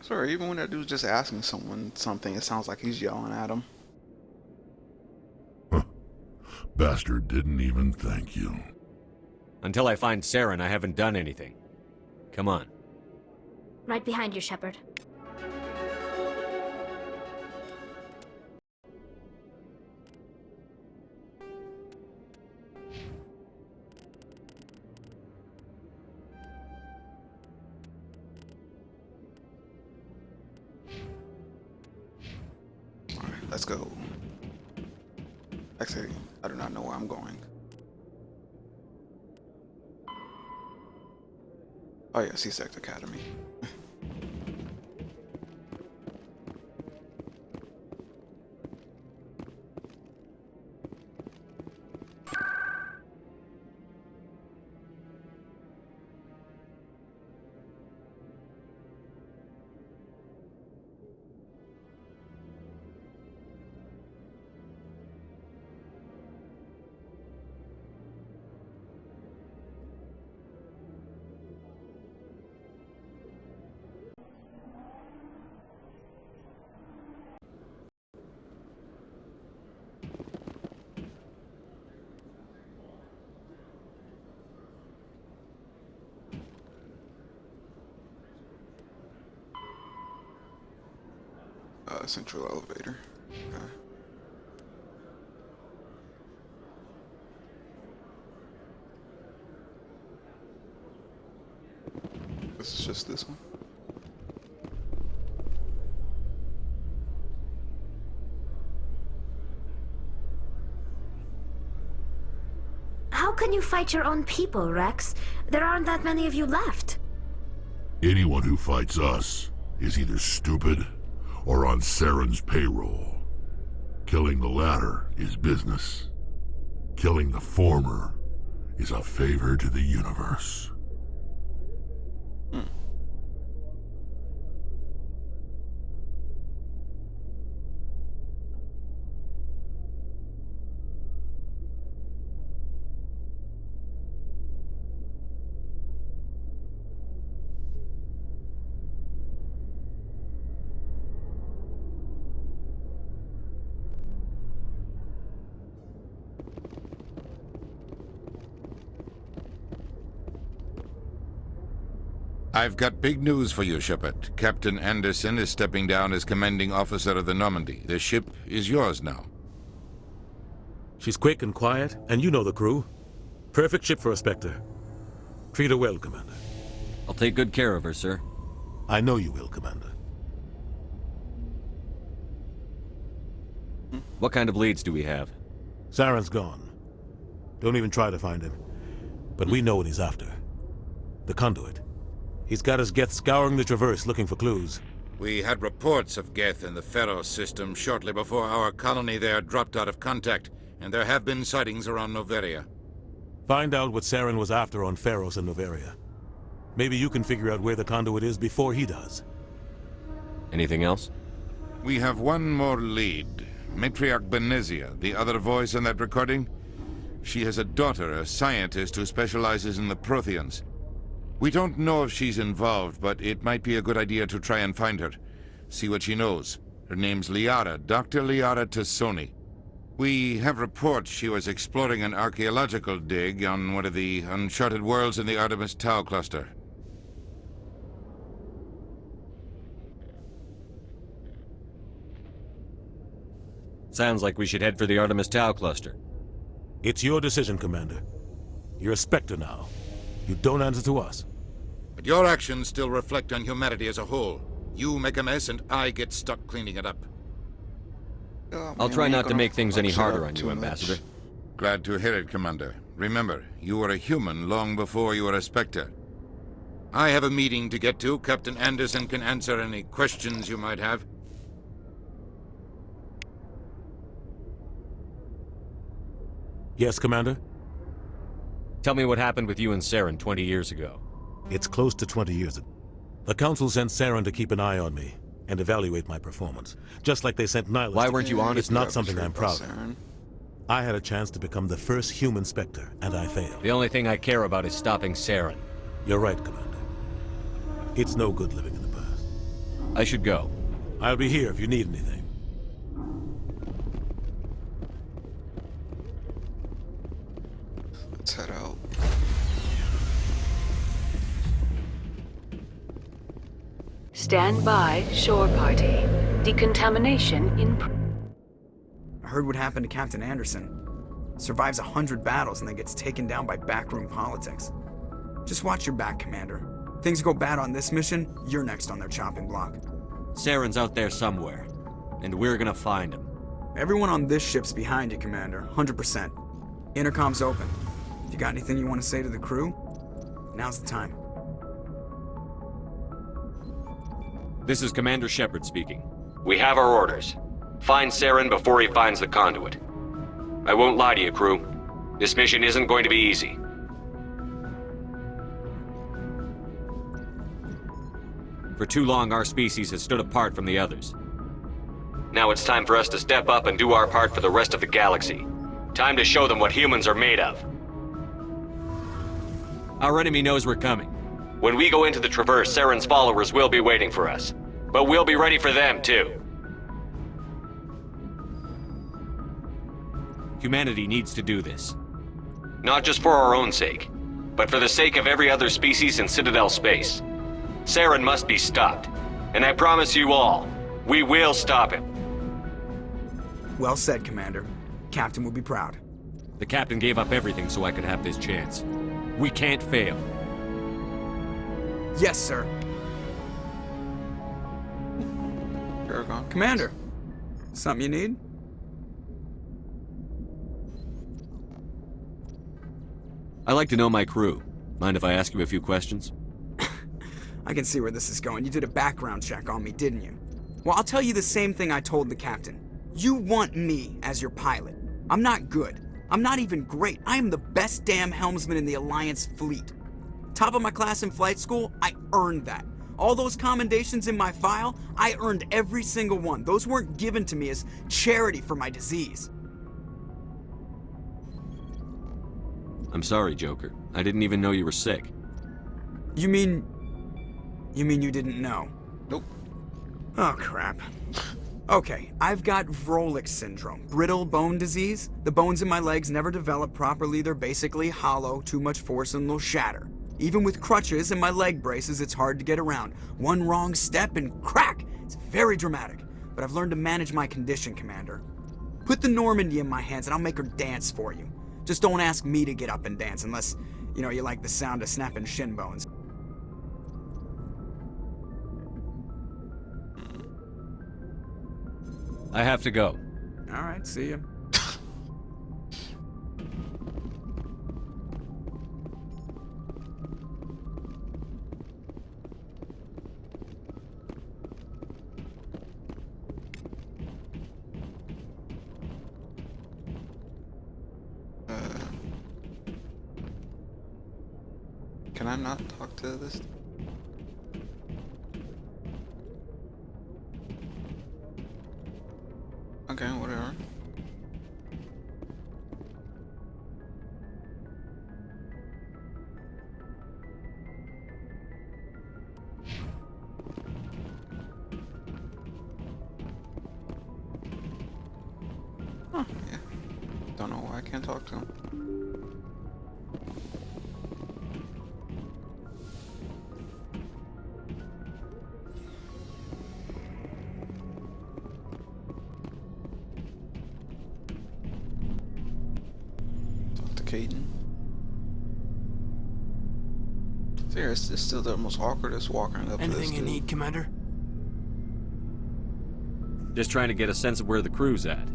Sorry, even when that dude's just asking someone something, it sounds like he's yelling at him. Bastard didn't even thank you. Until I find Saren, I haven't done anything. Come on. Right behind you, Shepard. Alright, let's go. Actually, I do not know where I'm going. Oh yeah, C-Sec Academy. Central elevator. Okay. This is just this one. How can you fight your own people, Rex? There aren't that many of you left. Anyone who fights us is either stupid or on Saren's payroll. Killing the latter is business. Killing the former is a favor to the universe. I've got big news for you, Shepard. Captain Anderson is stepping down as commanding officer of the Normandy. The ship is yours now. She's quick and quiet, and you know the crew. Perfect ship for a Spectre. Treat her well, Commander. I'll take good care of her, sir. I know you will, Commander. What kind of leads do we have? Saren's gone. Don't even try to find him. But we know what he's after. The conduit. He's got his Geth scouring the Traverse looking for clues. We had reports of Geth in the Pharos system shortly before our colony there dropped out of contact, and there have been sightings around Noveria. Find out what Saren was after on Pharos and Noveria. Maybe you can figure out where the conduit is before he does. Anything else? We have one more lead. Matriarch Benezia, the other voice in that recording. She has a daughter, a scientist who specializes in the Protheans. We don't know if she's involved, but it might be a good idea to try and find her. See what she knows. Her name's Liara, Dr. Liara Tassoni. We have reports she was exploring an archaeological dig on one of the uncharted worlds in the Artemis Tau cluster. Sounds like we should head for the Artemis Tau cluster. It's your decision, Commander. You're a Spectre now. You don't answer to us. But your actions still reflect on humanity as a whole. You make a mess and I get stuck cleaning it up. I'll try not to make things any harder on you, Ambassador. Glad to hear it, Commander. Remember, you were a human long before you were a Spectre. I have a meeting to get to. Captain Anderson can answer any questions you might have. Yes, Commander? Tell me what happened with you and Saren 20 years ago. It's close to 20 years ago. The Council sent Saren to keep an eye on me and evaluate my performance, just like they sent Nihilus. Why weren't you honest? It's not something I'm proud of. I had a chance to become the first human Spectre, and I failed. The only thing I care about is stopping Saren. You're right, Commander. It's no good living in the past. I should go. I'll be here if you need anything. Let's head out. Stand by, shore party. Decontamination in... I heard what happened to Captain Anderson. Survives 100 battles and then gets taken down by backroom politics. Just watch your back, Commander. Things go bad on this mission, you're next on their chopping block. Saren's out there somewhere, and we're gonna find him. Everyone on this ship's behind you, Commander. 100%. Intercom's open. If you got anything you want to say to the crew, now's the time. This is Commander Shepard speaking. We have our orders. Find Saren before he finds the conduit. I won't lie to you, crew. This mission isn't going to be easy. For too long, our species has stood apart from the others. Now it's time for us to step up and do our part for the rest of the galaxy. Time to show them what humans are made of. Our enemy knows we're coming. When we go into the Traverse, Saren's followers will be waiting for us. But we'll be ready for them, too. Humanity needs to do this. Not just for our own sake, but for the sake of every other species in Citadel space. Saren must be stopped. And I promise you all, we will stop him. Well said, Commander. Captain will be proud. The Captain gave up everything so I could have this chance. We can't fail. Yes, sir. Paragon. Commander, something you need? I like to know my crew. Mind if I ask you a few questions? I can see where this is going. You did a background check on me, didn't you? Well, I'll tell you the same thing I told the captain. You want me as your pilot. I'm not good. I'm not even great. I am the best damn helmsman in the Alliance fleet. Top of my class in flight school, I earned that. All those commendations in my file, I earned every single one. Those weren't given to me as charity for my disease. I'm sorry, Joker. I didn't even know you were sick. You mean you didn't know? Nope. Oh, crap. Okay, I've got Vrolik syndrome, brittle bone disease. The bones in my legs never develop properly. They're basically hollow, too much force and they'll shatter. Even with crutches and my leg braces, it's hard to get around. One wrong step and crack! It's very dramatic, but I've learned to manage my condition, Commander. Put the Normandy in my hands and I'll make her dance for you. Just don't ask me to get up and dance unless, you know, you like the sound of snapping shin bones. I have to go. Alright, see ya. Can I not talk to this? Okay, whatever. Huh, yeah. Don't know why I can't talk to him. Caden. Seriously, it's still the most awkwardest walking up to this. Anything you need, Commander? Just trying to get a sense of where the crew's at.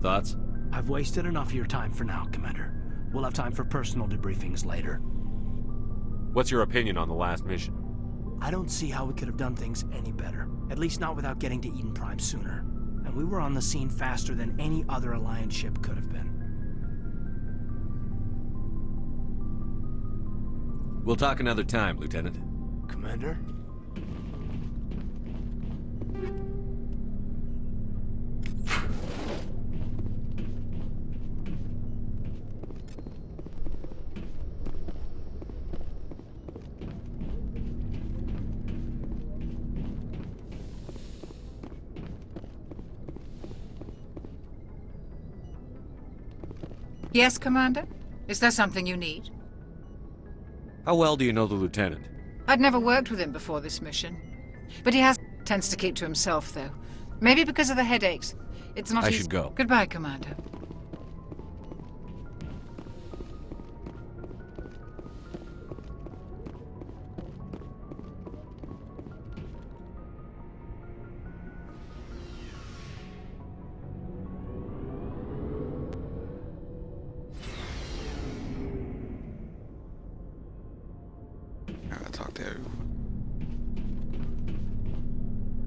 Thoughts? I've wasted enough of your time for now, Commander. We'll have time for personal debriefings later. What's your opinion on the last mission? I don't see how we could have done things any better. At least not without getting to Eden Prime sooner. And we were on the scene faster than any other Alliance ship could have been. We'll talk another time, Lieutenant. Commander? Yes, Commander? Is there something you need? How well do you know the Lieutenant? I'd never worked with him before this mission. But he tends to keep to himself, though. Maybe because of the headaches. It's not I easy. should go. Goodbye, Commander.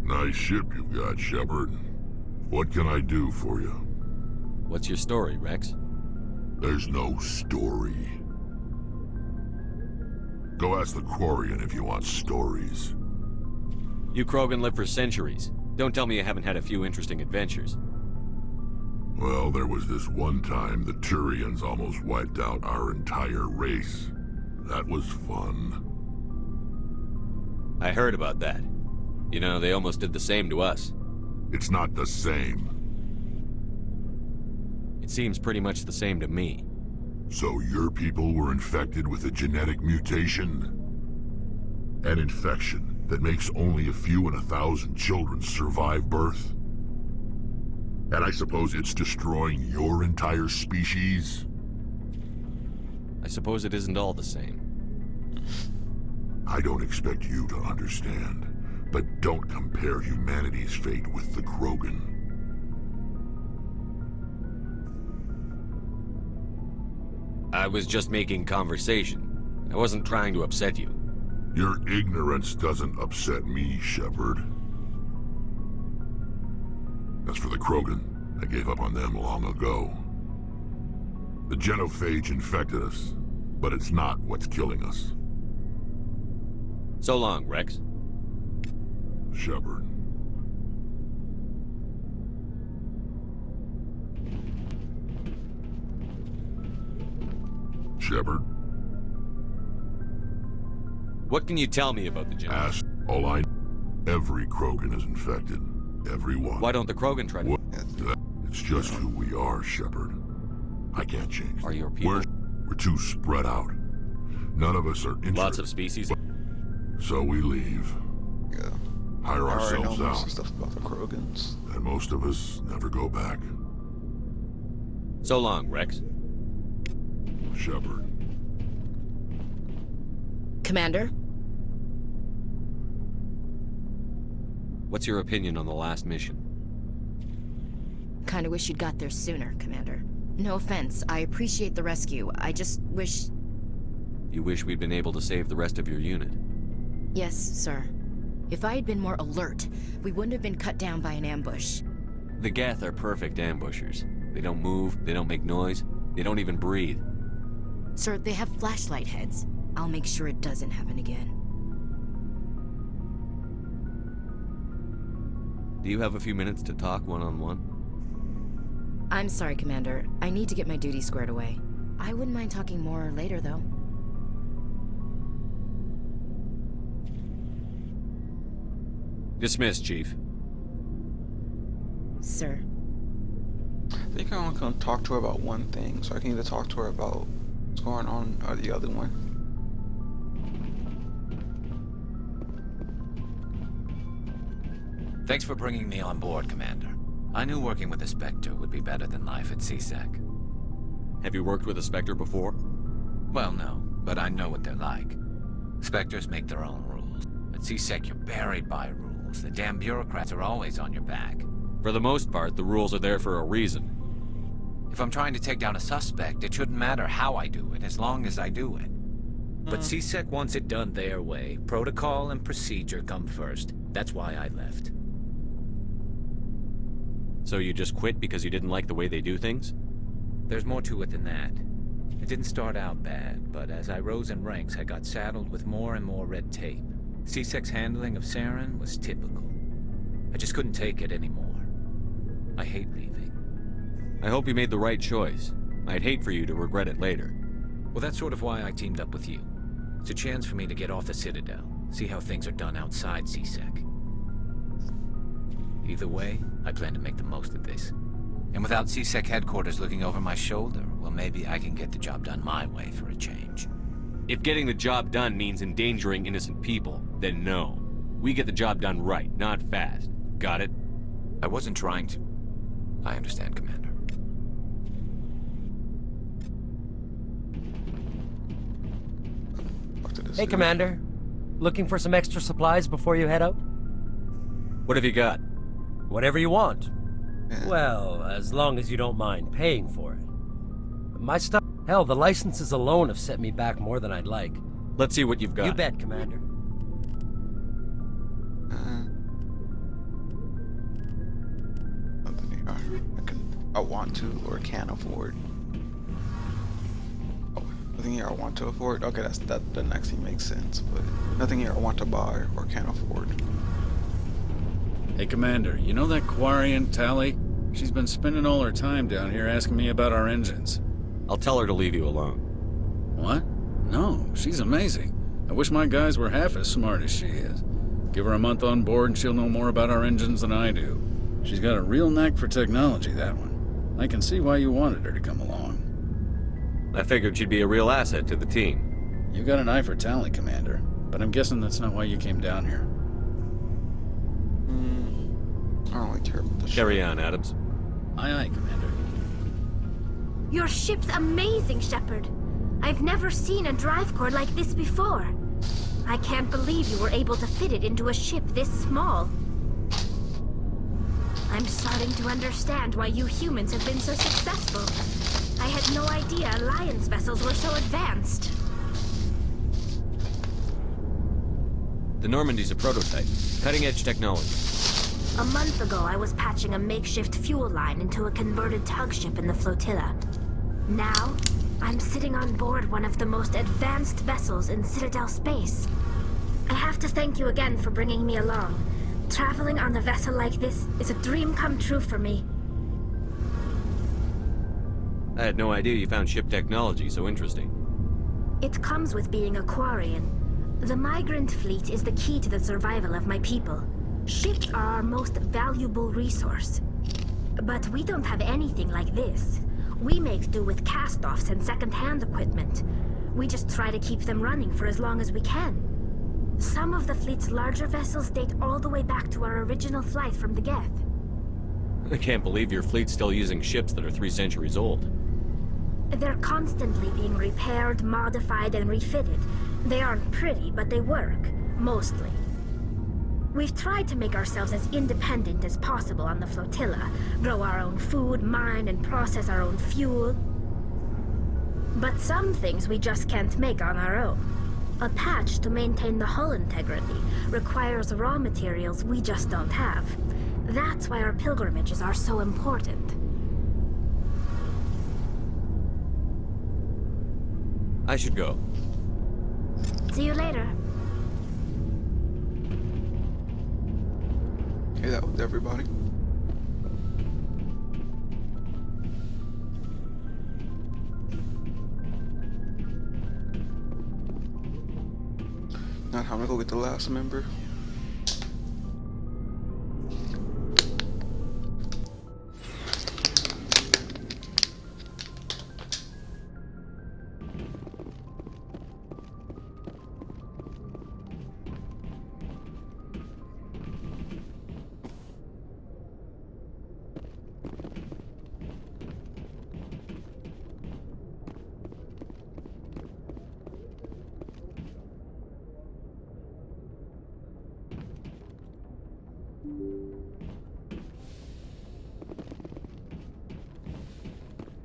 Nice ship you've got, Shepard. What can I do for you? What's your story, Rex? There's no story. Go ask the Quarian if you want stories. You Krogan lived for centuries. Don't tell me you haven't had a few interesting adventures. Well, there was this one time the Turians almost wiped out our entire race. That was fun. I heard about that. You know, they almost did the same to us. It's not the same. It seems pretty much the same to me. So your people were infected with a genetic mutation? An infection that makes only a few in 1,000 children survive birth? And I suppose it's destroying your entire species? I suppose it isn't all the same. I don't expect you to understand. But don't compare humanity's fate with the Krogan. I was just making conversation. I wasn't trying to upset you. Your ignorance doesn't upset me, Shepard. As for the Krogan, I gave up on them long ago. The genophage infected us, but it's not what's killing us. So long, Rex. Shepard. Shepard? What can you tell me about the Genophage? Ask. All I know. Every Krogan is infected. Everyone. Why don't the Krogan try to... It's just who we are, Shepard. I can't change. Are your people... We're too spread out. None of us are injured. Lots of species. So we leave. Yeah. Hire I already know ourselves most of the out. stuff about the Krogans. And most of us never go back. So long, Rex. Shepard. Commander? What's your opinion on the last mission? Kinda wish you'd got there sooner, Commander. No offense, I appreciate the rescue. I just wish... You wish we'd been able to save the rest of your unit? Yes, sir. If I had been more alert, we wouldn't have been cut down by an ambush. The Geth are perfect ambushers. They don't move, they don't make noise, they don't even breathe. Sir, they have flashlight heads. I'll make sure it doesn't happen again. Do you have a few minutes to talk one-on-one? I'm sorry, Commander. I need to get my duty squared away. I wouldn't mind talking more later, though. Dismissed, Chief. Sir. I think I only can talk to her about one thing, so I can either talk to her about what's going on or the other one. Thanks for bringing me on board, Commander. I knew working with a Spectre would be better than life at C-Sec. Have you worked with a Spectre before? Well, no, but I know what they're like. Spectres make their own rules. At C-Sec, you're buried by rules. The damn bureaucrats are always on your back. For the most part, the rules are there for a reason. If I'm trying to take down a suspect, it shouldn't matter how I do it, as long as I do it. But C-Sec wants it done their way. Protocol and procedure come first. That's why I left. So you just quit because you didn't like the way they do things? There's more to it than that. It didn't start out bad, but as I rose in ranks, I got saddled with more and more red tape. C-Sec's handling of Saren was typical. I just couldn't take it anymore. I hate leaving. I hope you made the right choice. I'd hate for you to regret it later. Well, that's sort of why I teamed up with you. It's a chance for me to get off the Citadel, see how things are done outside C-Sec. Either way, I plan to make the most of this. And without C-Sec headquarters looking over my shoulder, well, maybe I can get the job done my way for a change. If getting the job done means endangering innocent people, then no. We get the job done right, not fast. Got it? I wasn't trying to... I understand, Commander. Hey, Commander. Looking for some extra supplies before you head out? What have you got? Whatever you want. Well, as long as you don't mind paying for it. My stuff... Hell, the licenses alone have set me back more than I'd like. Let's see what you've got. You bet, Commander. I want to or can afford. Oh, nothing here I want to afford. Okay, that doesn't actually make sense. But nothing here I want to buy or can afford. Hey, Commander, you know that Quarian, Tali? She's been spending all her time down here asking me about our engines. I'll tell her to leave you alone. What? No, she's amazing. I wish my guys were half as smart as she is. Give her a month on board and she'll know more about our engines than I do. She's got a real knack for technology, that one. I can see why you wanted her to come along. I figured she'd be a real asset to the team. You got an eye for Tali, Commander, but I'm guessing that's not why you came down here. I don't really care about the Carry on, Adams. Aye, aye, Commander. Your ship's amazing, Shepard. I've never seen a drive core like this before. I can't believe you were able to fit it into a ship this small. I'm starting to understand why you humans have been so successful. I had no idea Alliance vessels were so advanced. The Normandy's a prototype. Cutting-edge technology. A month ago, I was patching a makeshift fuel line into a converted tug ship in the flotilla. Now, I'm sitting on board one of the most advanced vessels in Citadel space. I have to thank you again for bringing me along. Traveling on a vessel like this is a dream come true for me. I had no idea you found ship technology so interesting. It comes with being a Quarian. The migrant fleet is the key to the survival of my people. Ships are our most valuable resource. But we don't have anything like this. We make do with cast-offs and second-hand equipment. We just try to keep them running for as long as we can. Some of the fleet's larger vessels date all the way back to our original flight from the Geth. I can't believe your fleet's still using ships that are 3 centuries old. They're constantly being repaired, modified, and refitted. They aren't pretty, but they work. Mostly. We've tried to make ourselves as independent as possible on the flotilla, grow our own food, mine and process our own fuel. But some things we just can't make on our own. A patch to maintain the hull integrity requires raw materials we just don't have. That's why our pilgrimages are so important. I should go. See you later. Okay, that was everybody. Now time to go get the last member.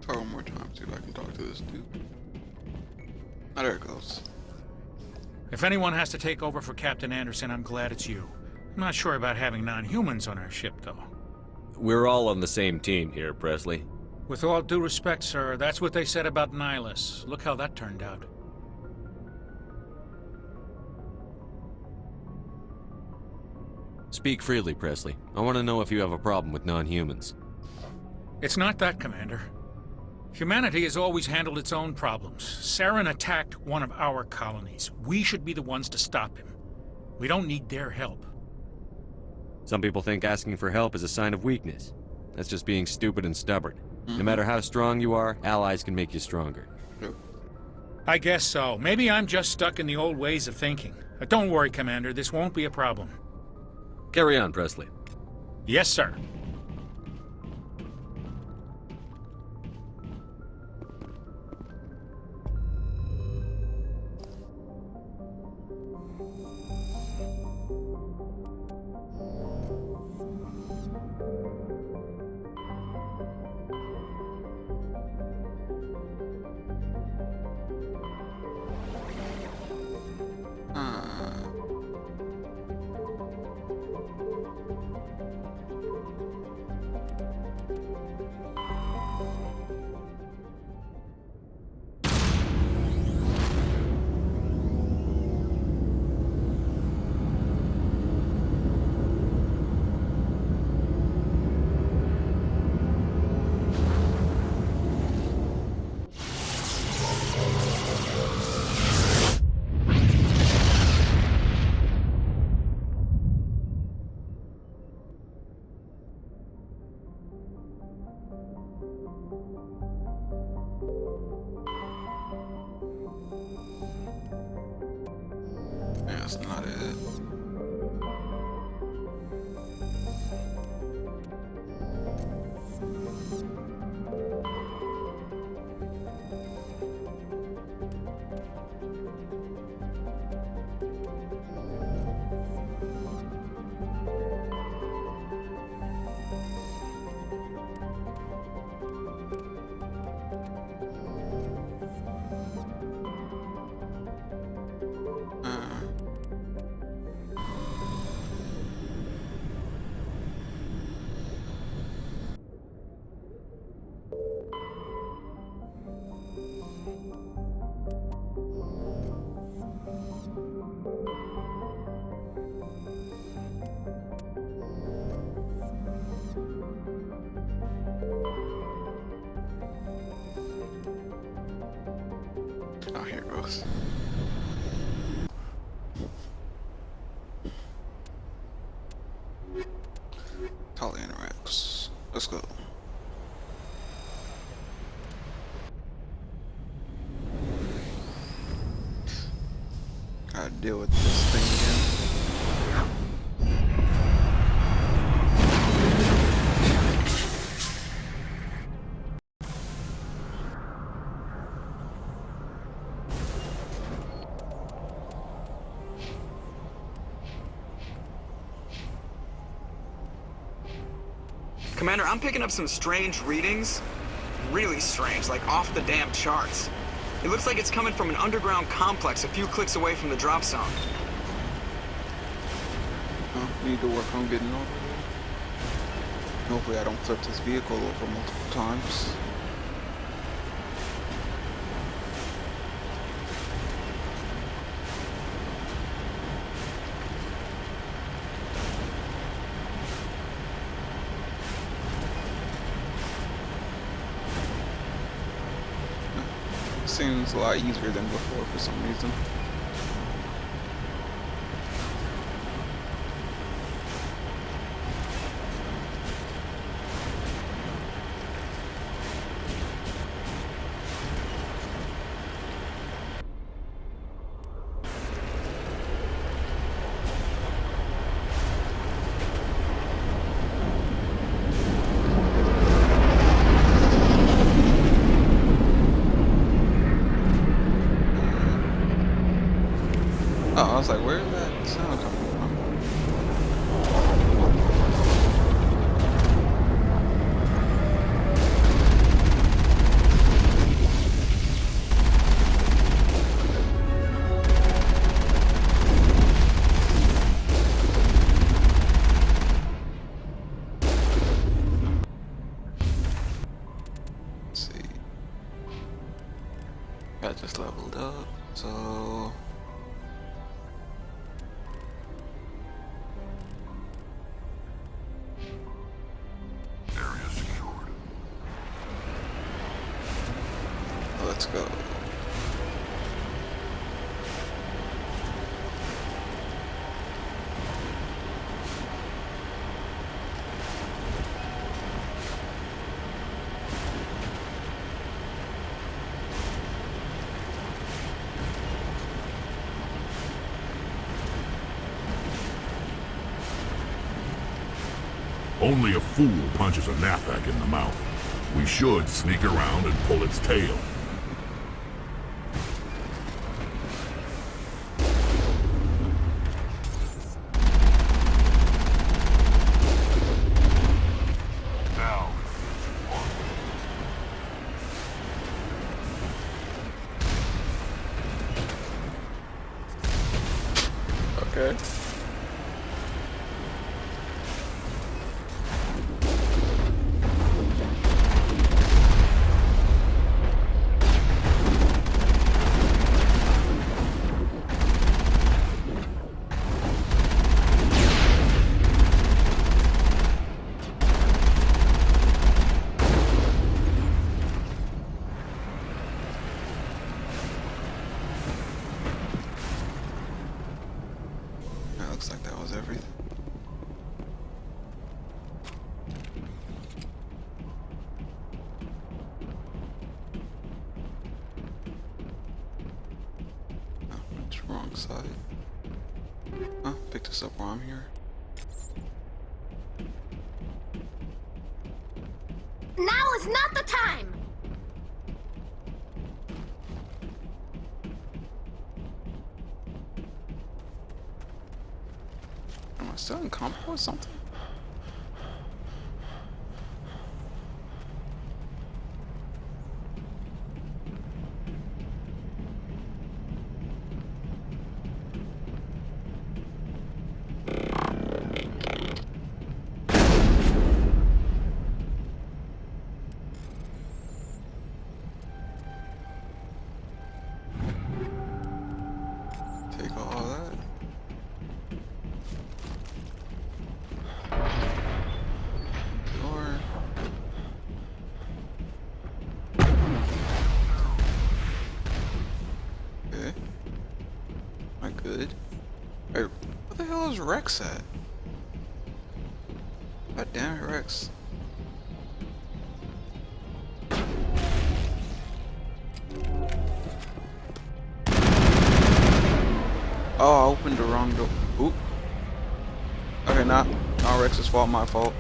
Try one more time, see if I can talk to this dude. Oh, there it goes. If anyone has to take over for Captain Anderson, I'm glad it's you. I'm not sure about having non-humans on our ship, though. We're all on the same team here, Presley. With all due respect, sir, that's what they said about Nihilus. Look how that turned out. Speak freely, Presley. I want to know if you have a problem with non-humans. It's not that, Commander. Humanity has always handled its own problems. Saren attacked one of our colonies. We should be the ones to stop him. We don't need their help. Some people think asking for help is a sign of weakness. That's just being stupid and stubborn. No matter how strong you are, allies can make you stronger. I guess so. Maybe I'm just stuck in the old ways of thinking. But don't worry, Commander. This won't be a problem. Carry on, Presley. Yes, sir. That's not it. Oh, here it goes. Tali interacts. Let's go. deal with this thing again. Commander, I'm picking up some strange readings. Really strange, like off the damn charts. It looks like it's coming from an underground complex a few clicks away from the drop zone. We need to work on getting over there. Hopefully I don't flip this vehicle over multiple times. Seems a lot easier than before for some reason. Oh, I was like, where is that sound coming from? Let's see. I just leveled up, so let's go. Only a fool punches a Nathak in the mouth. We should sneak around and pull its tail. Okay. Looks like that was everything. Oh, it's wrong side. Oh, pick this up while I'm here. Now is not the time! Am I still in combo or something? Take all that. Door. Okay. Am I good? Hey, where the hell is Rex at? God damn it, Rex. Oh, I opened the wrong door. Oop. Okay, not Rex's fault, my fault.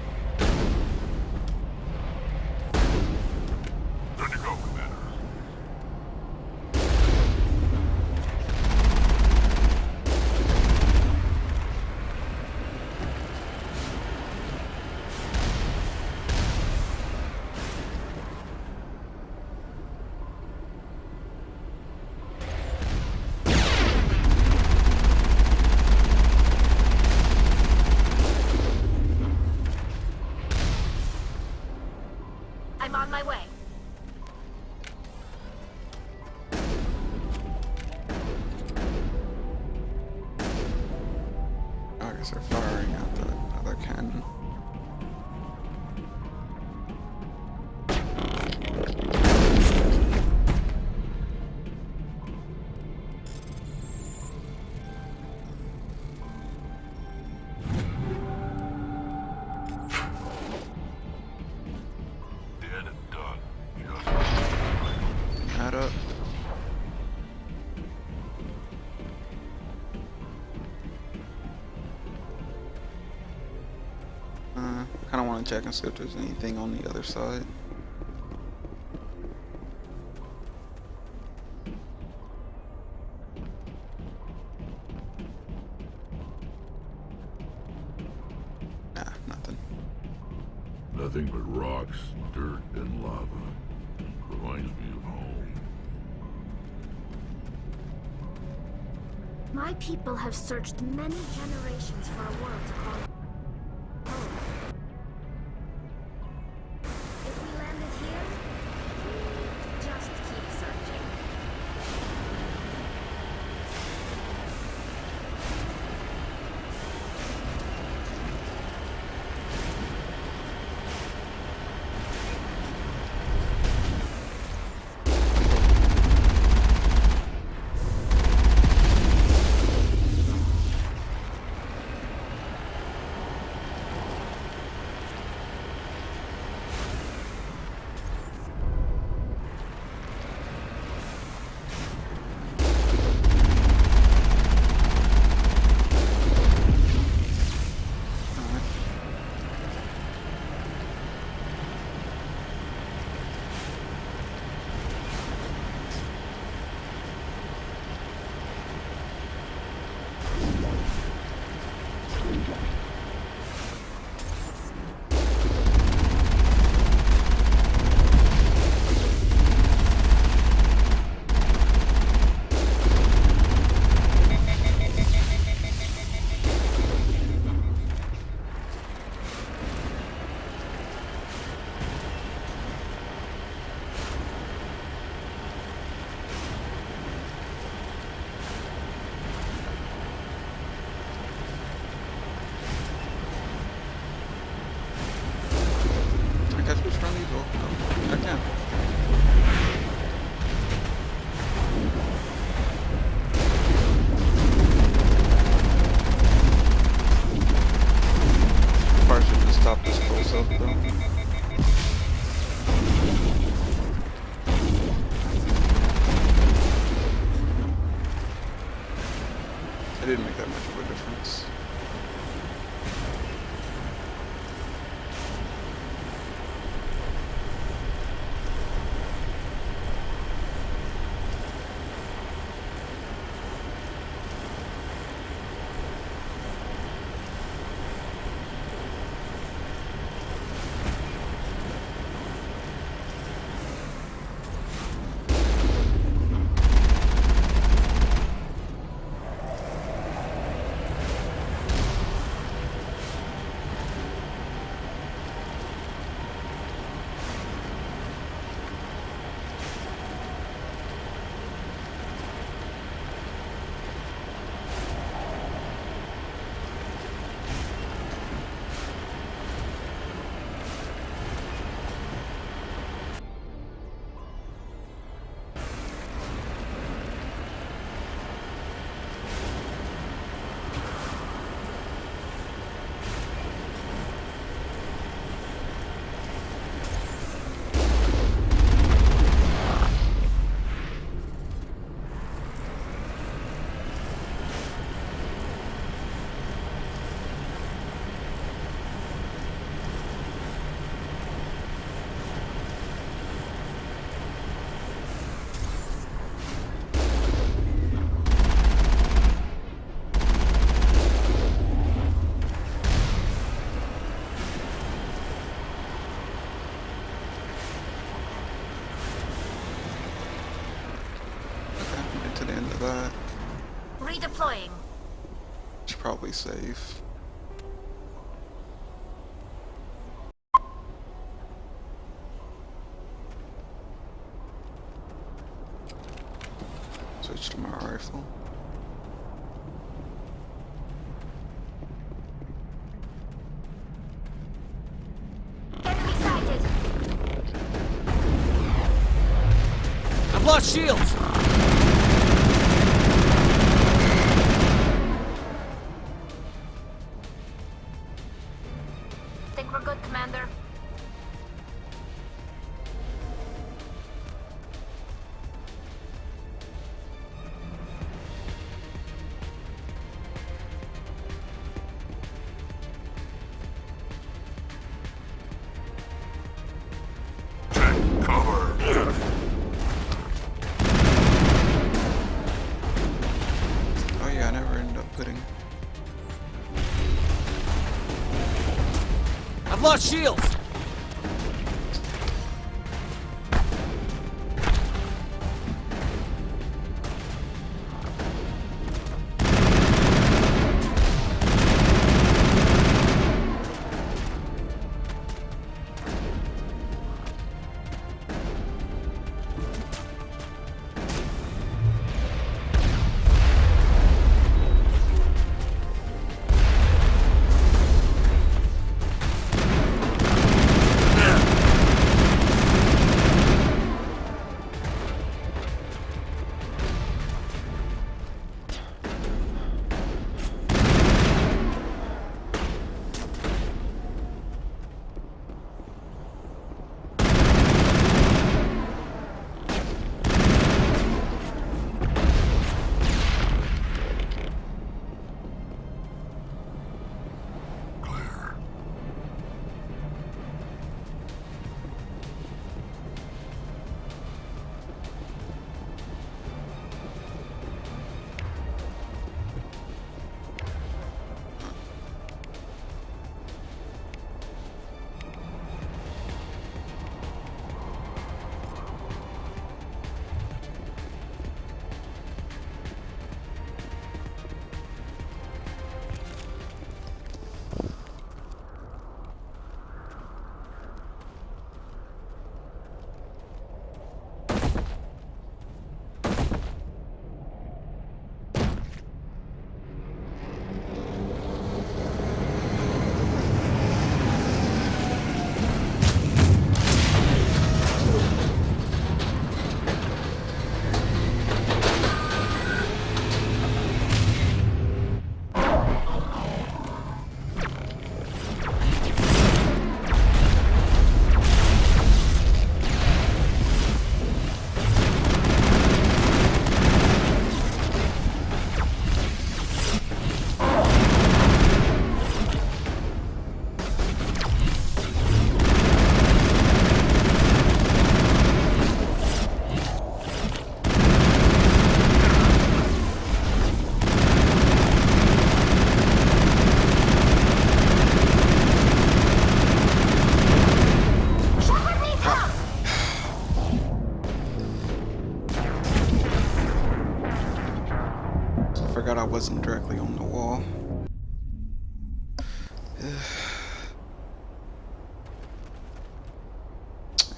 Good to go, Commander. I'm on my way. I guess they're firing at the other cannon. Dead and done. Just Add up. Kind of want to check and see if there's anything on the other side. Nah, nothing. nothing but rocks, dirt, and lava. Reminds me of home. My people have searched many generations for a world to call home. If we landed here, we'd just keep searching. of that. Redeploying. Should probably save. Switch to my rifle. Enemy sighted. I've lost shields! Think we're good, Commander? Oh yeah, I never ended up putting. I've lost shields! Forgot I wasn't directly on the wall.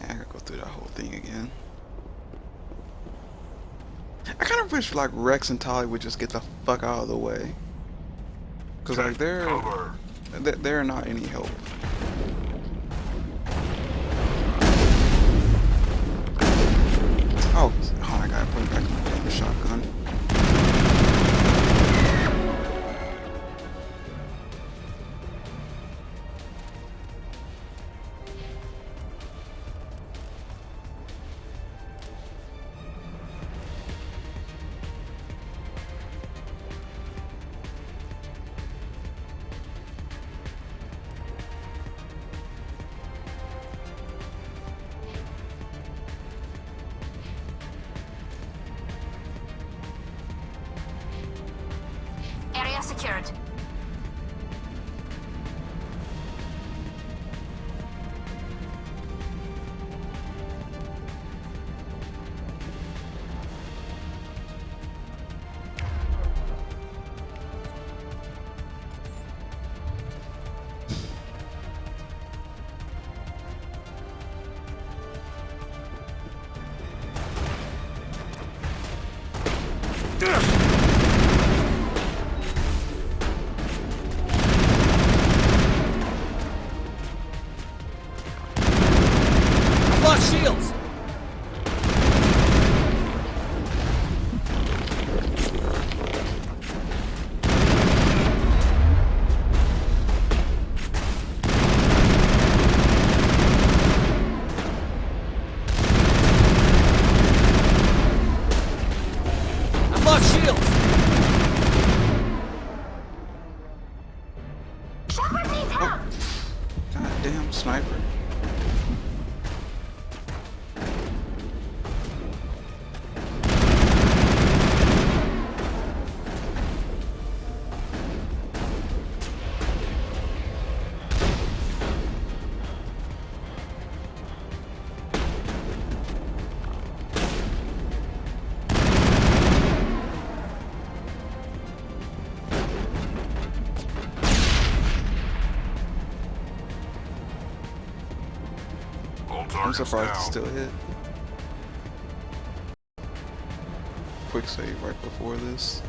I gotta go through that whole thing again. I kind of wish like Rex and Tali would just get the fuck out of the way, cause like they're not any help. Oh my god! Put it back on the shotgun. Area secured. I've lost shields! Goddamn sniper. I'm surprised it still hit. Quick save right before this.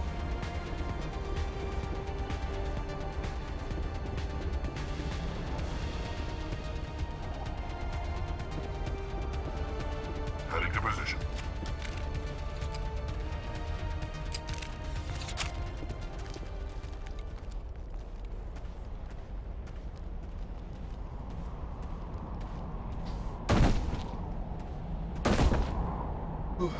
Heading to position. Oh,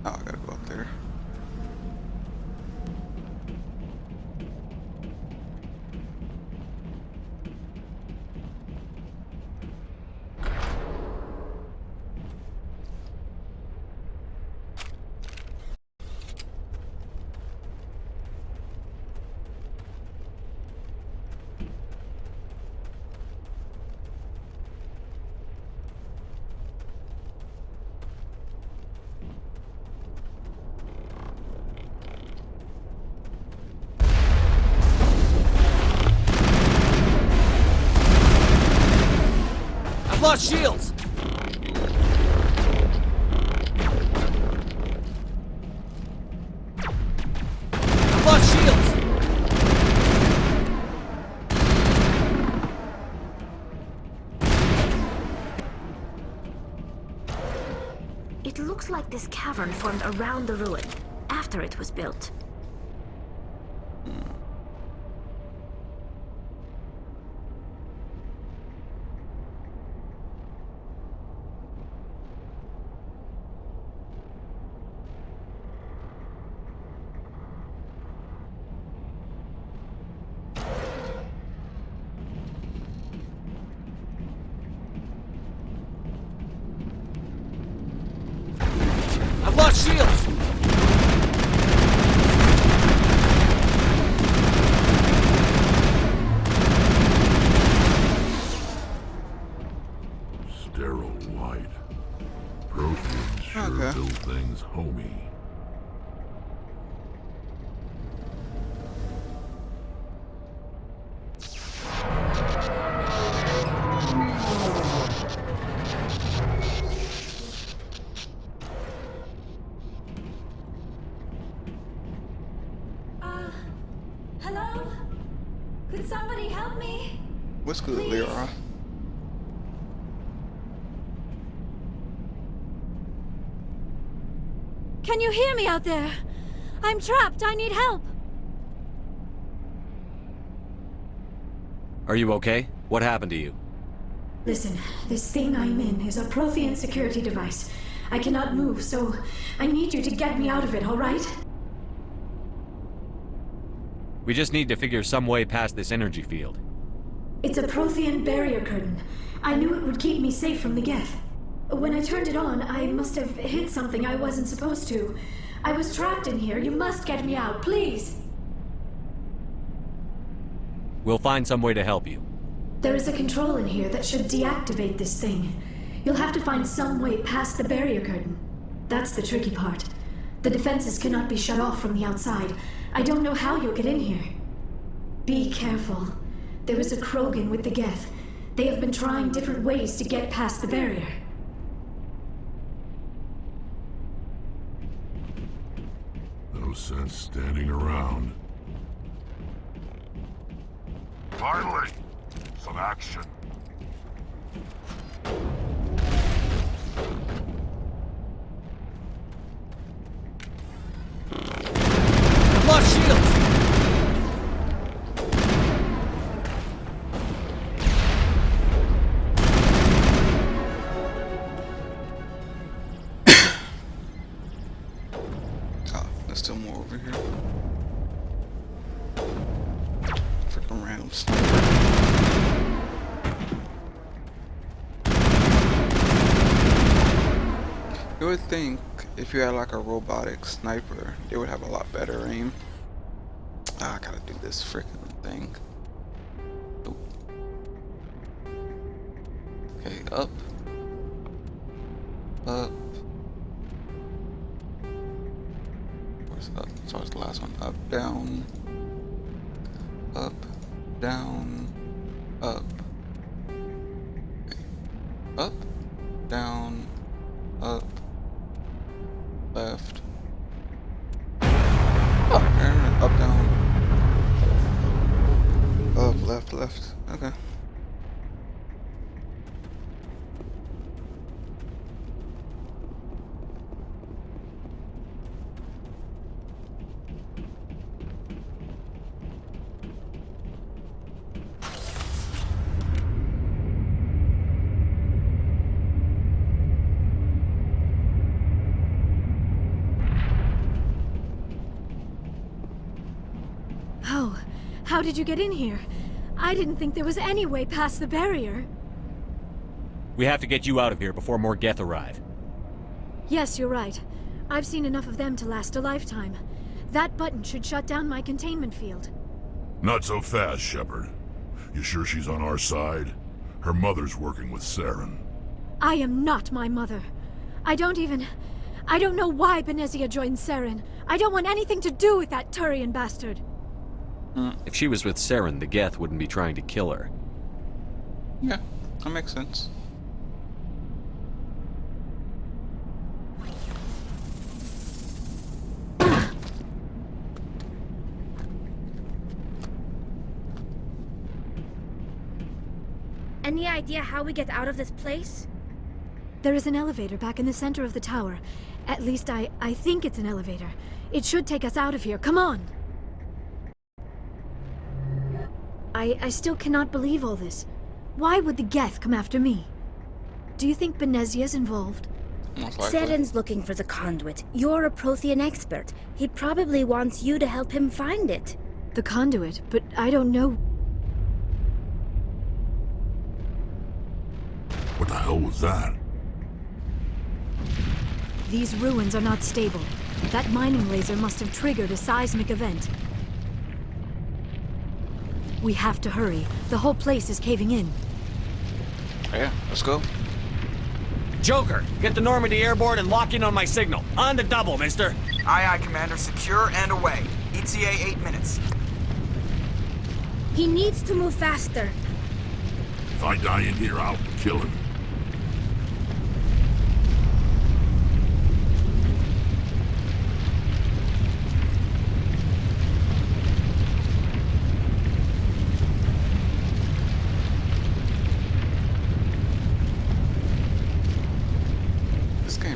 I gotta go up there. Lost shields! I've lost shields! It looks like this cavern formed around the ruin, after it was built. I've lost shields! Sterile light. Protheans sure build things homey. What's good, Lyra? Can you hear me out there? I'm trapped. I need help. Are you okay? What happened to you? Listen, this thing I'm in is a Prothean security device. I cannot move, so I need you to get me out of it, all right? We just need to figure some way past this energy field. It's a Prothean barrier curtain. I knew it would keep me safe from the Geth. When I turned it on, I must have hit something I wasn't supposed to. I was trapped in here. You must get me out, please. We'll find some way to help you. There is a control in here that should deactivate this thing. You'll have to find some way past the barrier curtain. That's the tricky part. The defenses cannot be shut off from the outside. I don't know how you'll get in here. Be careful. There is a Krogan with the Geth. They have been trying different ways to get past the barrier. No sense standing around. Finally, some action. Lost shields! Oh, there's still more over here. Freaking random sniper. You would think if you had like a robotic sniper, they would have a lot better aim. Ah, I gotta do this freaking thing. Oop. Okay, up. Up. Where's up? So it's the last one. Up, down. Up, down, up. Okay. Up, down, up. Left. Oh, and up, down. Up, left, left. Okay. How did you get in here? I didn't think there was any way past the barrier. We have to get you out of here before more Geth arrive. Yes, you're right. I've seen enough of them to last a lifetime. That button should shut down my containment field. Not so fast, Shepard. You sure she's on our side? Her mother's working with Saren. I am not my mother. I don't know why Benezia joined Saren. I don't want anything to do with that Turian bastard. If she was with Saren, the Geth wouldn't be trying to kill her. Yeah, that makes sense. Any idea how we get out of this place? There is an elevator back in the center of the tower. At least I think it's an elevator. It should take us out of here. Come on! I still cannot believe all this. Why would the Geth come after me? Do you think Benezia's involved? Saren's looking for the conduit. You're a Prothean expert. He probably wants you to help him find it. The conduit? But I don't know. What the hell was that? These ruins are not stable. That mining laser must have triggered a seismic event. We have to hurry. The whole place is caving in. Yeah, let's go. Joker, get the Normandy airborne and lock in on my signal. On the double, mister. Aye, aye, Commander. Secure and away. ETA 8 minutes. He needs to move faster. If I die in here, I'll kill him.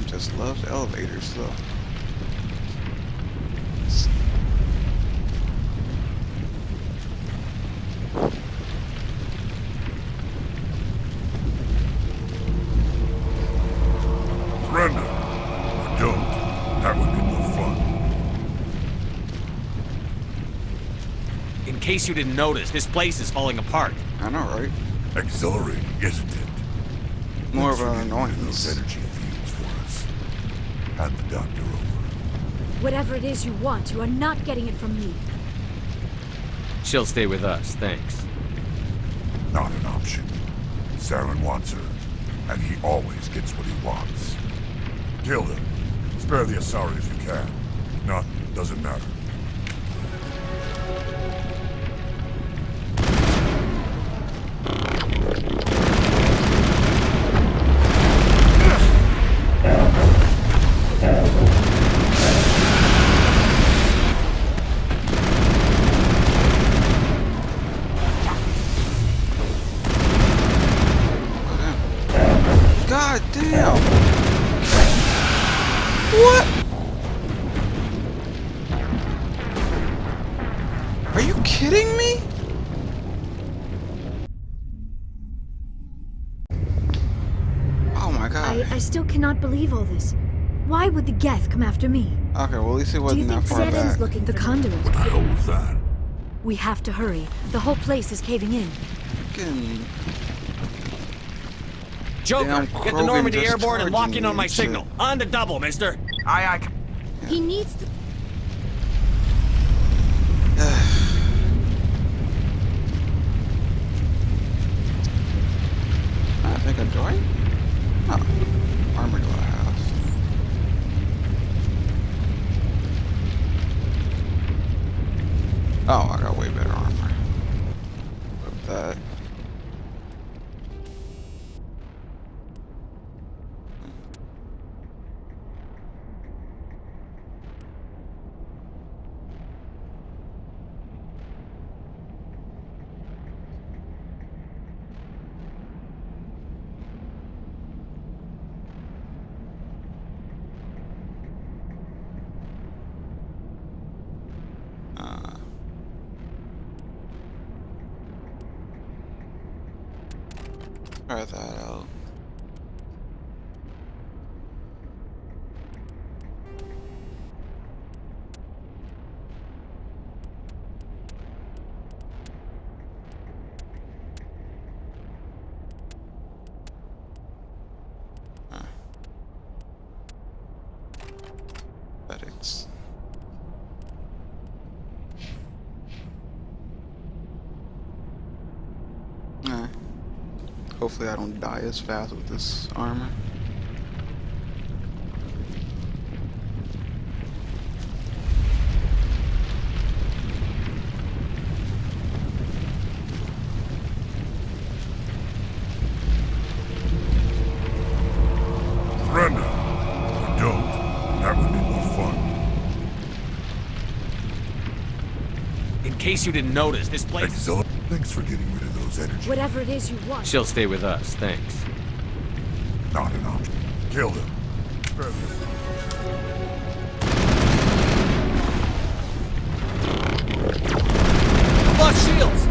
just loves elevators, though. Surrender. Or don't. That would be more fun. In case you didn't notice, this place is falling apart. I know, right? Exhilarating, isn't it? More of Thanks for an getting rid of annoyance. those energy fields for us. Hand the doctor over. Whatever it is you want, you are not getting it from me. She'll stay with us, thanks. Not an option. Saren wants her, and he always gets what he wants. Kill her. Spare the Asari if you can. If not, doesn't matter. God damn! What? Are you kidding me? Oh my god. I still cannot believe all this. Why would the Geth come after me? Okay, well at least it Do you wasn't think that far Saren's back. looking for the conduit? What the hell was that? We have to hurry. The whole place is caving in. Fucking Joker, damn get the Krogan Normandy just airborne and lock charging in on me my and shit. signal. On the double, mister. Aye. He needs to. I think I'm doing. Oh, armor do I have? Oh, I got way better armor. With that. Try that out. Aesthetics. Hopefully I don't die as fast with this armor. Surrender. Or don't. That would be more fun. In case you didn't notice, this place... Thanks for getting rid of those energy. Whatever it is you want. She'll stay with us, thanks. Not an option. Kill them. Lost shields!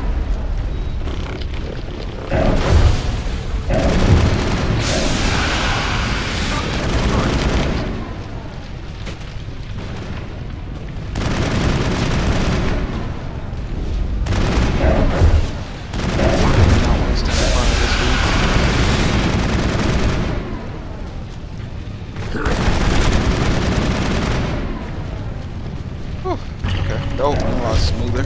Okay, that opened a lot smoother.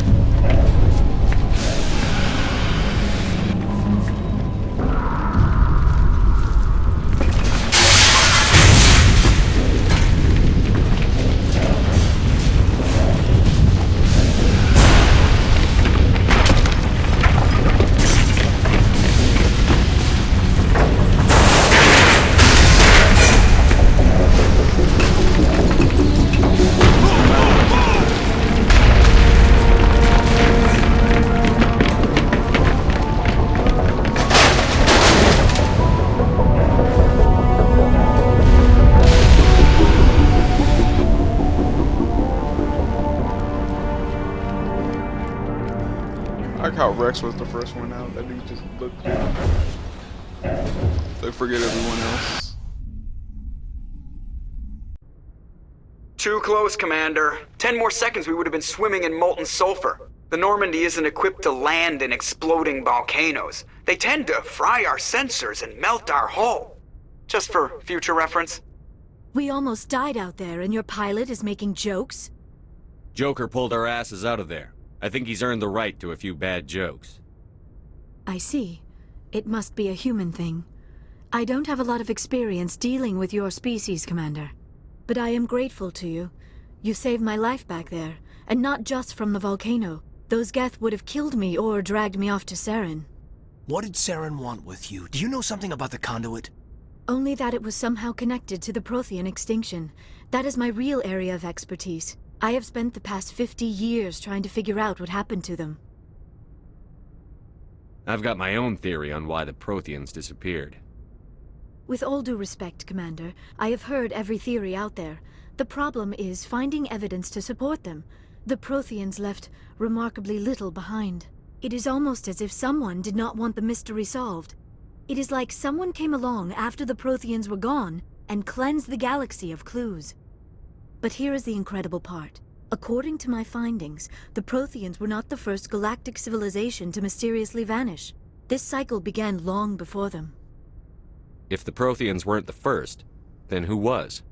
how Rex was the first one out. That dude just looked cool. They forget everyone else. Too close, Commander. 10 more seconds we would have been swimming in molten sulfur. The Normandy isn't equipped to land in exploding volcanoes. They tend to fry our sensors and melt our hull. Just for future reference. We almost died out there, and your pilot is making jokes? Joker pulled our asses out of there. I think he's earned the right to a few bad jokes. I see. It must be a human thing. I don't have a lot of experience dealing with your species, Commander. But I am grateful to you. You saved my life back there, and not just from the volcano. Those Geth would have killed me or dragged me off to Saren. What did Saren want with you? Do you know something about the conduit? Only that it was somehow connected to the Prothean extinction. That is my real area of expertise. I have spent the past 50 years trying to figure out what happened to them. I've got my own theory on why the Protheans disappeared. With all due respect, Commander, I have heard every theory out there. The problem is finding evidence to support them. The Protheans left remarkably little behind. It is almost as if someone did not want the mystery solved. It is like someone came along after the Protheans were gone and cleansed the galaxy of clues. But here is the incredible part. According to my findings, the Protheans were not the first galactic civilization to mysteriously vanish. This cycle began long before them. If the Protheans weren't the first, then who was?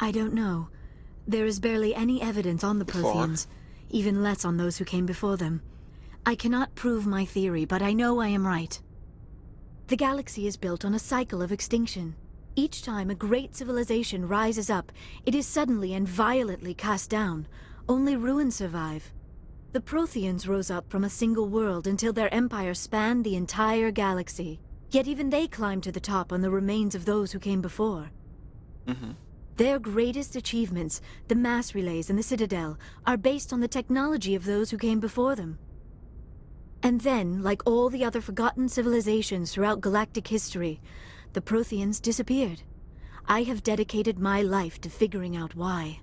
I don't know. There is barely any evidence on the Protheans, even less on those who came before them. I cannot prove my theory, but I know I am right. The galaxy is built on a cycle of extinction. Each time a great civilization rises up, it is suddenly and violently cast down. Only ruins survive. The Protheans rose up from a single world until their empire spanned the entire galaxy. Yet even they climbed to the top on the remains of those who came before. Their greatest achievements, the mass relays and the Citadel, are based on the technology of those who came before them. And then, like all the other forgotten civilizations throughout galactic history, the Protheans disappeared. I have dedicated my life to figuring out why.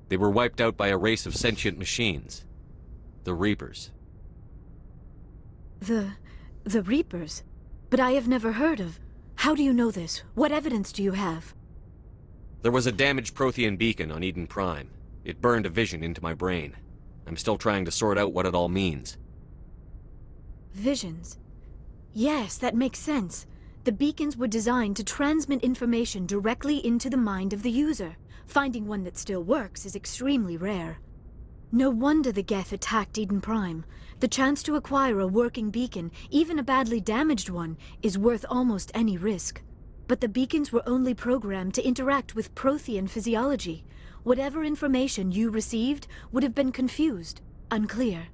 They were wiped out by a race of sentient machines. The Reapers. The Reapers? But I have never heard of... How do you know this? What evidence do you have? There was a damaged Prothean beacon on Eden Prime. It burned a vision into my brain. I'm still trying to sort out what it all means. Visions? Yes, that makes sense. The beacons were designed to transmit information directly into the mind of the user. Finding one that still works is extremely rare. No wonder the Geth attacked Eden Prime. The chance to acquire a working beacon, even a badly damaged one, is worth almost any risk. But the beacons were only programmed to interact with Prothean physiology. Whatever information you received would have been confused, unclear.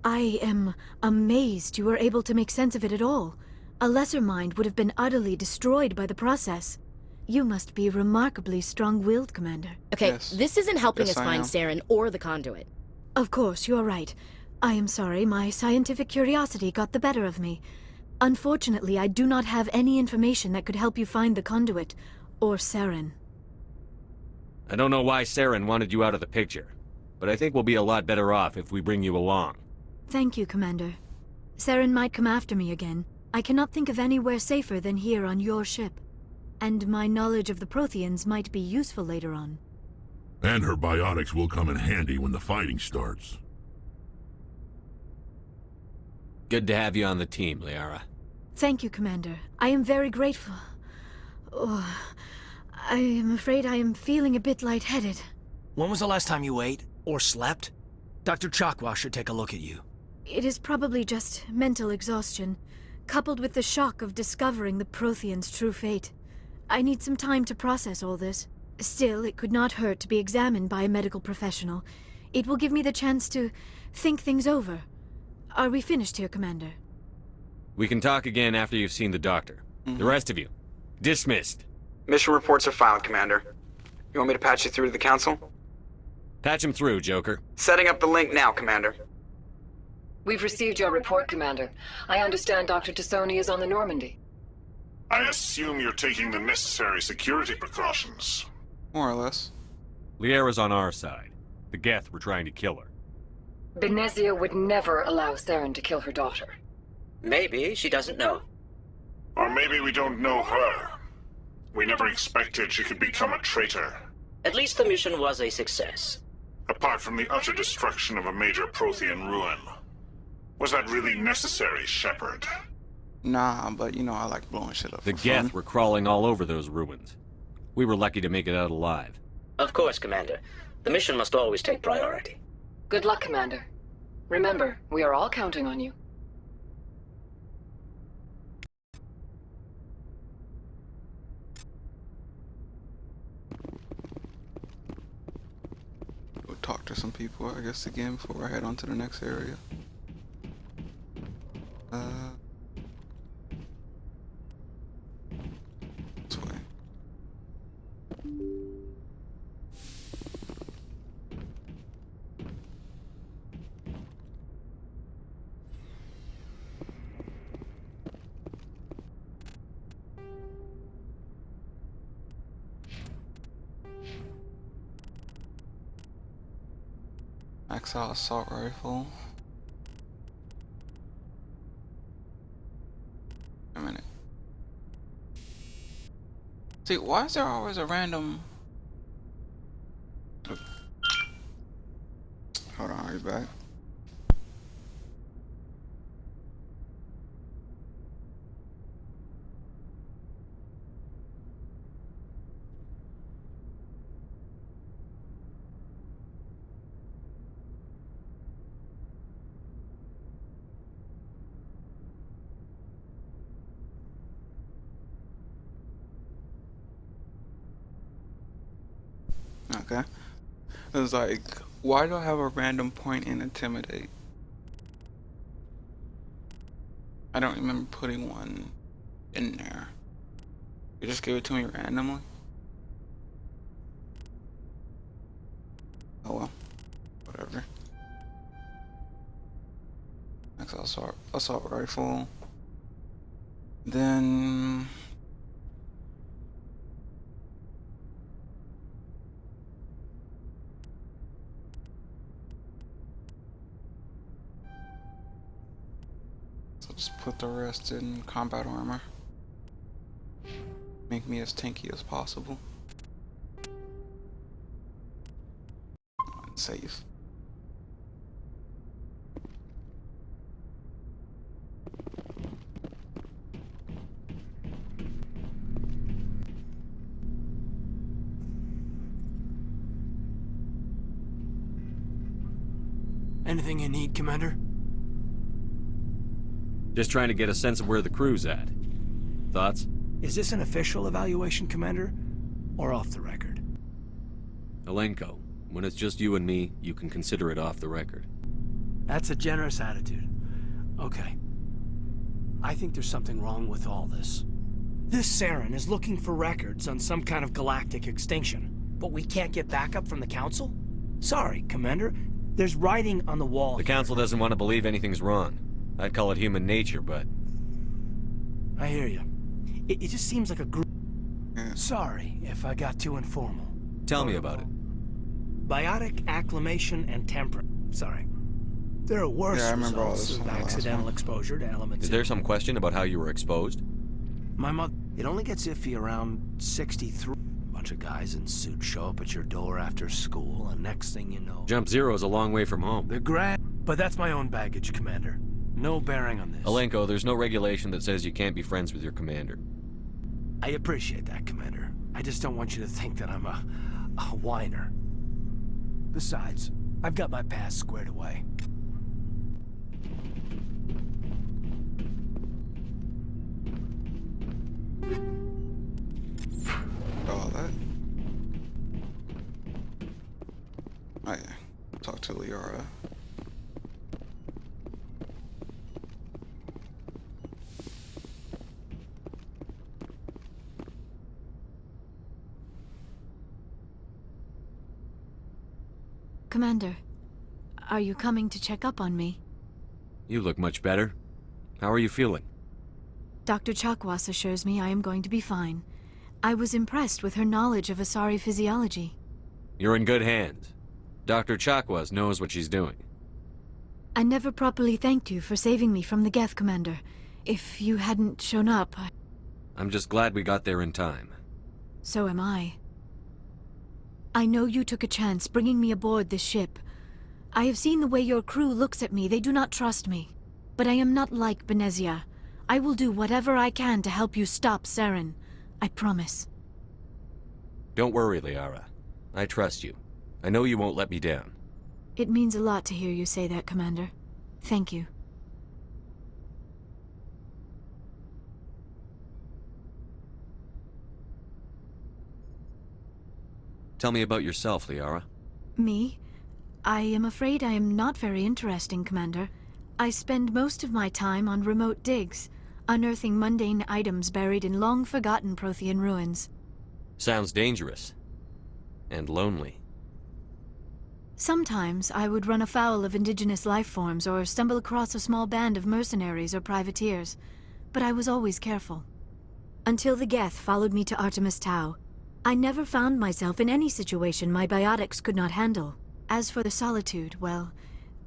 I am amazed you were able to make sense of it at all. A lesser mind would have been utterly destroyed by the process. You must be remarkably strong-willed, Commander. Okay, this isn't helping us find Saren or the conduit. Of course, you're right. I am sorry, my scientific curiosity got the better of me. Unfortunately, I do not have any information that could help you find the conduit, or Saren. I don't know why Saren wanted you out of the picture, but I think we'll be a lot better off if we bring you along. Thank you, Commander. Saren might come after me again. I cannot think of anywhere safer than here on your ship. And my knowledge of the Protheans might be useful later on. And her biotics will come in handy when the fighting starts. Good to have you on the team, Liara. Thank you, Commander. I am very grateful. Oh, I am afraid I am feeling a bit lightheaded. When was the last time you ate? Or slept? Dr. Chakwa should take a look at you. It is probably just mental exhaustion, coupled with the shock of discovering the Protheans' true fate. I need some time to process all this. Still, it could not hurt to be examined by a medical professional. It will give me the chance to think things over. Are we finished here, Commander? We can talk again after you've seen the doctor. The rest of you, dismissed. Mission reports are filed, Commander. You want me to patch you through to the Council? Patch him through, Joker. Setting up the link now, Commander. We've received your report, Commander. I understand Dr. Tassoni is on the Normandy. I assume you're taking the necessary security precautions. More or less. Liara's on our side. The Geth were trying to kill her. Benezia would never allow Saren to kill her daughter. Maybe she doesn't know. Or maybe we don't know her. We never expected she could become a traitor. At least the mission was a success. Apart from the utter destruction of a major Prothean ruin. Was that really necessary, Shepard? Nah, but you know I like blowing shit up. The for Geth fun. were crawling all over those ruins. We were lucky to make it out alive. Of course, Commander. The mission must always take priority. Good luck, Commander. Remember, we are all counting on you. We'll talk to some people, I guess, again before I head on to the next area. This way. Maxile assault rifle. A minute. See, why is there always a random... Hold on, are you back? Okay. It was like, why do I have a random point in Intimidate? I don't remember putting one in there. You just gave it to me randomly? Oh well. Whatever. Next assault rifle. Then... just put the rest in combat armor. Make me as tanky as possible. And safe. Anything you need, Commander? Just trying to get a sense of where the crew's at. Thoughts? Is this an official evaluation, Commander? Or off the record? Alenko, when it's just you and me, you can consider it off the record. That's a generous attitude. Okay. I think there's something wrong with all this. This Saren is looking for records on some kind of galactic extinction. But we can't get backup from the Council? Sorry, Commander. There's writing on the wall. The Council doesn't want to believe anything's wrong. I'd call it human nature, but... I hear you. It just seems like a group... Sorry if I got too informal. Tell me about it. Biotic acclimation and temperament. Sorry. There are worse results of accidental exposure to elements... Is there some question about how you were exposed? My mother... It only gets iffy around 63. A bunch of guys in suits show up at your door after school, and next thing you know... Jump Zero is a long way from home. They're grand... But that's my own baggage, Commander. No bearing on this. Alenko, there's no regulation that says you can't be friends with your commander. I appreciate that, Commander. I just don't want you to think that I'm a whiner. Besides, I've got my past squared away. All that. Oh yeah. Talk to Liara. Commander, are you coming to check up on me? You look much better. How are you feeling? Dr. Chakwas assures me I am going to be fine. I was impressed with her knowledge of Asari physiology. You're in good hands. Dr. Chakwas knows what she's doing. I never properly thanked you for saving me from the Geth, Commander. If you hadn't shown up, I'm just glad we got there in time. so am I. I know you took a chance bringing me aboard this ship. I have seen the way your crew looks at me. They do not trust me. But I am not like Benezia. I will do whatever I can to help you stop Saren. I promise. Don't worry, Liara. I trust you. I know you won't let me down. It means a lot to hear you say that, Commander. Thank you. Tell me about yourself, Liara. Me? I am afraid I am not very interesting, Commander. I spend most of my time on remote digs, unearthing mundane items buried in long-forgotten Prothean ruins. Sounds dangerous. And lonely. Sometimes I would run afoul of indigenous life forms or stumble across a small band of mercenaries or privateers, but I was always careful. Until the Geth followed me to Artemis Tau, I never found myself in any situation my biotics could not handle. As for the solitude, well,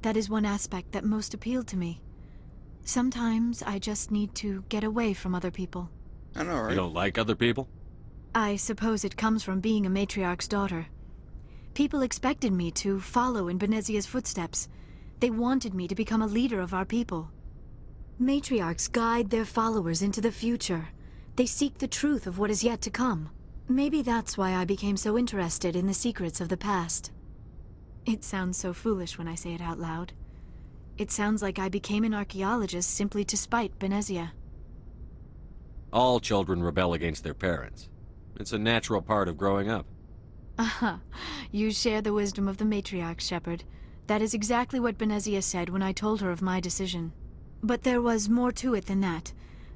that is one aspect that most appealed to me. Sometimes I just need to get away from other people. I know, right? You don't like other people? I suppose it comes from being a matriarch's daughter. People expected me to follow in Benezia's footsteps. They wanted me to become a leader of our people. Matriarchs guide their followers into the future. They seek the truth of what is yet to come. Maybe that's why I became so interested in the secrets of the past. It sounds so foolish when I say it out loud. It sounds like I became an archaeologist simply to spite Benezia. All children rebel against their parents. It's a natural part of growing up. Aha, you share the wisdom of the matriarch, Shepard. That is exactly what Benezia said when I told her of my decision. But there was more to it than that.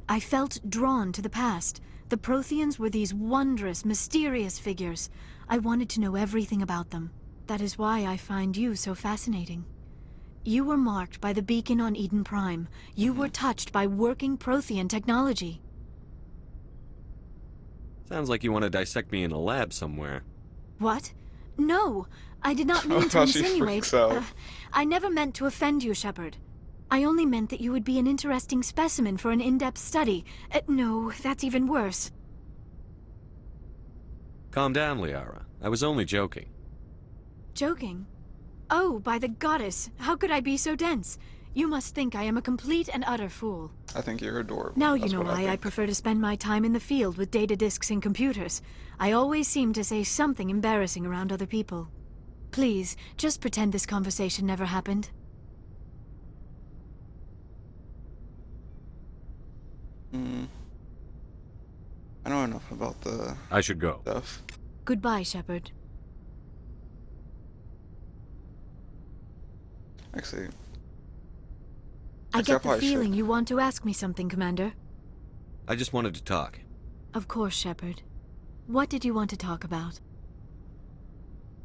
I felt drawn to the past. The Protheans were these wondrous, mysterious figures. I wanted to know everything about them. That is why I find you so fascinating. You were marked by the beacon on Eden Prime. You were touched by working Prothean technology. Sounds like you want to dissect me in a lab somewhere. What? No, I did not mean to How she insinuate. freaks out. I never meant to offend you, Shepard. I only meant that you would be an interesting specimen for an in-depth study. No, that's even worse. Calm down, Liara. I was only joking. Joking? Oh, by the goddess, how could I be so dense? You must think I am a complete and utter fool. I think you're adorable. Now That's you know what why I think. prefer to spend my time in the field with data disks and computers. I always seem to say something embarrassing around other people. Please, just pretend this conversation never happened. I know enough about the I should go. stuff. Goodbye, Shepard. Actually, I Actually, I get the probably feeling should. you want to ask me something, Commander. I just wanted to talk. Of course, Shepard. What did you want to talk about?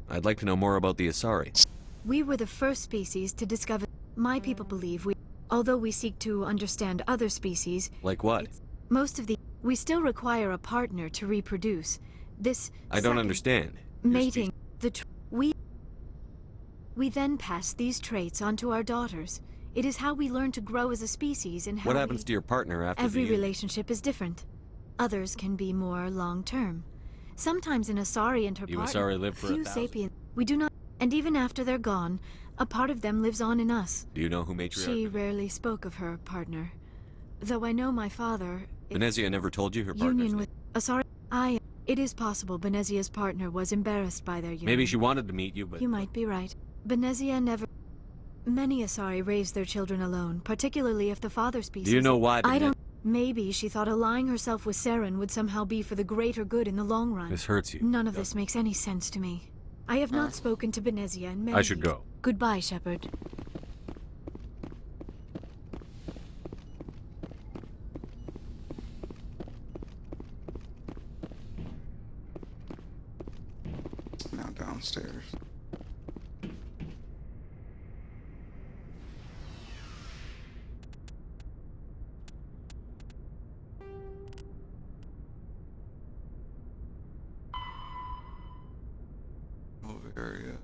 I'd like to know more about the Asari. We were the first species to discover... My people believe although we seek to understand other species, Like what? most of the... We still require a partner to reproduce. This... I don't second understand. Your Mating. We then pass these traits onto our daughters. It is how we learn to grow as a species and how What happens to your partner after Every the... relationship is different. Others can be more long-term. Sometimes an Asari and her You partner... Asari live for few 1,000. sapient... We do not... And even after they're gone, a part of them lives on in us. Do you know who Matriarch... She rarely spoke of her partner. Though I know my father... Benezia never told you her partner's Union name? with... Asari... It is possible Benezia's partner was embarrassed by their union. Maybe she wanted to meet you, but... You might be right. Benezia never... Many Asari raise their children alone, particularly if the father species... Do you know why I Bene- don't... Maybe she thought allying herself with Saren would somehow be for the greater good in the long run. This hurts you. None of this makes any sense to me. I have not spoken to Benezia in many I should years. go. Goodbye, Shepard. Now downstairs. Over area.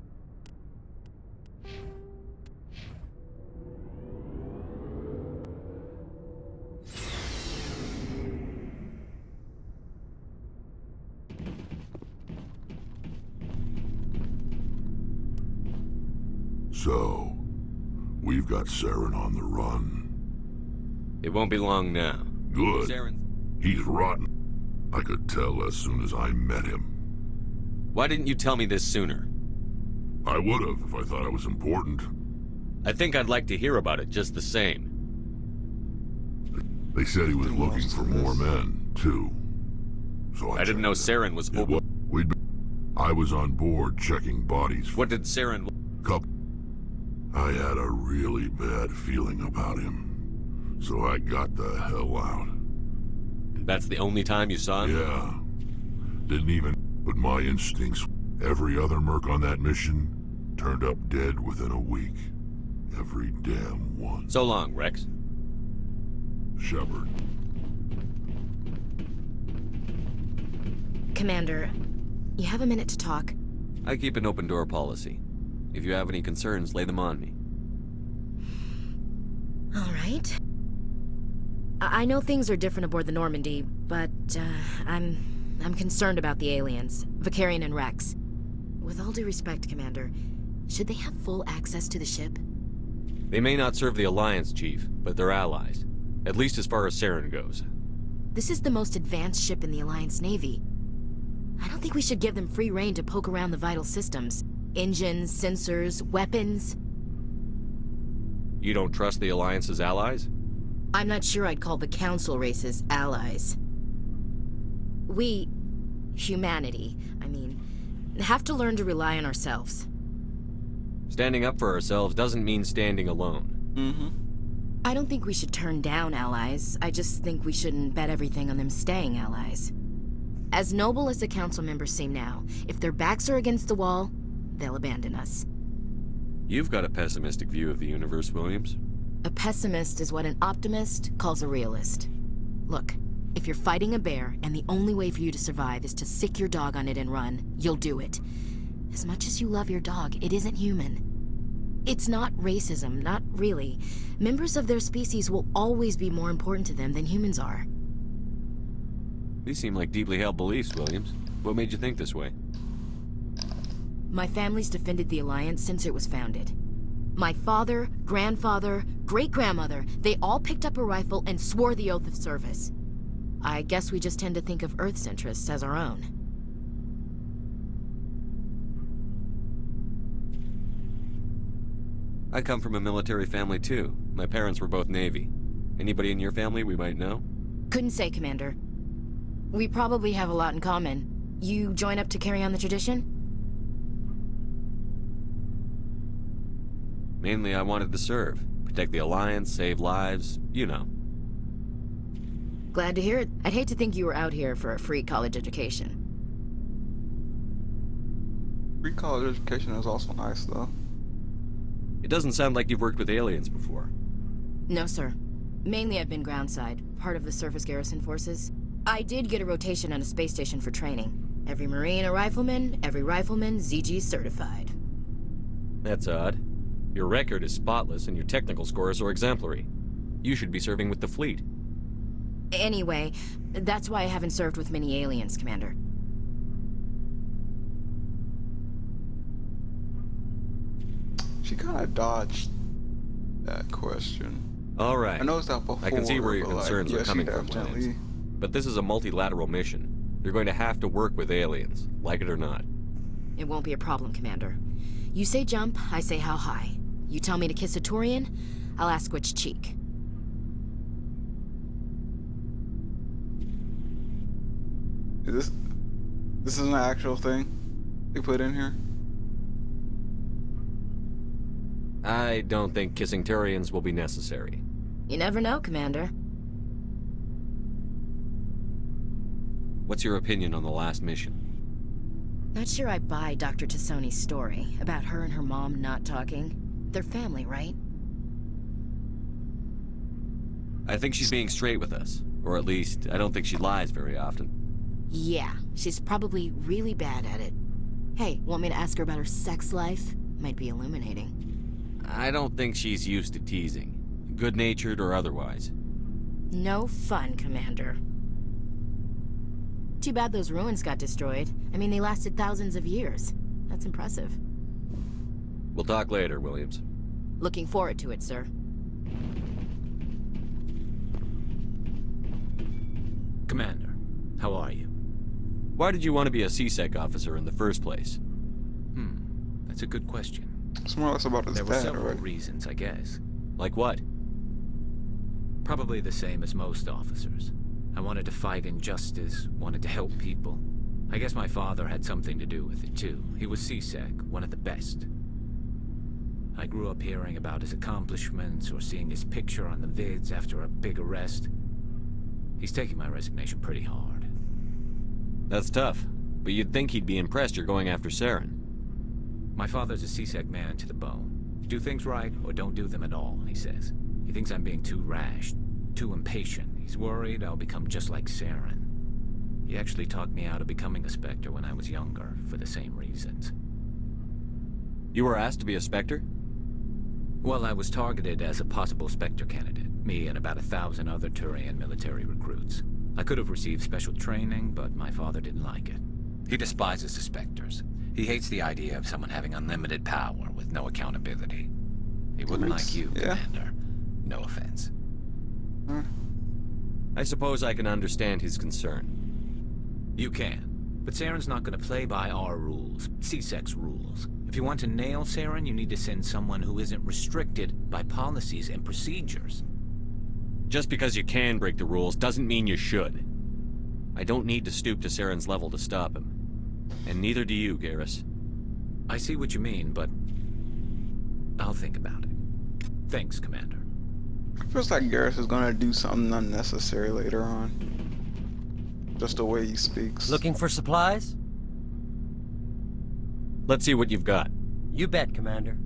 So, we've got Saren on the run. It won't be long now. Good. Saren... He's rotten. I could tell as soon as I met him. Why didn't you tell me this sooner? I would've if I thought it was important. I think I'd like to hear about it just the same. They said he was looking for more men, too. So I didn't know Saren was... I was on board checking bodies. What did Saren... I had a really bad feeling about him. So I got the hell out. That's the only time you saw him? Yeah. Didn't even... But my instincts... Every other merc on that mission turned up dead within a week. Every damn one. So long, Rex. Shepard. Commander, you have a minute to talk? I keep an open door policy. If you have any concerns, lay them on me. All right. I know things are different aboard the Normandy, but I'm concerned about the aliens, Vakarian and Rex. With all due respect, Commander, should they have full access to the ship? They may not serve the Alliance, Chief, but they're allies. At least as far as Saren goes. This is the most advanced ship in the Alliance Navy. I don't think we should give them free rein to poke around the vital systems. Engines, sensors, weapons. You don't trust the Alliance's allies? I'm not sure I'd call the Council races allies. We, humanity, have to learn to rely on ourselves. Standing up for ourselves doesn't mean standing alone. I don't think we should turn down allies. I just think we shouldn't bet everything on them staying allies. As noble as the Council members seem now, if their backs are against the wall, they'll abandon us. You've got a pessimistic view of the universe, Williams. A pessimist is what an optimist calls a realist. Look, if you're fighting a bear and the only way for you to survive is to sick your dog on it and run, you'll do it. As much as you love your dog, it isn't human. It's not racism, not really. Members of their species will always be more important to them than humans are. These seem like deeply held beliefs, Williams. What made you think this way? My family's defended the Alliance since it was founded. My father, grandfather, great-grandmother, they all picked up a rifle and swore the oath of service. I guess we just tend to think of Earth's interests as our own. I come from a military family too. My parents were both Navy. Anybody in your family we might know? Couldn't say, Commander. We probably have a lot in common. You join up to carry on the tradition? Mainly I wanted to serve. Protect the Alliance, save lives, you know. Glad to hear it. I'd hate to think you were out here for a free college education. Free college education is also nice, though. It doesn't sound like you've worked with aliens before. No, sir. Mainly I've been groundside, part of the surface garrison forces. I did get a rotation on a space station for training. Every Marine a rifleman, every rifleman ZG certified. That's odd. Your record is spotless and your technical scores are exemplary. You should be serving with the fleet. Anyway, that's why I haven't served with many aliens, Commander. She kind of dodged that question. All right. I noticed that before. I can see where your concerns are coming from, definitely. Williams. But this is a multilateral mission. You're going to have to work with aliens, like it or not. It won't be a problem, Commander. You say jump, I say how high. You tell me to kiss a Turian, I'll ask which cheek. This is an actual thing they put in here? I don't think kissing Turians will be necessary. You never know, Commander. What's your opinion on the last mission? Not sure I buy Dr. Tassoni's story about her and her mom not talking. They're family, right? I think she's being straight with us. Or at least, I don't think she lies very often. Yeah, she's probably really bad at it. Hey, want me to ask her about her sex life? Might be illuminating. I don't think she's used to teasing. Good-natured or otherwise. No fun, Commander. Too bad those ruins got destroyed. I mean, they lasted thousands of years. That's impressive. We'll talk later, Williams. Looking forward to it, sir. Commander, how are you? Why did you want to be a CSEC officer in the first place? That's a good question. It's more or less about his There were dad, several right? reasons, I guess. Like what? Probably the same as most officers. I wanted to fight injustice, wanted to help people. I guess my father had something to do with it, too. He was CSEC, one of the best. I grew up hearing about his accomplishments or seeing his picture on the vids after a big arrest. He's taking my resignation pretty hard. That's tough, but you'd think he'd be impressed you're going after Saren. My father's a CSEC man to the bone. Do things right, or don't do them at all, he says. He thinks I'm being too rash, too impatient. He's worried I'll become just like Saren. He actually talked me out of becoming a Spectre when I was younger, for the same reasons. You were asked to be a Spectre? Well, I was targeted as a possible Spectre candidate, me and about 1,000 other Turian military recruits. I could have received special training, but my father didn't like it. He despises the Spectres. He hates the idea of someone having unlimited power with no accountability. He wouldn't like you, Commander. No offense. I suppose I can understand his concern. You can. But Saren's not going to play by our rules, CSEC's rules. If you want to nail Saren, you need to send someone who isn't restricted by policies and procedures. Just because you can break the rules doesn't mean you should. I don't need to stoop to Saren's level to stop him. And neither do you, Garrus. I see what you mean, but I'll think about it. Thanks, Commander. It feels like Garrus is gonna do something unnecessary later on. Just the way he speaks. Looking for supplies? Let's see what you've got. You bet, Commander.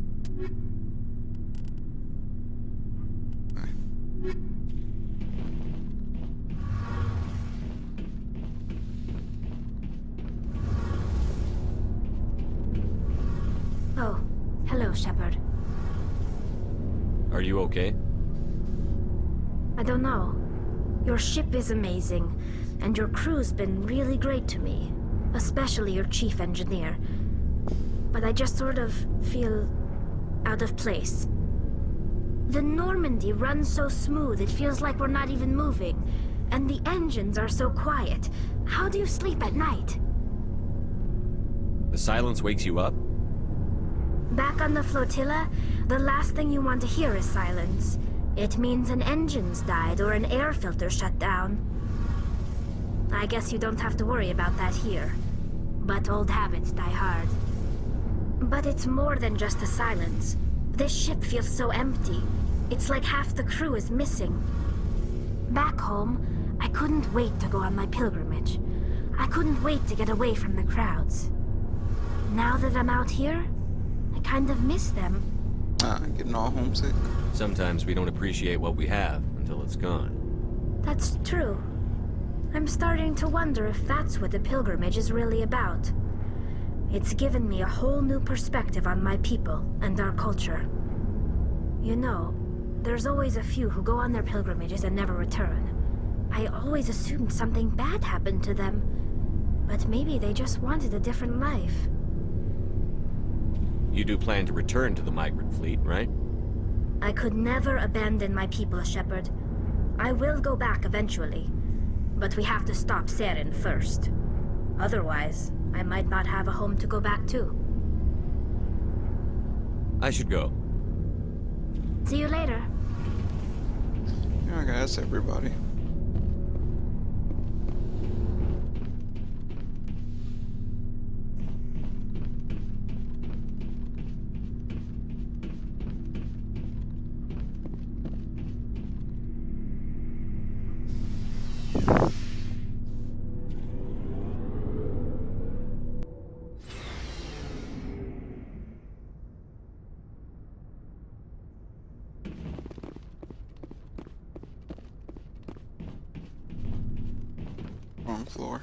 Oh, hello, Shepard. Are you okay? I don't know. Your ship is amazing, and your crew's been really great to me. Especially your chief engineer. But I just sort of feel out of place. The Normandy runs so smooth it feels like we're not even moving. And the engines are so quiet. How do you sleep at night? The silence wakes you up? Back on the flotilla, the last thing you want to hear is silence. It means an engine's died or an air filter shut down. I guess you don't have to worry about that here. But old habits die hard. But it's more than just the silence. This ship feels so empty. It's like half the crew is missing. Back home, I couldn't wait to go on my pilgrimage. I couldn't wait to get away from the crowds. Now that I'm out here, I kind of miss them. Getting all homesick. Sometimes we don't appreciate what we have until it's gone. That's true. I'm starting to wonder if that's what the pilgrimage is really about. It's given me a whole new perspective on my people and our culture. You know, there's always a few who go on their pilgrimages and never return. I always assumed something bad happened to them, but maybe they just wanted a different life. You do plan to return to the migrant fleet, right? I could never abandon my people, Shepard. I will go back eventually, but we have to stop Saren first. Otherwise, I might not have a home to go back to. I should go. See you later. Yeah, okay, that's everybody. Wrong floor.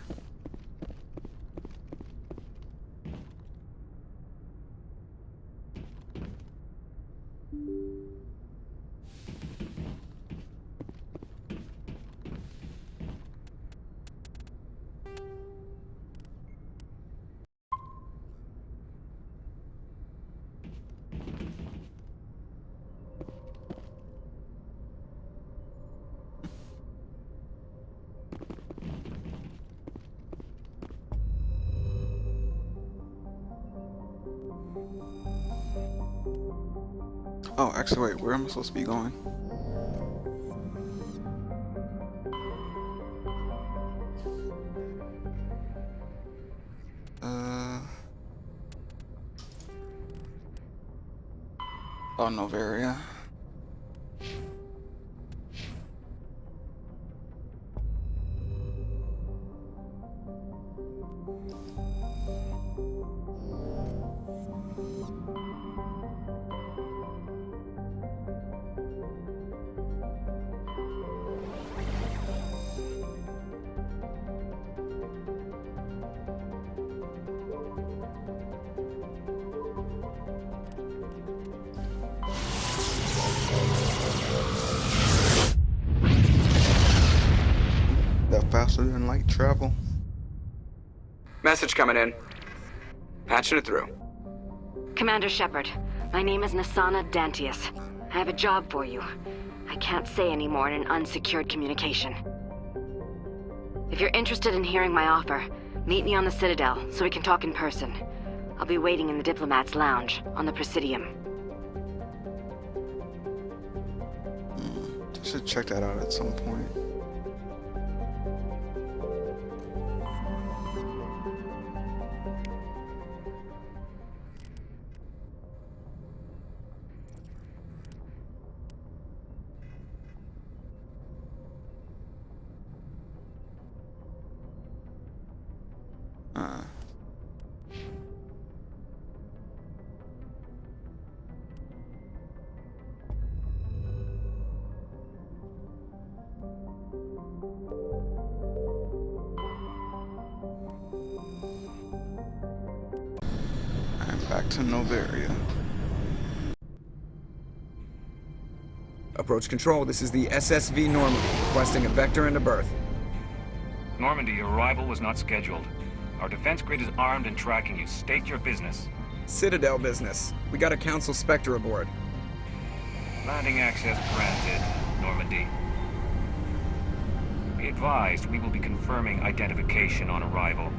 Oh, actually, wait, where am I supposed to be going? Oh, Novaria. That faster than light travel. Message coming in. Patching it through. Commander Shepard, my name is Nasana Dantius. I have a job for you. I can't say any more in an unsecured communication. If you're interested in hearing my offer, meet me on the Citadel so we can talk in person. I'll be waiting in the Diplomat's Lounge on the Presidium. Should check that out at some point. Back to Novaria. Approach control, this is the SSV Normandy, requesting a vector into berth. Normandy, your arrival was not scheduled. Our defense grid is armed and tracking you. State your business. Citadel business. We got a Council Spectre aboard. Landing access granted, Normandy. Be advised, we will be confirming identification on arrival.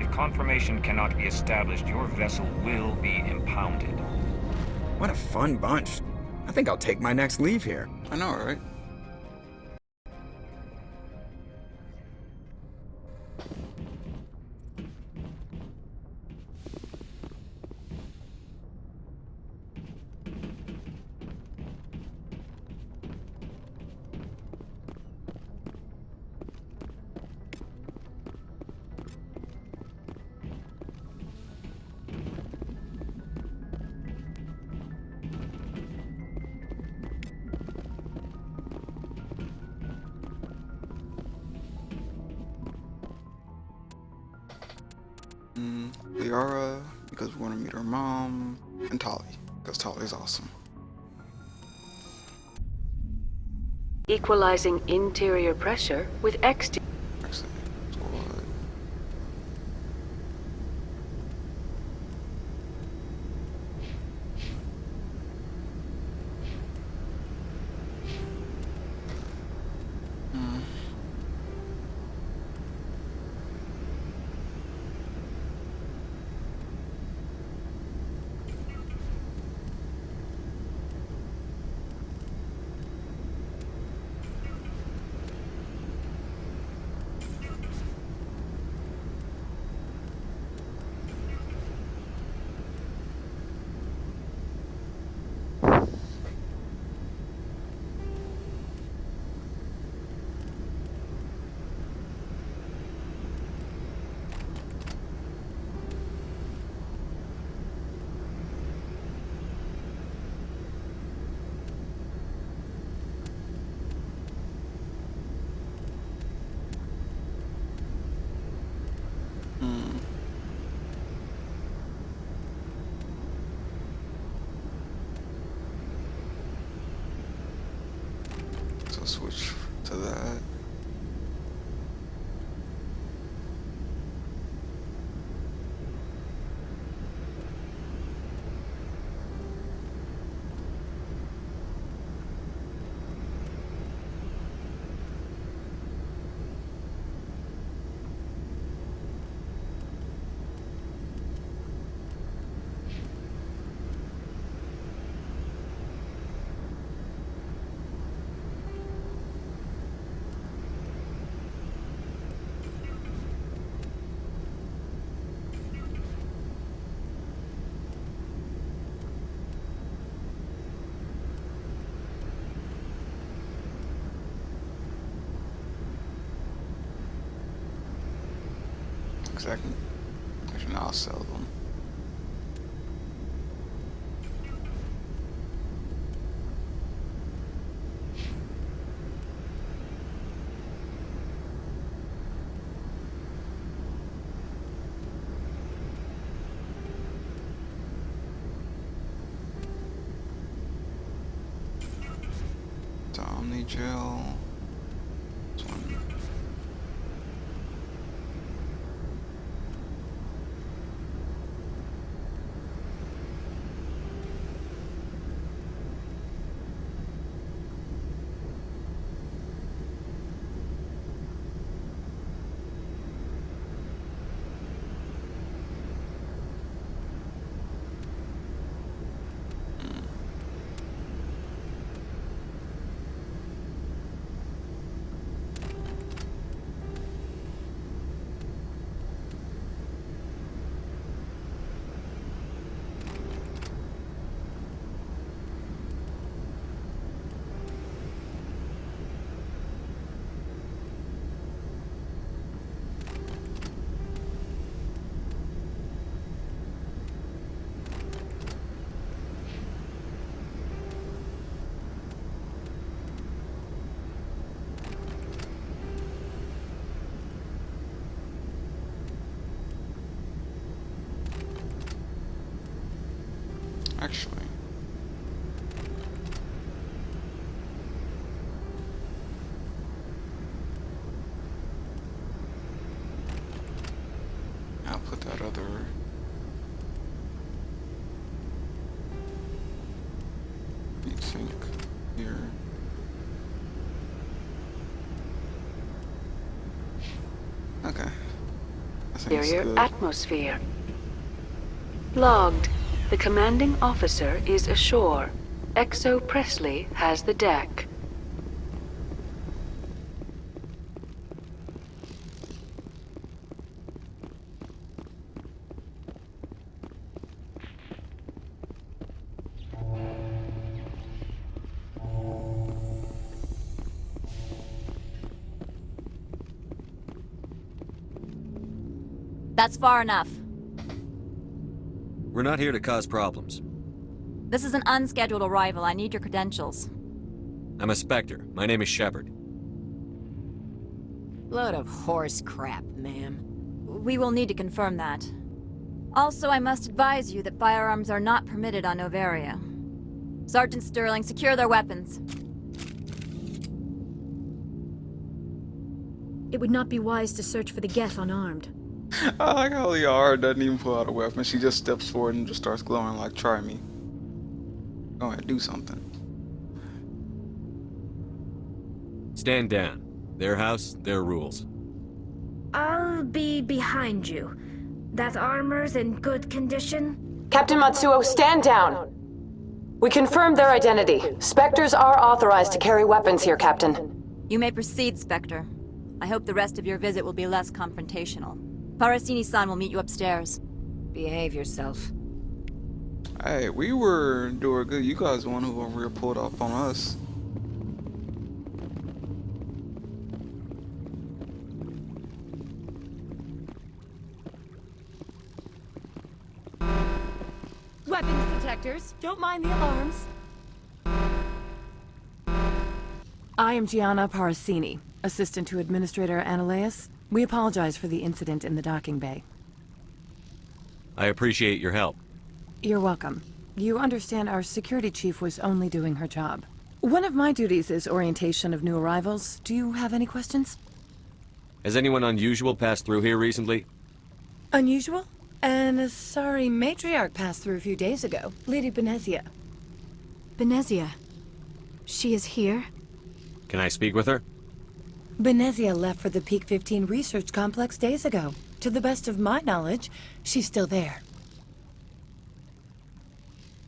If confirmation cannot be established, your vessel will be impounded. What a fun bunch. I think I'll take my next leave here. I know, right? Liara, because we want to meet her mom, and Tali, because Tali is awesome. Equalizing interior pressure with exterior. So switch to that. Because I can. Actually, no, I'll sell them. Omni gel. This one. Actually. I'll put that other heat sink here. Okay. I think it's Superior good. atmosphere. Logged. The commanding officer is ashore. Exo Presley has the deck. That's far enough. We're not here to cause problems. This is an unscheduled arrival. I need your credentials. I'm a Spectre. My name is Shepard. Load of horse crap, ma'am. We will need to confirm that. Also, I must advise you that firearms are not permitted on Noveria. Sergeant Sterling, secure their weapons. It would not be wise to search for the Geth unarmed. I like how Liara doesn't even pull out a weapon. She just steps forward and just starts glowing like, try me. Go ahead, do something. Stand down. Their house, their rules. I'll be behind you. That armor's in good condition? Captain Matsuo, stand down! We confirmed their identity. Spectres are authorized to carry weapons here, Captain. You may proceed, Spectre. I hope the rest of your visit will be less confrontational. Parasini-san will meet you upstairs. Behave yourself. Hey, we were doing good. You guys the one who over here pulled up on us. Weapons detectors. Don't mind the alarms. I am Gianna Parasini, assistant to Administrator Analeas. We apologize for the incident in the docking bay. I appreciate your help. You're welcome. You understand our security chief was only doing her job. One of my duties is orientation of new arrivals. Do you have any questions? Has anyone unusual passed through here recently? Unusual? And a sorry matriarch passed through a few days ago. Lady Benezia. Benezia. She is here? Can I speak with her? Benezia left for the Peak 15 research complex days ago. To the best of my knowledge, she's still there.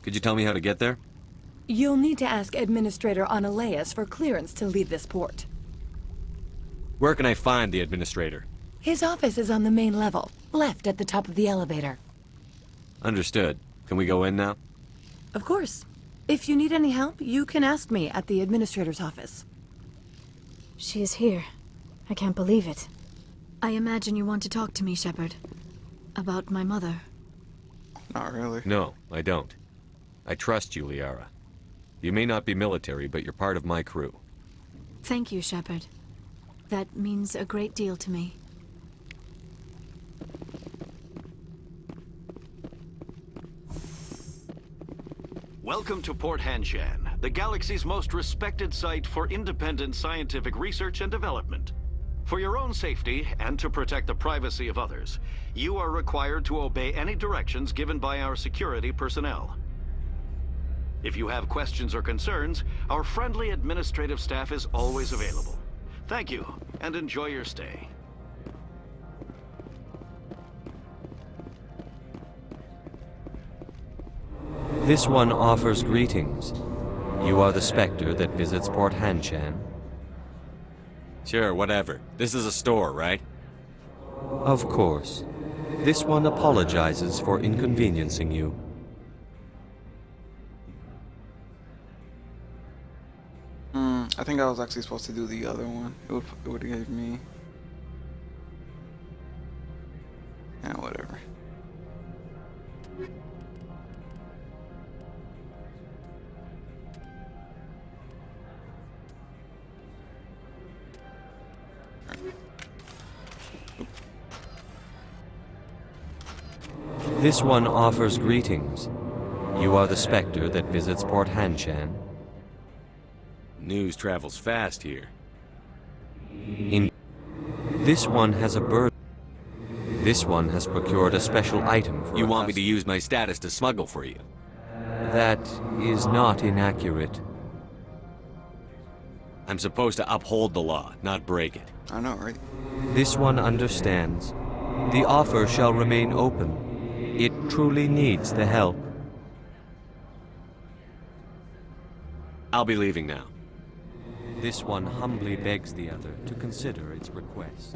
Could you tell me how to get there? You'll need to ask Administrator Analeas for clearance to leave this port. Where can I find the Administrator? His office is on the main level, left at the top of the elevator. Understood. Can we go in now? Of course. If you need any help, you can ask me at the Administrator's office. She is here. I can't believe it. I imagine you want to talk to me, Shepard. About my mother. Not really. No, I don't. I trust you, Liara. You may not be military, but you're part of my crew. Thank you, Shepard. That means a great deal to me. Welcome to Port Hanshan, the galaxy's most respected site for independent scientific research and development. For your own safety, and to protect the privacy of others, you are required to obey any directions given by our security personnel. If you have questions or concerns, our friendly administrative staff is always available. Thank you, and enjoy your stay. This one offers greetings. You are the Spectre that visits Port Hanshan? Sure, whatever. This is a store, right? Of course. This one apologizes for inconveniencing you. I think I was actually supposed to do the other one. It would give me... Yeah, whatever. This one offers greetings. You are the Spectre that visits Port Hanshan? News travels fast here. This one has a bird. This one has procured a special item for you. Want me to use my status to smuggle for you? That is not inaccurate. I'm supposed to uphold the law, not break it. I know, right? This one understands. The offer shall remain open. It truly needs the help. I'll be leaving now. This one humbly begs the other to consider its request.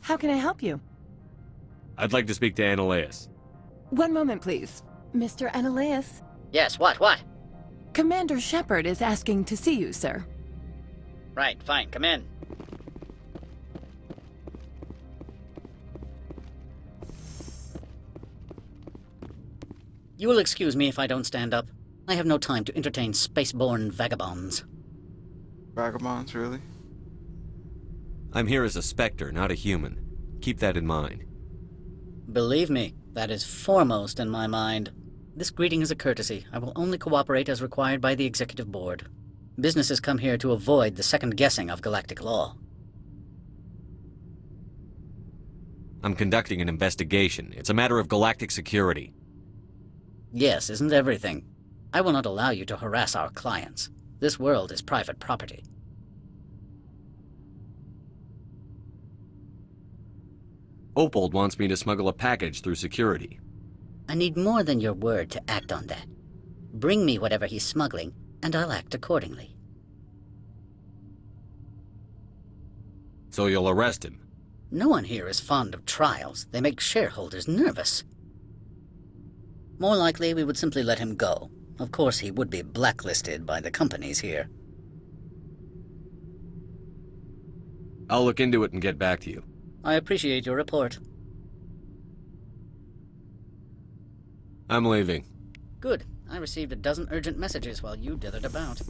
How can I help you? I'd like to speak to Annaleus. One moment, please. Mr. Annaleus? Yes, what? Commander Shepard is asking to see you, sir. Right, fine, come in. You will excuse me if I don't stand up. I have no time to entertain spaceborne vagabonds. Vagabonds, really? I'm here as a Spectre, not a human. Keep that in mind. Believe me, that is foremost in my mind. This greeting is a courtesy. I will only cooperate as required by the Executive Board. Businesses come here to avoid the second guessing of galactic law. I'm conducting an investigation. It's a matter of galactic security. Yes, isn't everything? I will not allow you to harass our clients. This world is private property. Opold wants me to smuggle a package through security. I need more than your word to act on that. Bring me whatever he's smuggling, and I'll act accordingly. So you'll arrest him? No one here is fond of trials. They make shareholders nervous. More likely, we would simply let him go. Of course, he would be blacklisted by the companies here. I'll look into it and get back to you. I appreciate your report. I'm leaving. Good. I received a dozen urgent messages while you dithered about.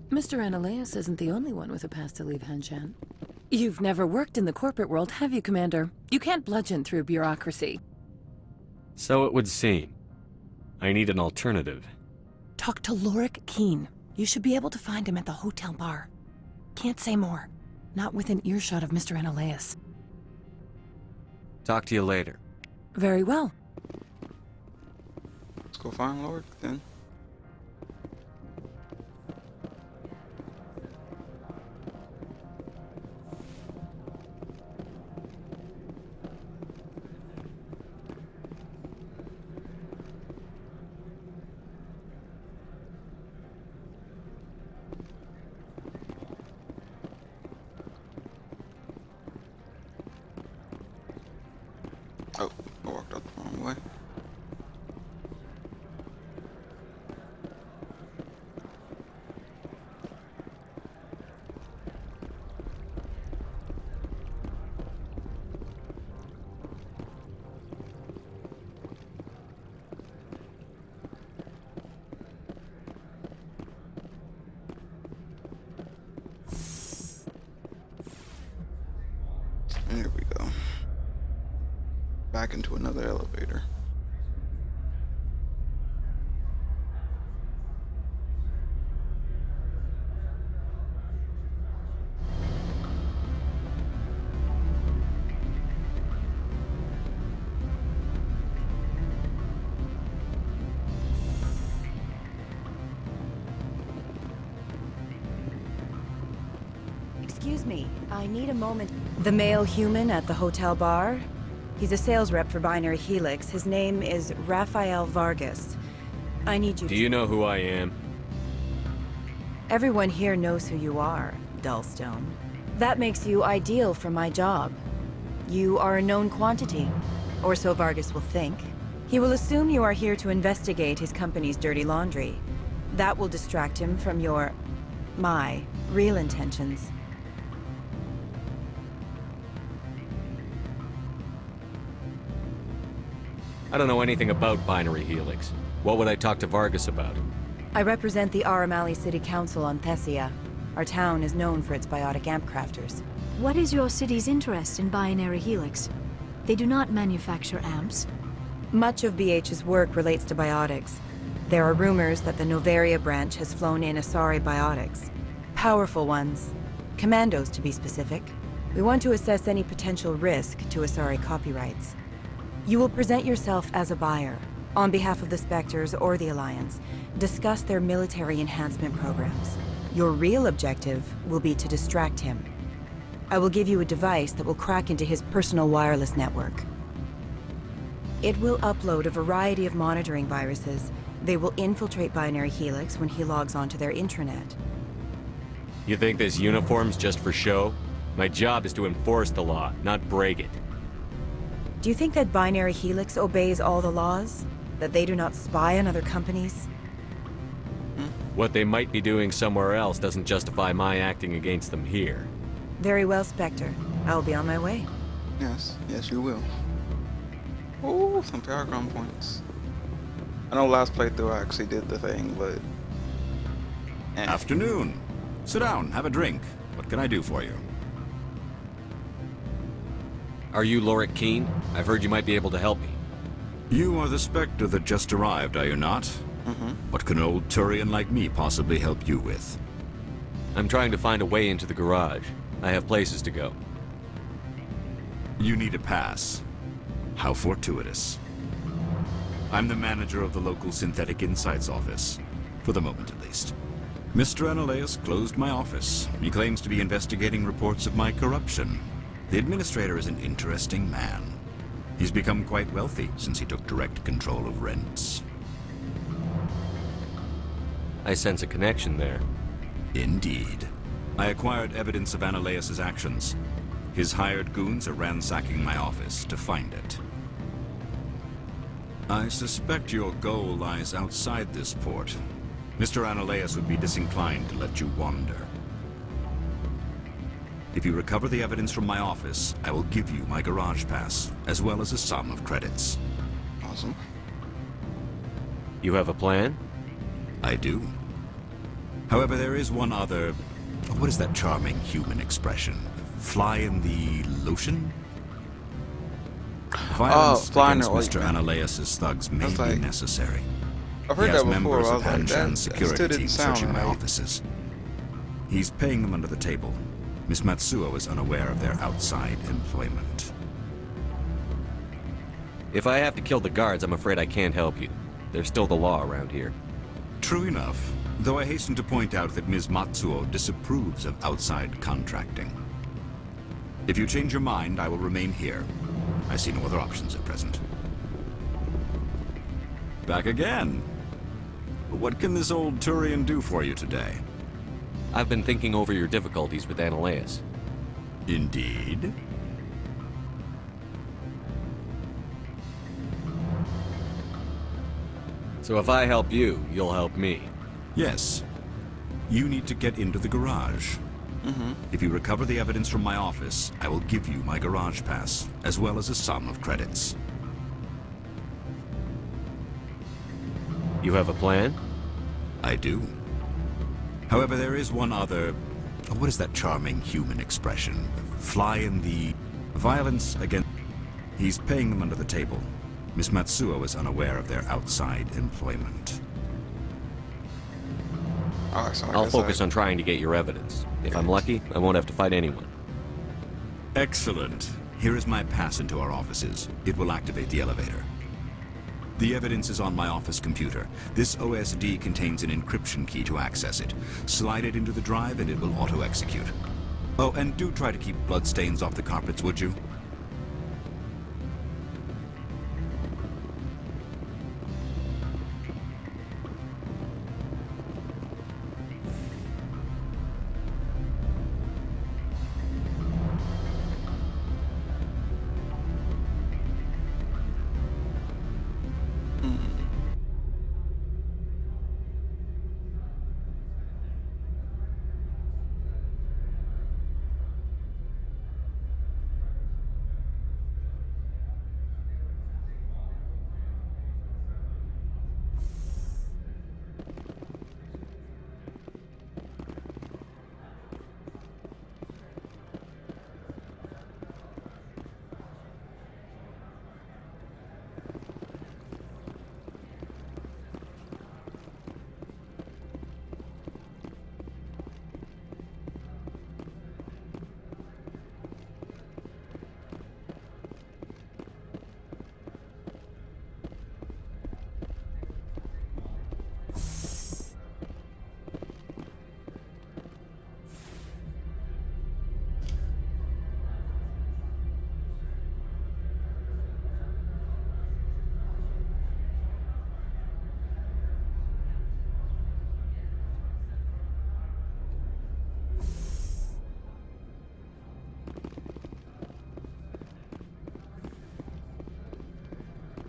Mr. Annaleus isn't the only one with a pass to leave Hanshan. You've never worked in the corporate world, have you, Commander? You can't bludgeon through bureaucracy. So it would seem. I need an alternative. Talk to Lorik Keen. You should be able to find him at the hotel bar. Can't say more. Not within earshot of Mr. Annaleus. Talk to you later. Very well. Let's go find Lorik then. anyway. There we go. Back into another elevator. Excuse me, I need a moment. The male human at the hotel bar? He's a sales rep for Binary Helix. His name is Rafael Vargas. I need you Do you know who I am? Everyone here knows who you are, Dullstone. That makes you ideal for my job. You are a known quantity, or so Vargas will think. He will assume you are here to investigate his company's dirty laundry. That will distract him from my real intentions. I don't know anything about Binary Helix. What would I talk to Vargas about? I represent the Aramali City Council on Thessia. Our town is known for its biotic amp crafters. What is your city's interest in Binary Helix? They do not manufacture amps. Much of BH's work relates to biotics. There are rumors that the Noveria branch has flown in Asari biotics. Powerful ones. Commandos, to be specific. We want to assess any potential risk to Asari copyrights. You will present yourself as a buyer, on behalf of the Spectres or the Alliance. Discuss their military enhancement programs. Your real objective will be to distract him. I will give you a device that will crack into his personal wireless network. It will upload a variety of monitoring viruses. They will infiltrate Binary Helix when he logs onto their intranet. You think this uniform's just for show? My job is to enforce the law, not break it. Do you think that Binary Helix obeys all the laws? That they do not spy on other companies? What they might be doing somewhere else doesn't justify my acting against them here. Very well, Spectre. I will be on my way. Yes, yes you will. Ooh, some Paragon points. I know last playthrough I actually did the thing, but... Afternoon. Sit down, have a drink. What can I do for you? Are you Lorik Keen? I've heard you might be able to help me. You are the Spectre that just arrived, are you not? What can an old Turian like me possibly help you with? I'm trying to find a way into the garage. I have places to go. You need a pass. How fortuitous. I'm the manager of the local Synthetic Insights office. For the moment, at least. Mr. Analaeus closed my office. He claims to be investigating reports of my corruption. The administrator is an interesting man. He's become quite wealthy since he took direct control of rents. I sense a connection there. Indeed. I acquired evidence of Analaeus' actions. His hired goons are ransacking my office to find it. I suspect your goal lies outside this port. Mr. Analaeus would be disinclined to let you wander. If you recover the evidence from my office, I will give you my garage pass, as well as a sum of credits. Awesome. You have a plan? I do. However, there is one other... What is that charming human expression? Fly in the lotion? Violence against Mr. Analaeus' thugs may be necessary. I've heard he has that before. members I of was like, Hanshan's that security still didn't team sound searching my right. offices. He's paying them under the table. Miss Matsuo is unaware of their outside employment. If I have to kill the guards, I'm afraid I can't help you. There's still the law around here. True enough, though I hasten to point out that Ms. Matsuo disapproves of outside contracting. If you change your mind, I will remain here. I see no other options at present. Back again. What can this old Turian do for you today? I've been thinking over your difficulties with Analaeus. Indeed? So if I help you, you'll help me. Yes. You need to get into the garage. If you recover the evidence from my office, I will give you my garage pass, as well as a sum of credits. You have a plan? I do. However, there is one other... What is that charming human expression? Fly in the... Violence against... He's paying them under the table. Miss Matsuo is unaware of their outside employment. Oh, so I'll focus on trying to get your evidence. If I'm lucky, I won't have to fight anyone. Excellent. Here is my pass into our offices. It will activate the elevator. The evidence is on my office computer. This OSD contains an encryption key to access it. Slide it into the drive and it will auto-execute. Oh, and do try to keep bloodstains off the carpets, would you?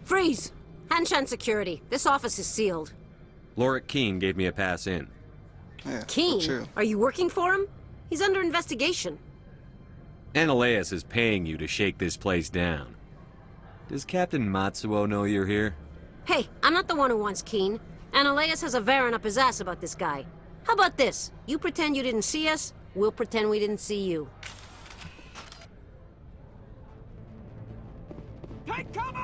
Freeze! Hanshan security. This office is sealed. Lorik Keen gave me a pass in. Yeah, Keen? Are you working for him? He's under investigation. Ananias is paying you to shake this place down. Does Captain Matsuo know you're here? Hey, I'm not the one who wants Keen. Ananias has a Varen up his ass about this guy. How about this? You pretend you didn't see us, we'll pretend we didn't see you. Take cover!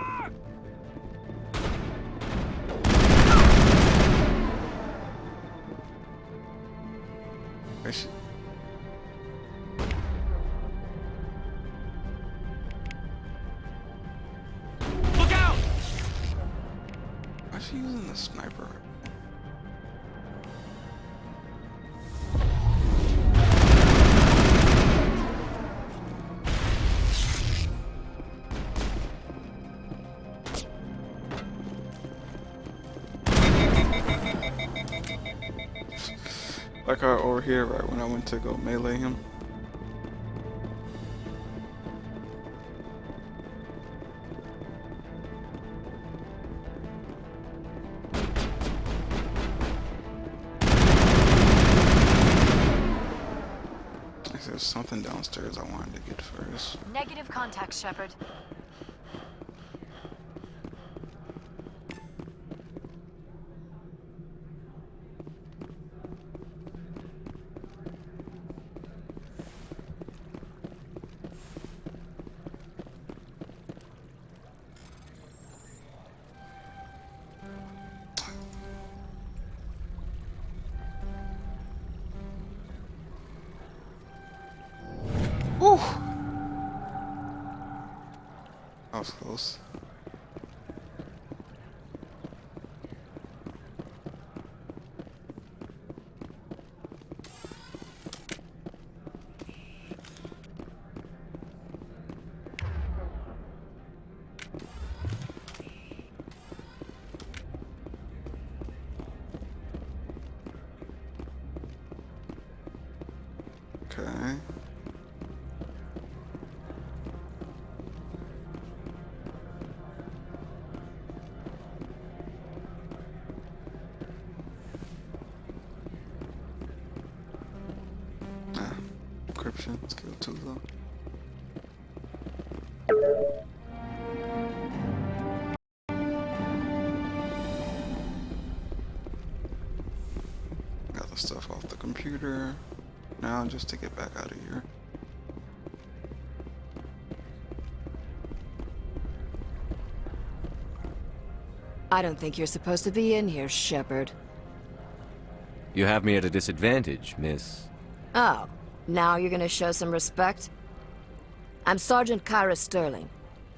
Look out! Why is she using the sniper? Like over here, right when I went to go melee him. There's something downstairs I wanted to get first. Negative contact, Shepard. Whew. That was close. Okay. reception. Let's go to the... Got the stuff off the computer. Now just to get back out of here. I don't think you're supposed to be in here, Shepard. You have me at a disadvantage, miss. Oh, now you're gonna show some respect? I'm Sergeant Kyra Sterling,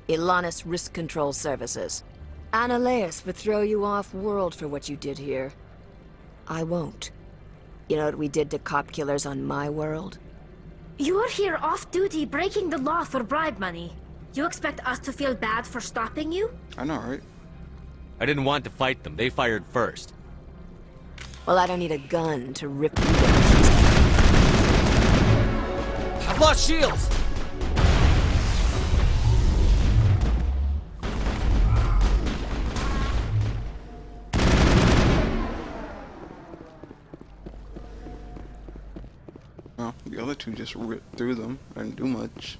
Ilanis Risk Control Services. Annaleus would throw you off-world for what you did here. I won't. You know what we did to cop killers on my world? You're here off-duty breaking the law for bribe money. You expect us to feel bad for stopping you? I know, right? I didn't want to fight them. They fired first. Well, I don't need a gun to rip you to pieces. I've lost shields! Well, the other two just ripped through them. I didn't do much.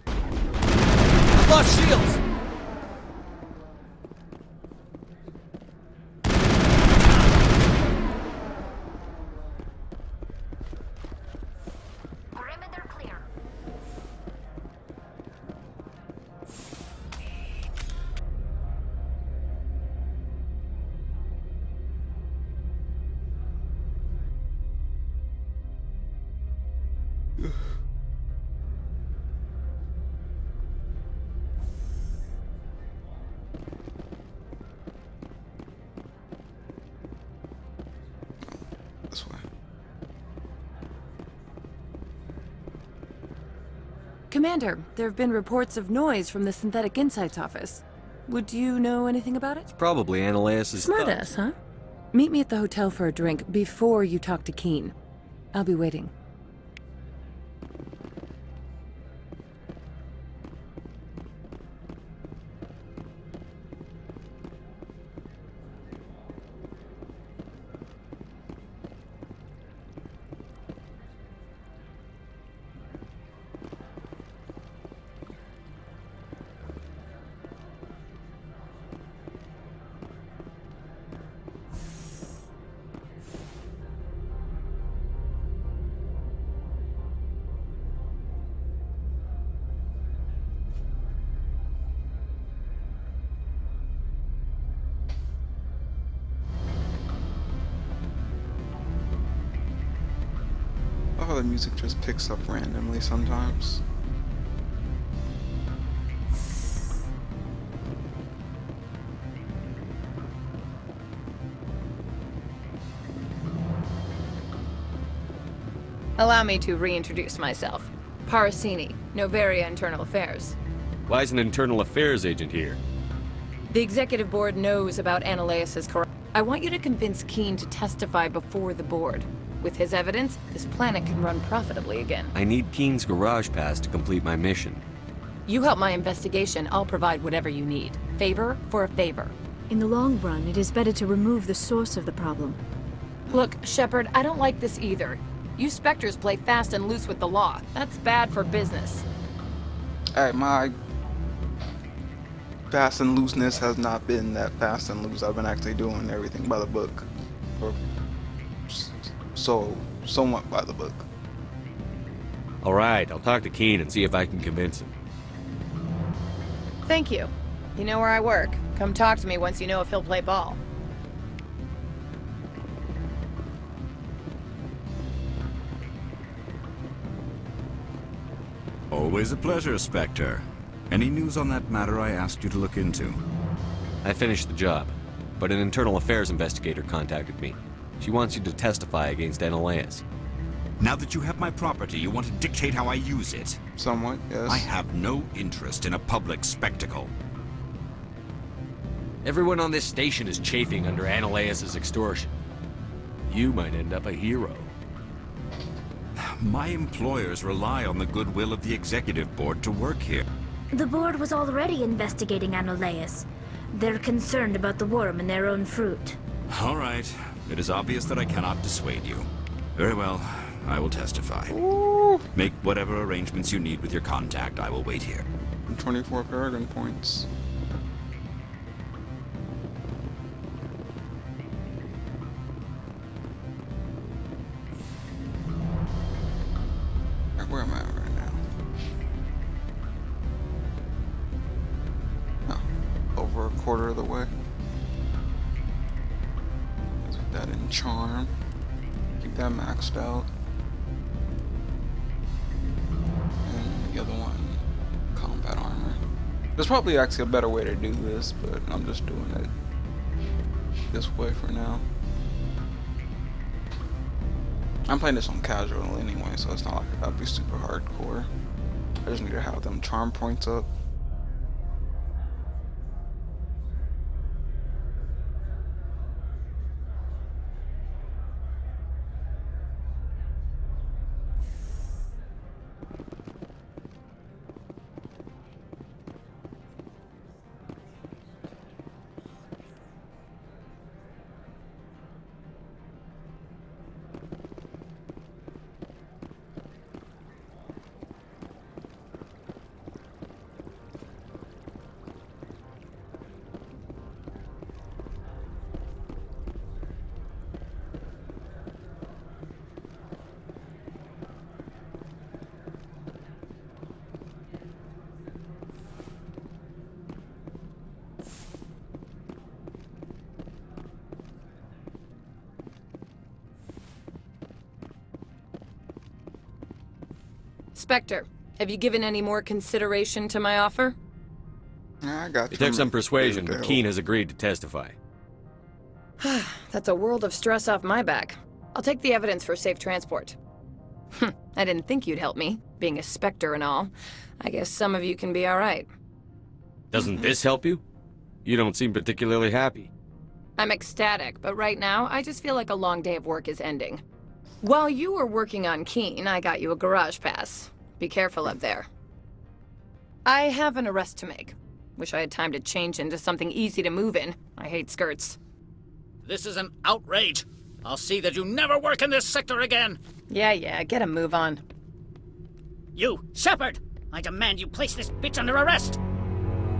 I've lost shields! This way. Commander, there have been reports of noise from the Synthetic Insights office. Would you know anything about it? Probably Annaleus' Smartass, huh? Meet me at the hotel for a drink before you talk to Keen. I'll be waiting. I love how the music just picks up randomly sometimes. Allow me to reintroduce myself. Parasini, Noveria Internal Affairs. Why is an internal affairs agent here? The executive board knows about Annaleus' corruption. I want you to convince Keen to testify before the board. With his evidence, this planet can run profitably again. I need Keen's garage pass to complete my mission. You help my investigation, I'll provide whatever you need. Favor for a favor. In the long run, it is better to remove the source of the problem. Look, Shepard, I don't like this either. You Spectres play fast and loose with the law. That's bad for business. Hey, my fast and looseness has not been that fast and loose. I've been actually doing everything by the book. Or somewhat by the book. Alright, I'll talk to Keen and see if I can convince him. Thank you. You know where I work. Come talk to me once you know if he'll play ball. Always a pleasure, Spectre. Any news on that matter I asked you to look into? I finished the job, but an internal affairs investigator contacted me. She wants you to testify against Annaleus. Now that you have my property, you want to dictate how I use it? Somewhat, yes. I have no interest in a public spectacle. Everyone on this station is chafing under Annaleus' extortion. You might end up a hero. My employers rely on the goodwill of the executive board to work here. The board was already investigating Annaleus. They're concerned about the worm in their own fruit. All right. It is obvious that I cannot dissuade you. Very well. I will testify. Make whatever arrangements you need with your contact. I will wait here. 24 Paragon points. Where am I at right now? Oh, over a quarter of the way. Let's put that in charm. Keep that maxed out. And the other one, combat armor. There's probably actually a better way to do this, but I'm just doing it this way for now. I'm playing this on casual anyway, so it's not like I'd be super hardcore. I just need to have them charm points up. Spectre, have you given any more consideration to my offer? I got you. It took some persuasion, but Keen has agreed to testify. That's a world of stress off my back. I'll take the evidence for safe transport. I didn't think you'd help me, being a Spectre and all. I guess some of you can be alright. Doesn't this help you? You don't seem particularly happy. I'm ecstatic, but right now, I just feel like a long day of work is ending. While you were working on Keen, I got you a garage pass. Be careful up there. I have an arrest to make. Wish I had time to change into something easy to move in. I hate skirts. This is an outrage. I'll see that you never work in this sector again. Yeah, get a move on. You, Shepard! I demand you place this bitch under arrest!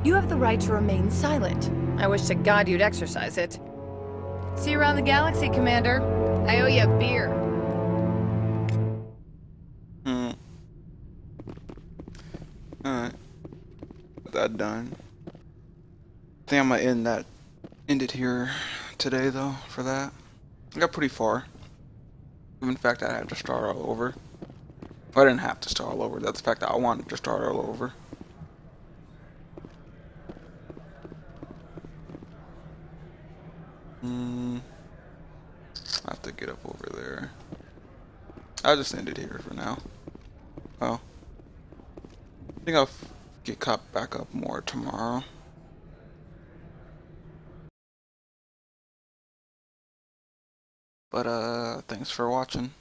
You have the right to remain silent. I wish to God you'd exercise it. See you around the galaxy, Commander. I owe you a beer. Alright. Got that done. I think I'm gonna end it here today though for that. I got pretty far. In fact, I had to start all over. Well, I didn't have to start all over. That's the fact that I wanted to start all over. I have to get up over there. I'll just end it here for now. Well, I think I'll get caught back up more tomorrow. But thanks for watching.